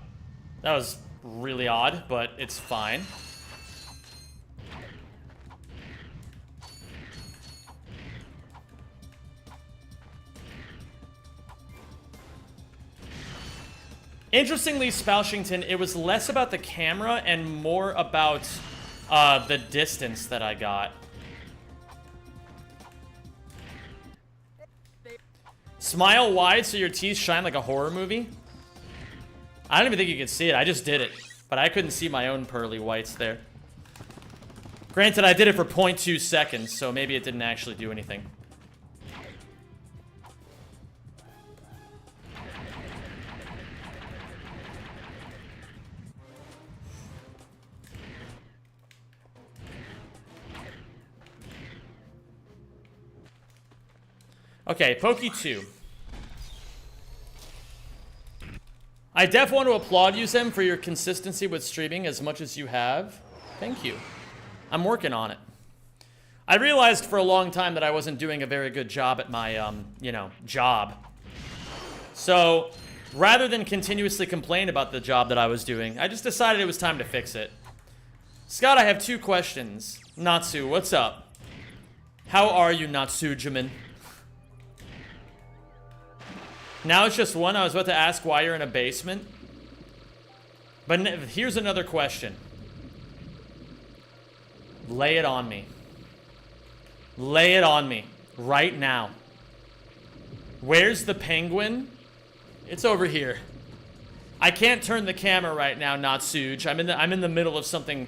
That was really odd, but it's fine. Interestingly, Spoushington, it was less about the camera and more about the distance that I got. Smile wide so your teeth shine like a horror movie. I don't even think you could see it. I just did it. But I couldn't see my own pearly whites there. Granted, I did it for 0.2 seconds, so maybe it didn't actually do anything. Okay, Pokey 2. I def want to applaud you, Zem, for your consistency with streaming as much as you have. Thank you. I'm working on it. I realized for a long time that I wasn't doing a very good job at my, you know, job. So, rather than continuously complain about the job that I was doing, I just decided it was time to fix it. Scott, I have 2 questions. Natsu, what's up? How are you, Natsujaman? Now it's just 1. I was about to ask why you're in a basement. But here's another question. Lay it on me. Lay it on me. Right now. Where's the penguin? It's over here. I can't turn the camera right now, Natsuj. I'm in the middle of something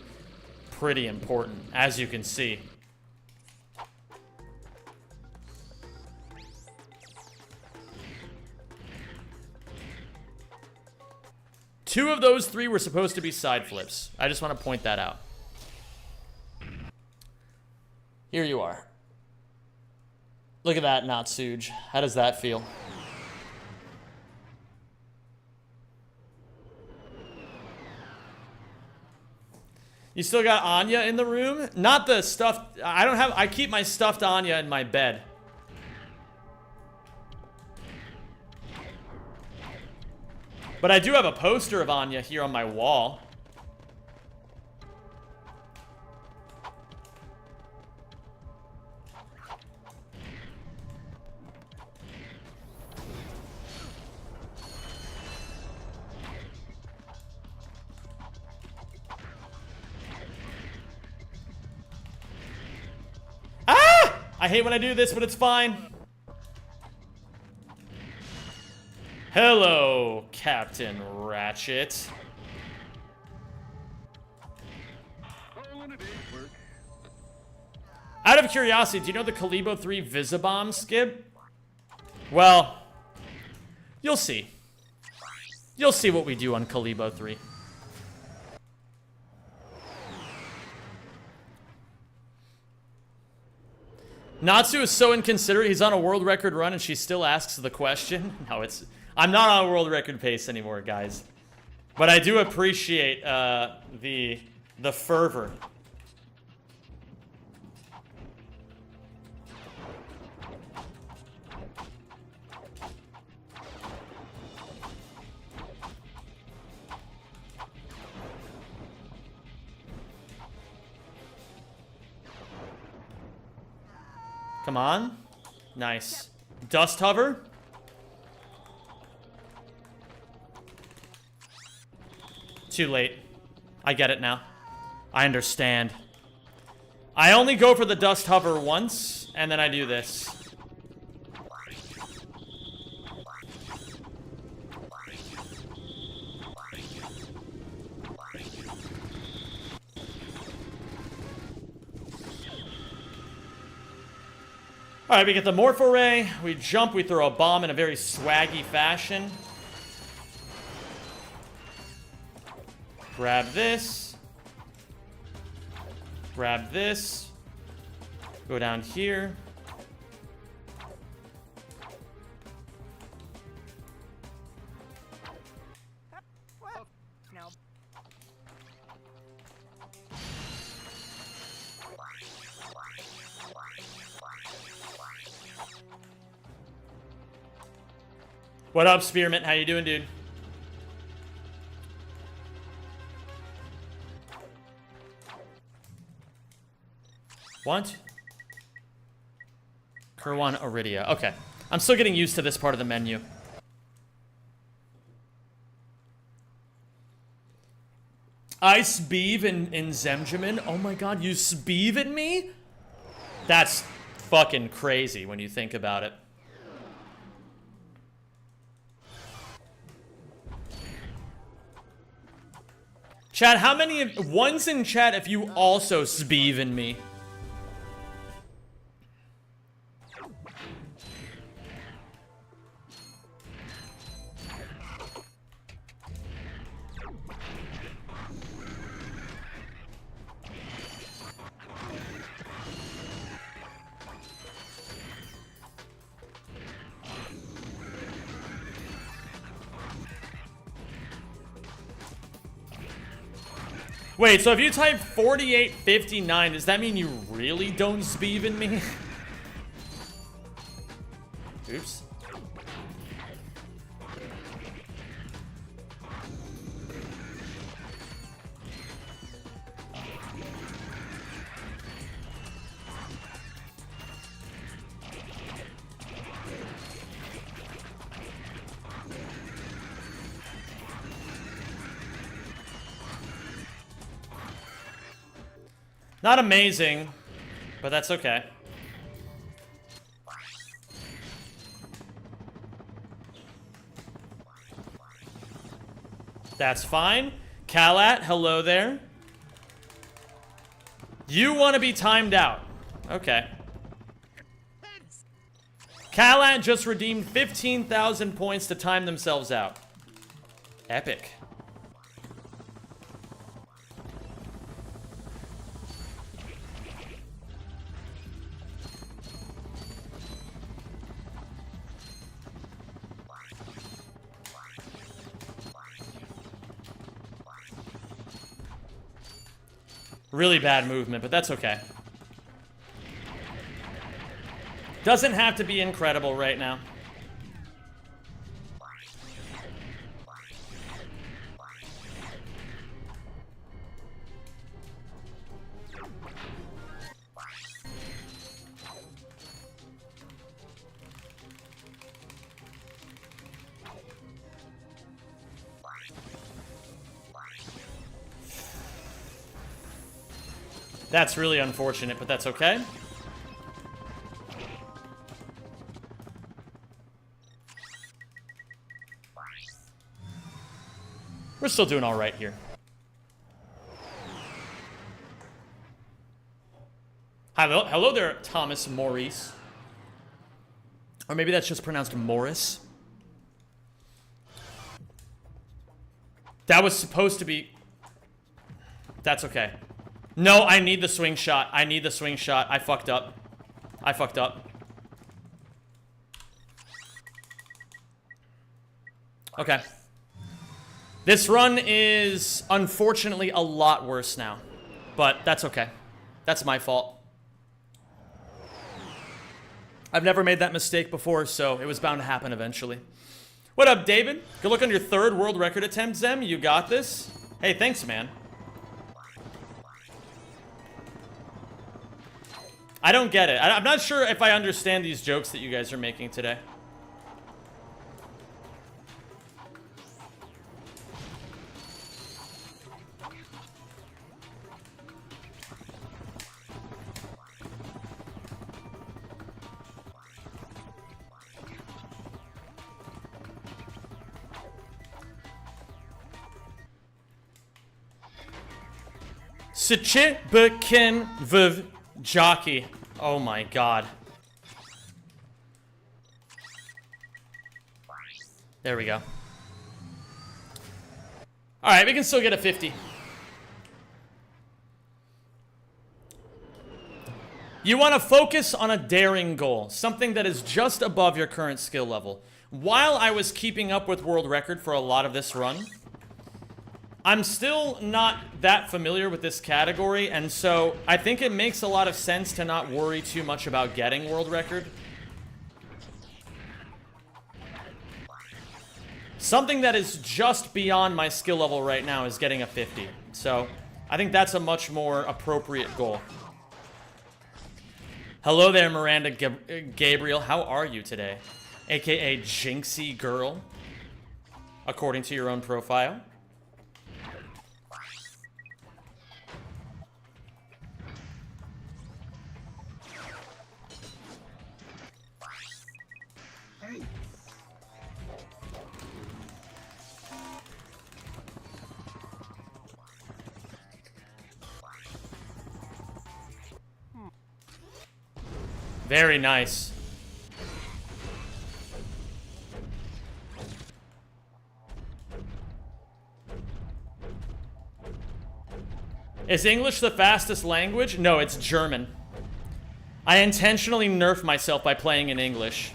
pretty important, as you can see. Two of those 3 were supposed to be side flips. I just want to point that out. Here you are. Look at that, Natsuj. How does that feel? You still got Anya in the room? Not the stuffed... I keep my stuffed Anya in my bed. But I do have a poster of Anya here on my wall. Ah! I hate when I do this, but it's fine. Hello, Captain Ratchet. Out of curiosity, do you know the Kalibo 3 Visibomb, Skip? Well, you'll see. You'll see what we do on Kalibo 3. Natsu is so inconsiderate. He's on a world record run and she still asks the question. No, I'm not on a world record pace anymore, guys. But I do appreciate the fervor. Come on. Nice. Dust hover. Too late. I get it now. I understand. I only go for the dust hover once, and then I do this. Alright, we get the Morpho Ray, we jump, we throw a bomb in a very swaggy fashion. Grab this. Grab this. Go down here. What up, Spearmint? How you doing, dude? What? Kerwan Iridia. Okay. I'm still getting used to this part of the menu. I speeve in Zemjamin. Oh my god, you speeve in me? That's fucking crazy when you think about it. Chat, how many ones in chat if you also speeve in me? Wait, so if you type 4859, does that mean you really don't speeve in me? Oops. Not amazing, but that's okay. That's fine. Kalat, hello there. You want to be timed out. Okay. Kalat just redeemed 15,000 points to time themselves out. Epic. Really bad movement, but that's okay. Doesn't have to be incredible right now. That's really unfortunate, but that's okay. We're still doing all right here. Hello there, Thomas Maurice. Or maybe that's just pronounced Morris. That was supposed to be... That's okay. No, I need the swing shot. I need the swing shot. I fucked up. I fucked up. Okay. This run is unfortunately a lot worse now. But that's okay. That's my fault. I've never made that mistake before, so it was bound to happen eventually. What up, David? Good luck on your 3rd world record attempt, Zem. You got this. Hey, thanks, man. I don't get it. I'm not sure if I understand these jokes that you guys are making today. Sichibakin v jockey. Oh my god. There we go. Alright, we can still get a 50. You want to focus on a daring goal, something that is just above your current skill level. While I was keeping up with world record for a lot of this run, I'm still not that familiar with this category, and so I think it makes a lot of sense to not worry too much about getting world record. Something that is just beyond my skill level right now is getting a 50. So I think that's a much more appropriate goal. Hello there, Miranda Gabriel. How are you today? AKA Jinxie Girl, according to your own profile. Very nice. Is English the fastest language? No, it's German. I intentionally nerf myself by playing in English.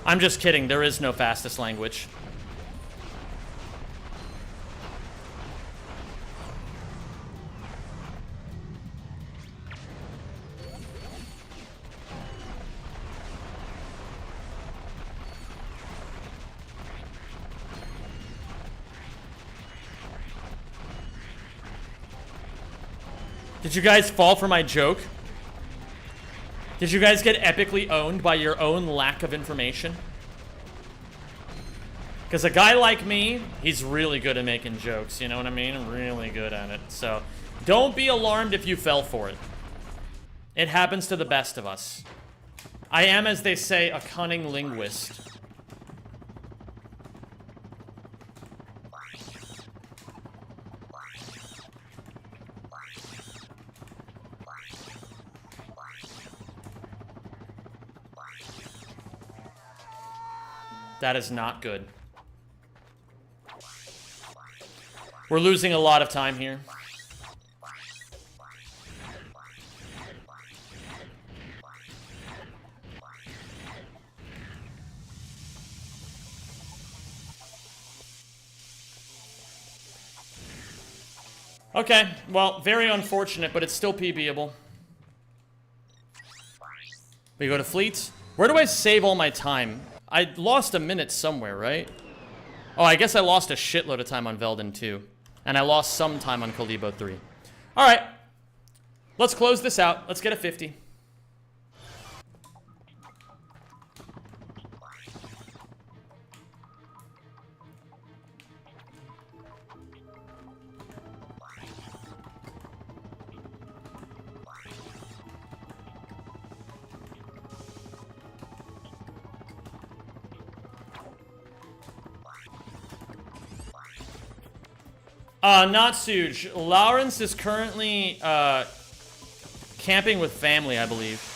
I'm just kidding. There is no fastest language. Did you guys fall for my joke? Did you guys get epically owned by your own lack of information? Because a guy like me, he's really good at making jokes, you know what I mean? Really good at it. So, don't be alarmed if you fell for it. It happens to the best of us. I am, as they say, a cunning linguist. That is not good. We're losing a lot of time here. Okay, well, very unfortunate, but it's still PBable. We go to fleets. Where do I save all my time? I lost a minute somewhere, right? Oh, I guess I lost a shitload of time on Velden 2. And I lost some time on Kalibo 3. Alright. Let's close this out. Let's get a 50. Not Suge. Lawrence is currently, camping with family, I believe.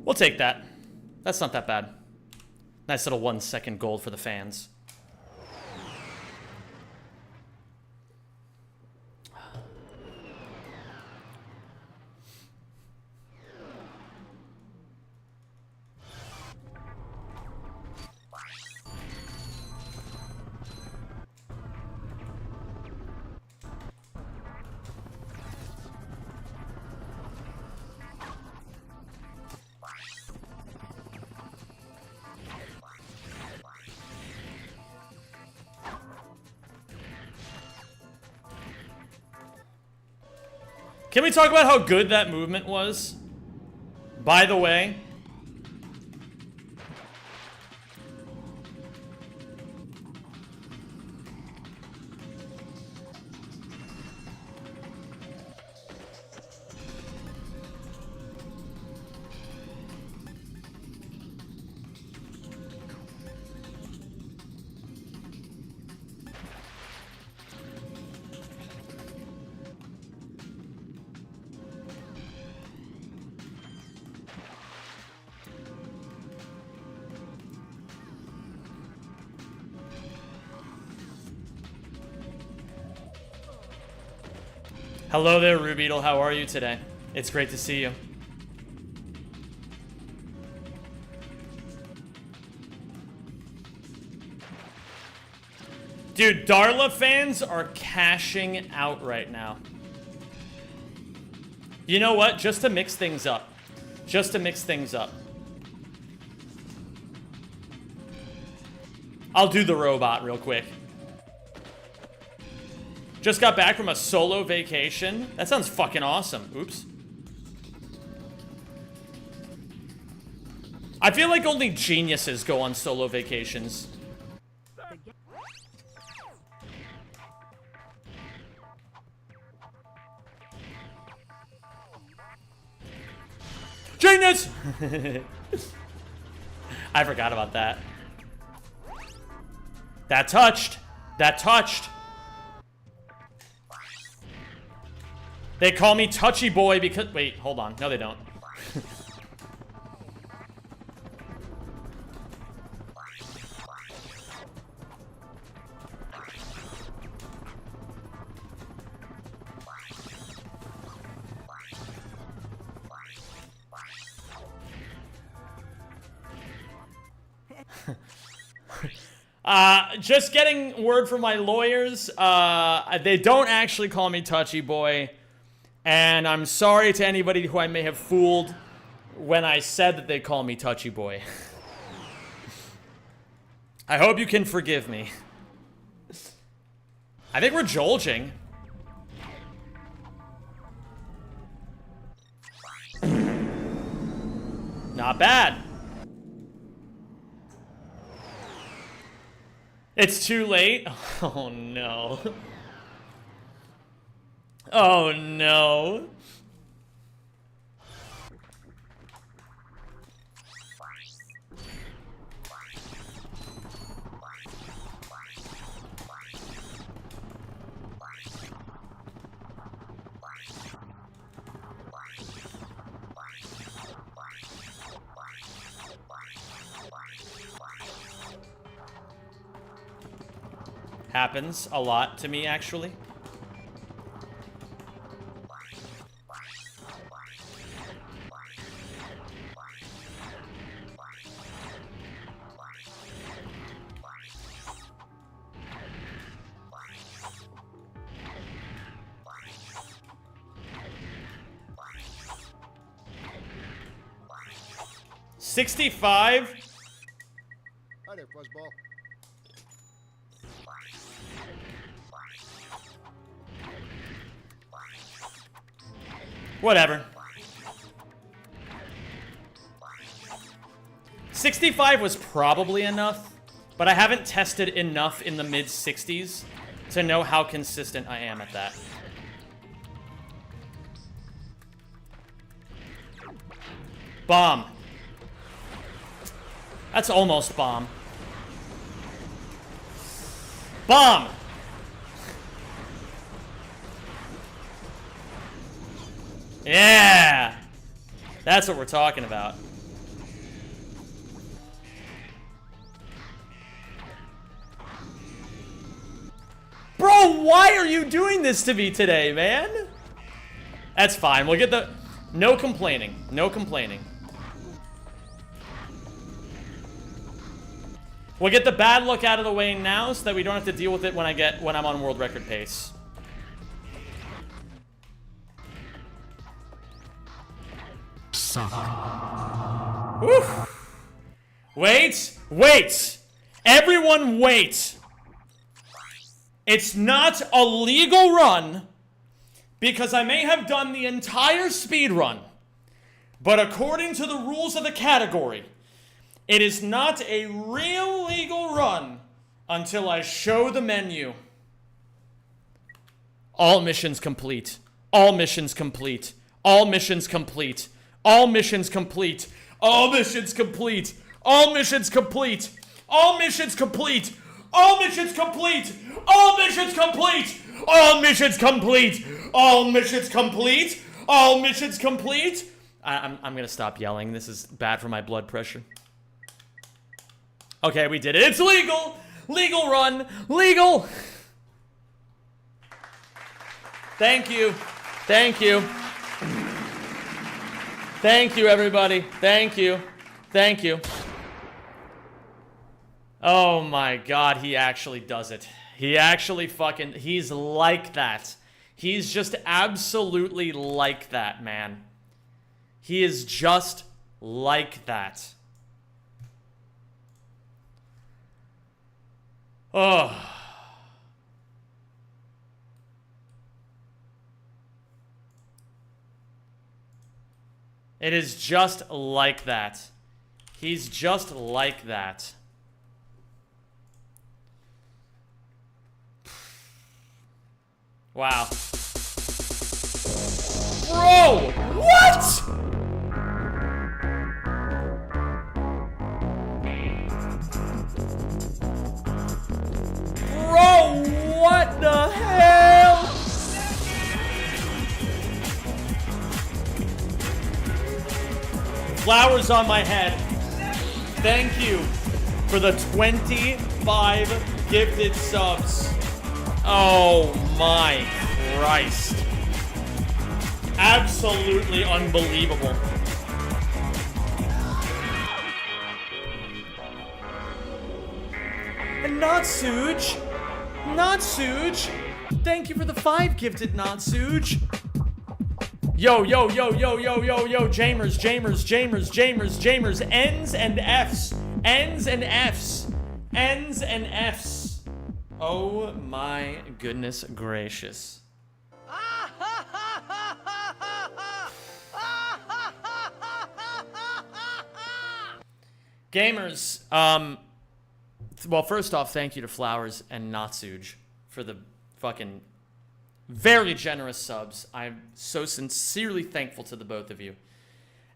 We'll take that. That's not that bad. Nice little 1 second gold for the fans. Can we talk about how good that movement was? By the way. Hello there, Rubeetle. How are you today? It's great to see you. Dude, Darla fans are cashing out right now. You know what? Just to mix things up. Just to mix things up. I'll do the robot real quick. Just got back from a solo vacation. That sounds fucking awesome. Oops. I feel like only geniuses go on solo vacations. Genius! I forgot about that. That touched. That touched. They call me Touchy Boy because... Wait, hold on. No, they don't. Just getting word from my lawyers. They don't actually call me Touchy Boy. And I'm sorry to anybody who I may have fooled when I said that they call me Touchy Boy. I hope you can forgive me. I think we're jolging. Not bad. It's too late? Oh no. Oh no. Happens a lot to me, actually. $65? Hi there, Fuzzball. Whatever. 65 was probably enough, but I haven't tested enough in the mid-60s to know how consistent I am at that. Bomb. That's almost bomb. Bomb! Yeah! That's what we're talking about. Bro, why are you doing this to me today, man? That's fine. We'll get the... No complaining. No complaining. We'll get the bad luck out of the way now so that we don't have to deal with it when I'm on world record pace. Woo. Wait, wait. Everyone wait. It's not a legal run because I may have done the entire speed run, but according to the rules of the category, it is not a real legal run until I show the menu. All missions complete. All missions complete. All missions complete. All missions complete. All missions complete. All missions complete. All missions complete. All missions complete. All missions complete. All missions complete. All missions complete. All missions complete. I'm gonna stop yelling. This is bad for my blood pressure. Okay, we did it. It's legal. Legal run. Legal. Thank you. Thank you. Thank you, everybody. Thank you. Thank you. Oh my god, he actually does it. He actually fucking... He's like that. He's just absolutely like that, man. He is just like that. Oh. It is just like that. He's just like that. Wow. Bro! What?! Bro, what the hell? Flowers on my head. Thank you for the 25 gifted subs. Oh my Christ. Absolutely unbelievable. And not Suge. Not Suge. Thank you for the 5 gifted, not Suge. Yo, yo, yo, yo, yo, yo, yo, Jamers, Jamers, Jamers, Jamers, Jamers, N's and F's. N's and F's. N's and F's. Oh my goodness gracious. Gamers, well, first off, thank you to Flowers and Natsuj for the fucking very generous subs. I'm so sincerely thankful to the both of you.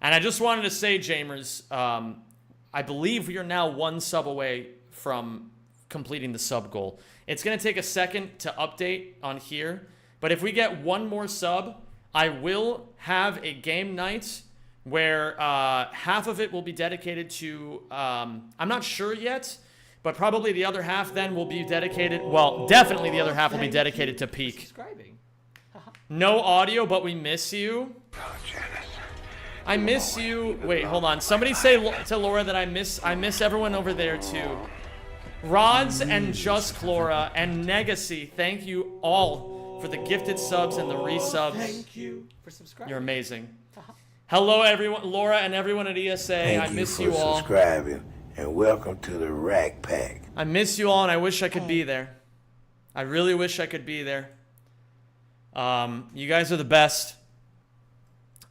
And I just wanted to say, Jamers, I believe we are now 1 sub away from completing the sub goal. It's going to take a second to update on here, but if we get 1 more sub, I will have a game night where half of it will be dedicated to, I'm not sure yet, but probably the other half then will be dedicated, well, definitely the other half will be dedicated to Peak. No audio, but we miss you. I miss you. Wait, hold on. Somebody say to Laura that I miss everyone over there too. Rods and Just Clora and Negacy, thank you all for the gifted subs and the resubs. Thank you for subscribing. You're amazing. Hello, everyone, Laura and everyone at ESA. I miss you all. Thank you for subscribing, and welcome to the Rack Pack. I miss you all, and I wish I could be there. I really wish I could be there. You guys are the best.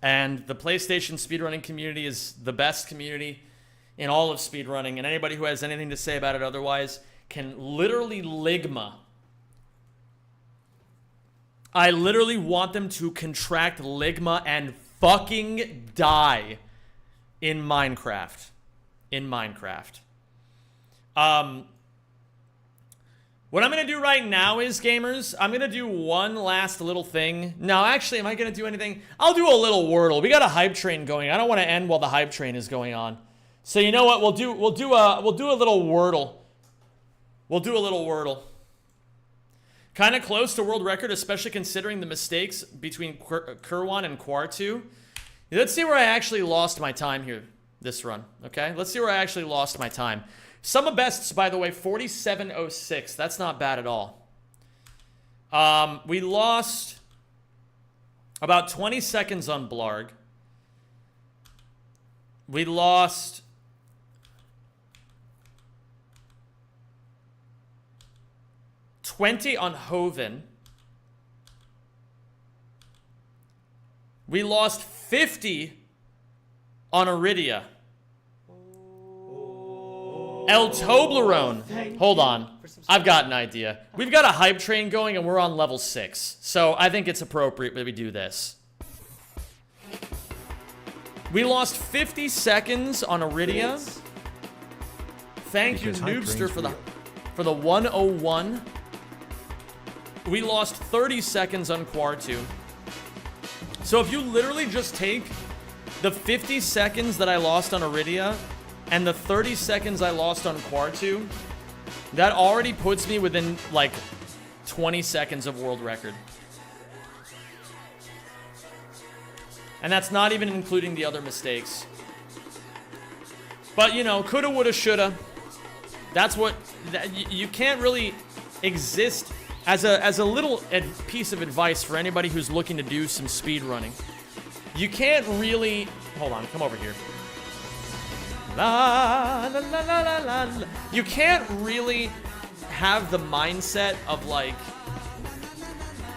And the PlayStation speedrunning community is the best community in all of speedrunning. And anybody who has anything to say about it otherwise can literally ligma. I literally want them to contract ligma and fucking die in Minecraft. In Minecraft. What I'm going to do right now is, gamers, I'm going to do one last little thing. No, actually, am I going to do anything? I'll do a little Wordle. We got a hype train going. I don't want to end while the hype train is going on. So you know what? We'll do a little Wordle. We'll do a little Wordle. Kind of close to world record, especially considering the mistakes between Kerwan and Quartu. Let's see where I actually lost my time here this run, okay? Let's see where I actually lost my time. Summa bests, by the way, 47.06. That's not bad at all. We lost about 20 seconds on Blarg. We lost $20 on Hoven. We lost 50 on Iridia. El Toblerone. Hold on. I've got an idea. We've got a hype train going and we're on level 6. So I think it's appropriate that we do this. We lost 50 seconds on Iridia. Thank you, Noobster, for the 101. We lost 30 seconds on Quartu. So if you literally just take the 50 seconds that I lost on Iridia and the 30 seconds I lost on Quartu, that already puts me within like 20 seconds of world record. And that's not even including the other mistakes. But, you know, coulda, woulda, shoulda. That's what... You can't really exist as a little piece of advice for anybody who's looking to do some speed running. You can't really... Hold on, come over here. La, la, la, la, la, la. You can't really have the mindset of like,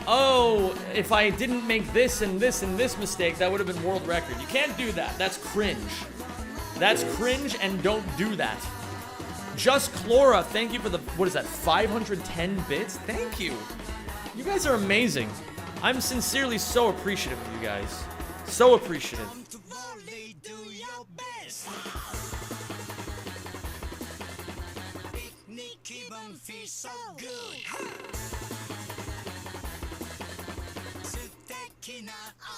oh, if I didn't make this and this and this mistake, that would have been world record. You can't do that. That's cringe. That's cringe, and don't do that. Just Chlora, thank you for the, what is that, 510 bits? Thank you. You guys are amazing. I'm sincerely so appreciative of you guys. So appreciative.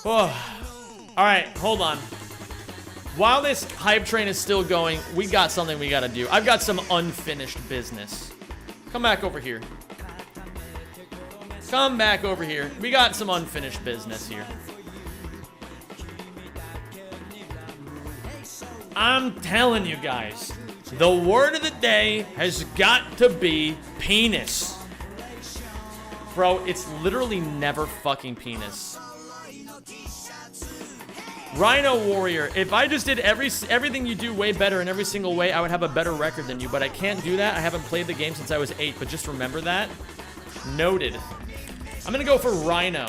Oh. Alright, hold on. While this hype train is still going, we got something we gotta do. I've got some unfinished business. Come back over here. Come back over here. We got some unfinished business here. I'm telling you guys, the word of the day has got to be penis. Bro, it's literally never fucking penis. Rhino Warrior, if I just did everything you do way better in every single way, I would have a better record than you, but I can't do that. I haven't played the game since I was 8, but just remember that. Noted. I'm gonna go for Rhino.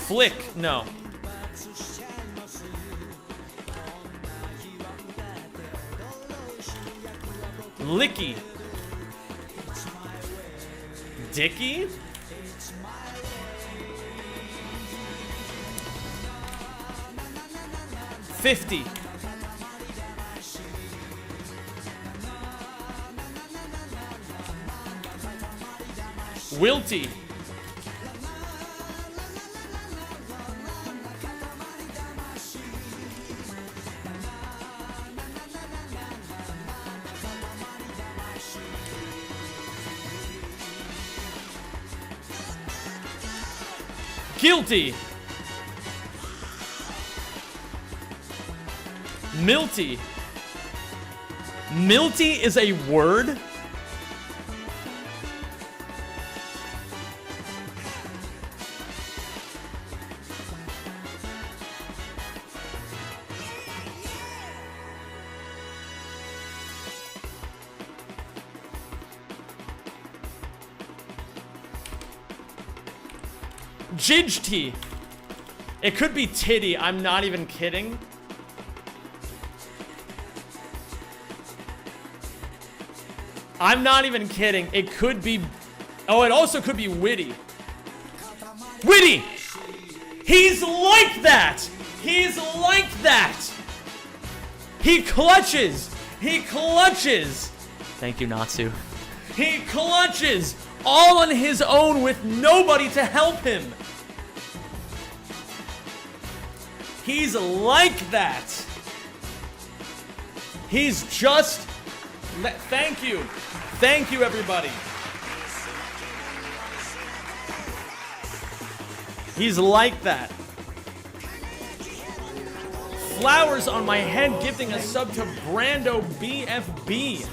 Flick, no. Licky. Dicky? $50. Wilty. Guilty. Milty. Milty is a word? Jidgety. It could be titty. I'm not even kidding. I'm not even kidding. It could be... Oh, it also could be witty. Witty! He's like that! He's like that! He clutches! He clutches! Thank you, Natsu. He clutches! All on his own with nobody to help him. He's like that. He's just... Thank you. Thank you, everybody. He's like that. Flowers on my head gifting a sub to Brando BFB.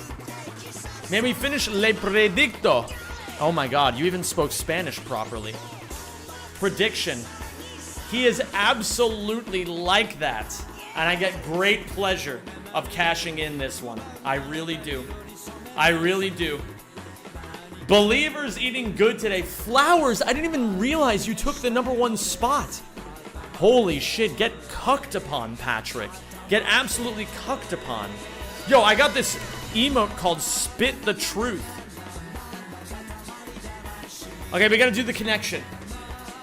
May we finish Le Predicto. Oh my god, you even spoke Spanish properly. Prediction. He is absolutely like that. And I get great pleasure of cashing in this one. I really do. I really do. Believers eating good today. Flowers, I didn't even realize you took the #1 spot. Holy shit, get cucked upon, Patrick. Get absolutely cucked upon. Yo, I got this emote called Spit the Truth. Okay, we gotta do the connection.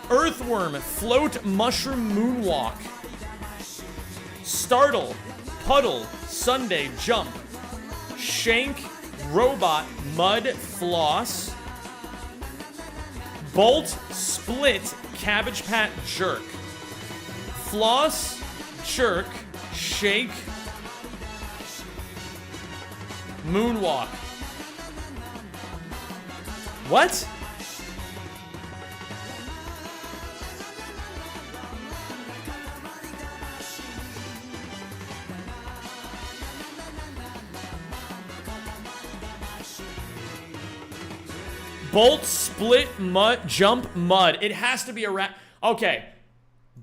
Earthworm, float, mushroom, moonwalk. Startle, puddle, Sunday, jump. Shank, robot, mud, floss. Bolt, split, cabbage patch, jerk. Floss, jerk, shake. Moonwalk. What? Bolt, split, mud, jump, mud. It has to be a rat. Okay.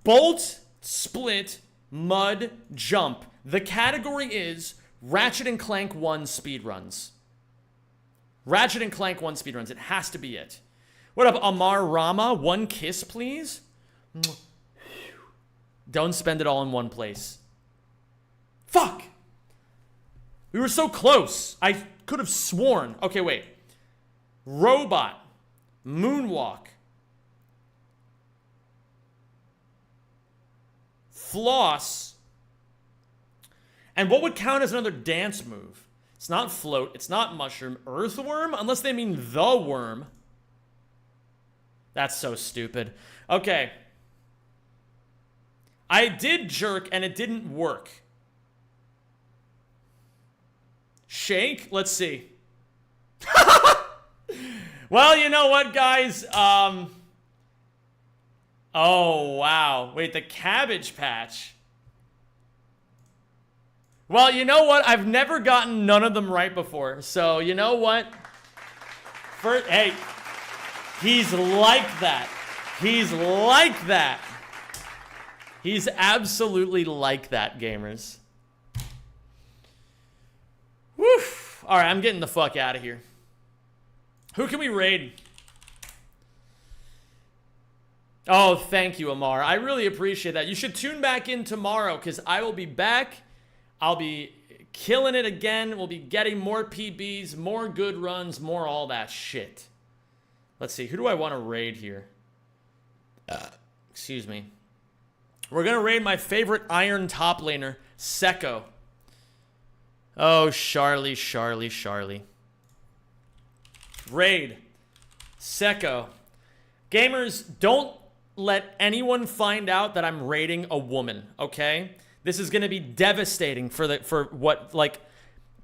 Bolt, split, mud, jump. The category is Ratchet and Clank 1 speedruns. Ratchet and Clank 1 speedruns. It has to be it. What up, Amar Rama? One kiss, please? Don't spend it all in one place. Fuck! We were so close. I could have sworn. Okay, wait. Robot. Moonwalk. Floss. And what would count as another dance move? It's not float. It's not mushroom. Earthworm? Unless they mean the worm. That's so stupid. Okay. I did jerk and it didn't work. Shake? Let's see. Well, you know what, guys? Oh, wow. Wait, the Cabbage Patch. Well, you know what? I've never gotten none of them right before. So, you know what? Hey, he's like that. He's like that. He's absolutely like that, gamers. Woo! All right, I'm getting the fuck out of here. Who can we raid? Oh, thank you, Amar. I really appreciate that. You should tune back in tomorrow because I will be back. I'll be killing it again. We'll be getting more PBs, more good runs, more all that shit. Let's see. Who do I want to raid here? Excuse me. We're going to raid my favorite iron top laner, Sekko. Oh, Charlie, Charlie, Charlie. Raid. Sekko. Gamers, don't let anyone find out that I'm raiding a woman, okay? This is going to be devastating for what, like,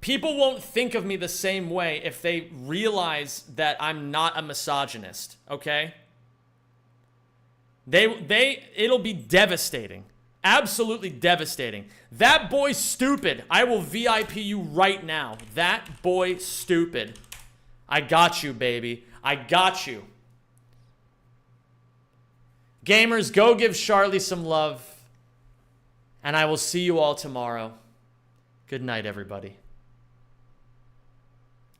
people won't think of me the same way if they realize that I'm not a misogynist, okay? It'll be devastating. Absolutely devastating. That boy's stupid. I will VIP you right now. That boy stupid. I got you, baby. I got you. Gamers, go give Charlie some love. And I will see you all tomorrow. Good night, everybody.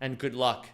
And good luck.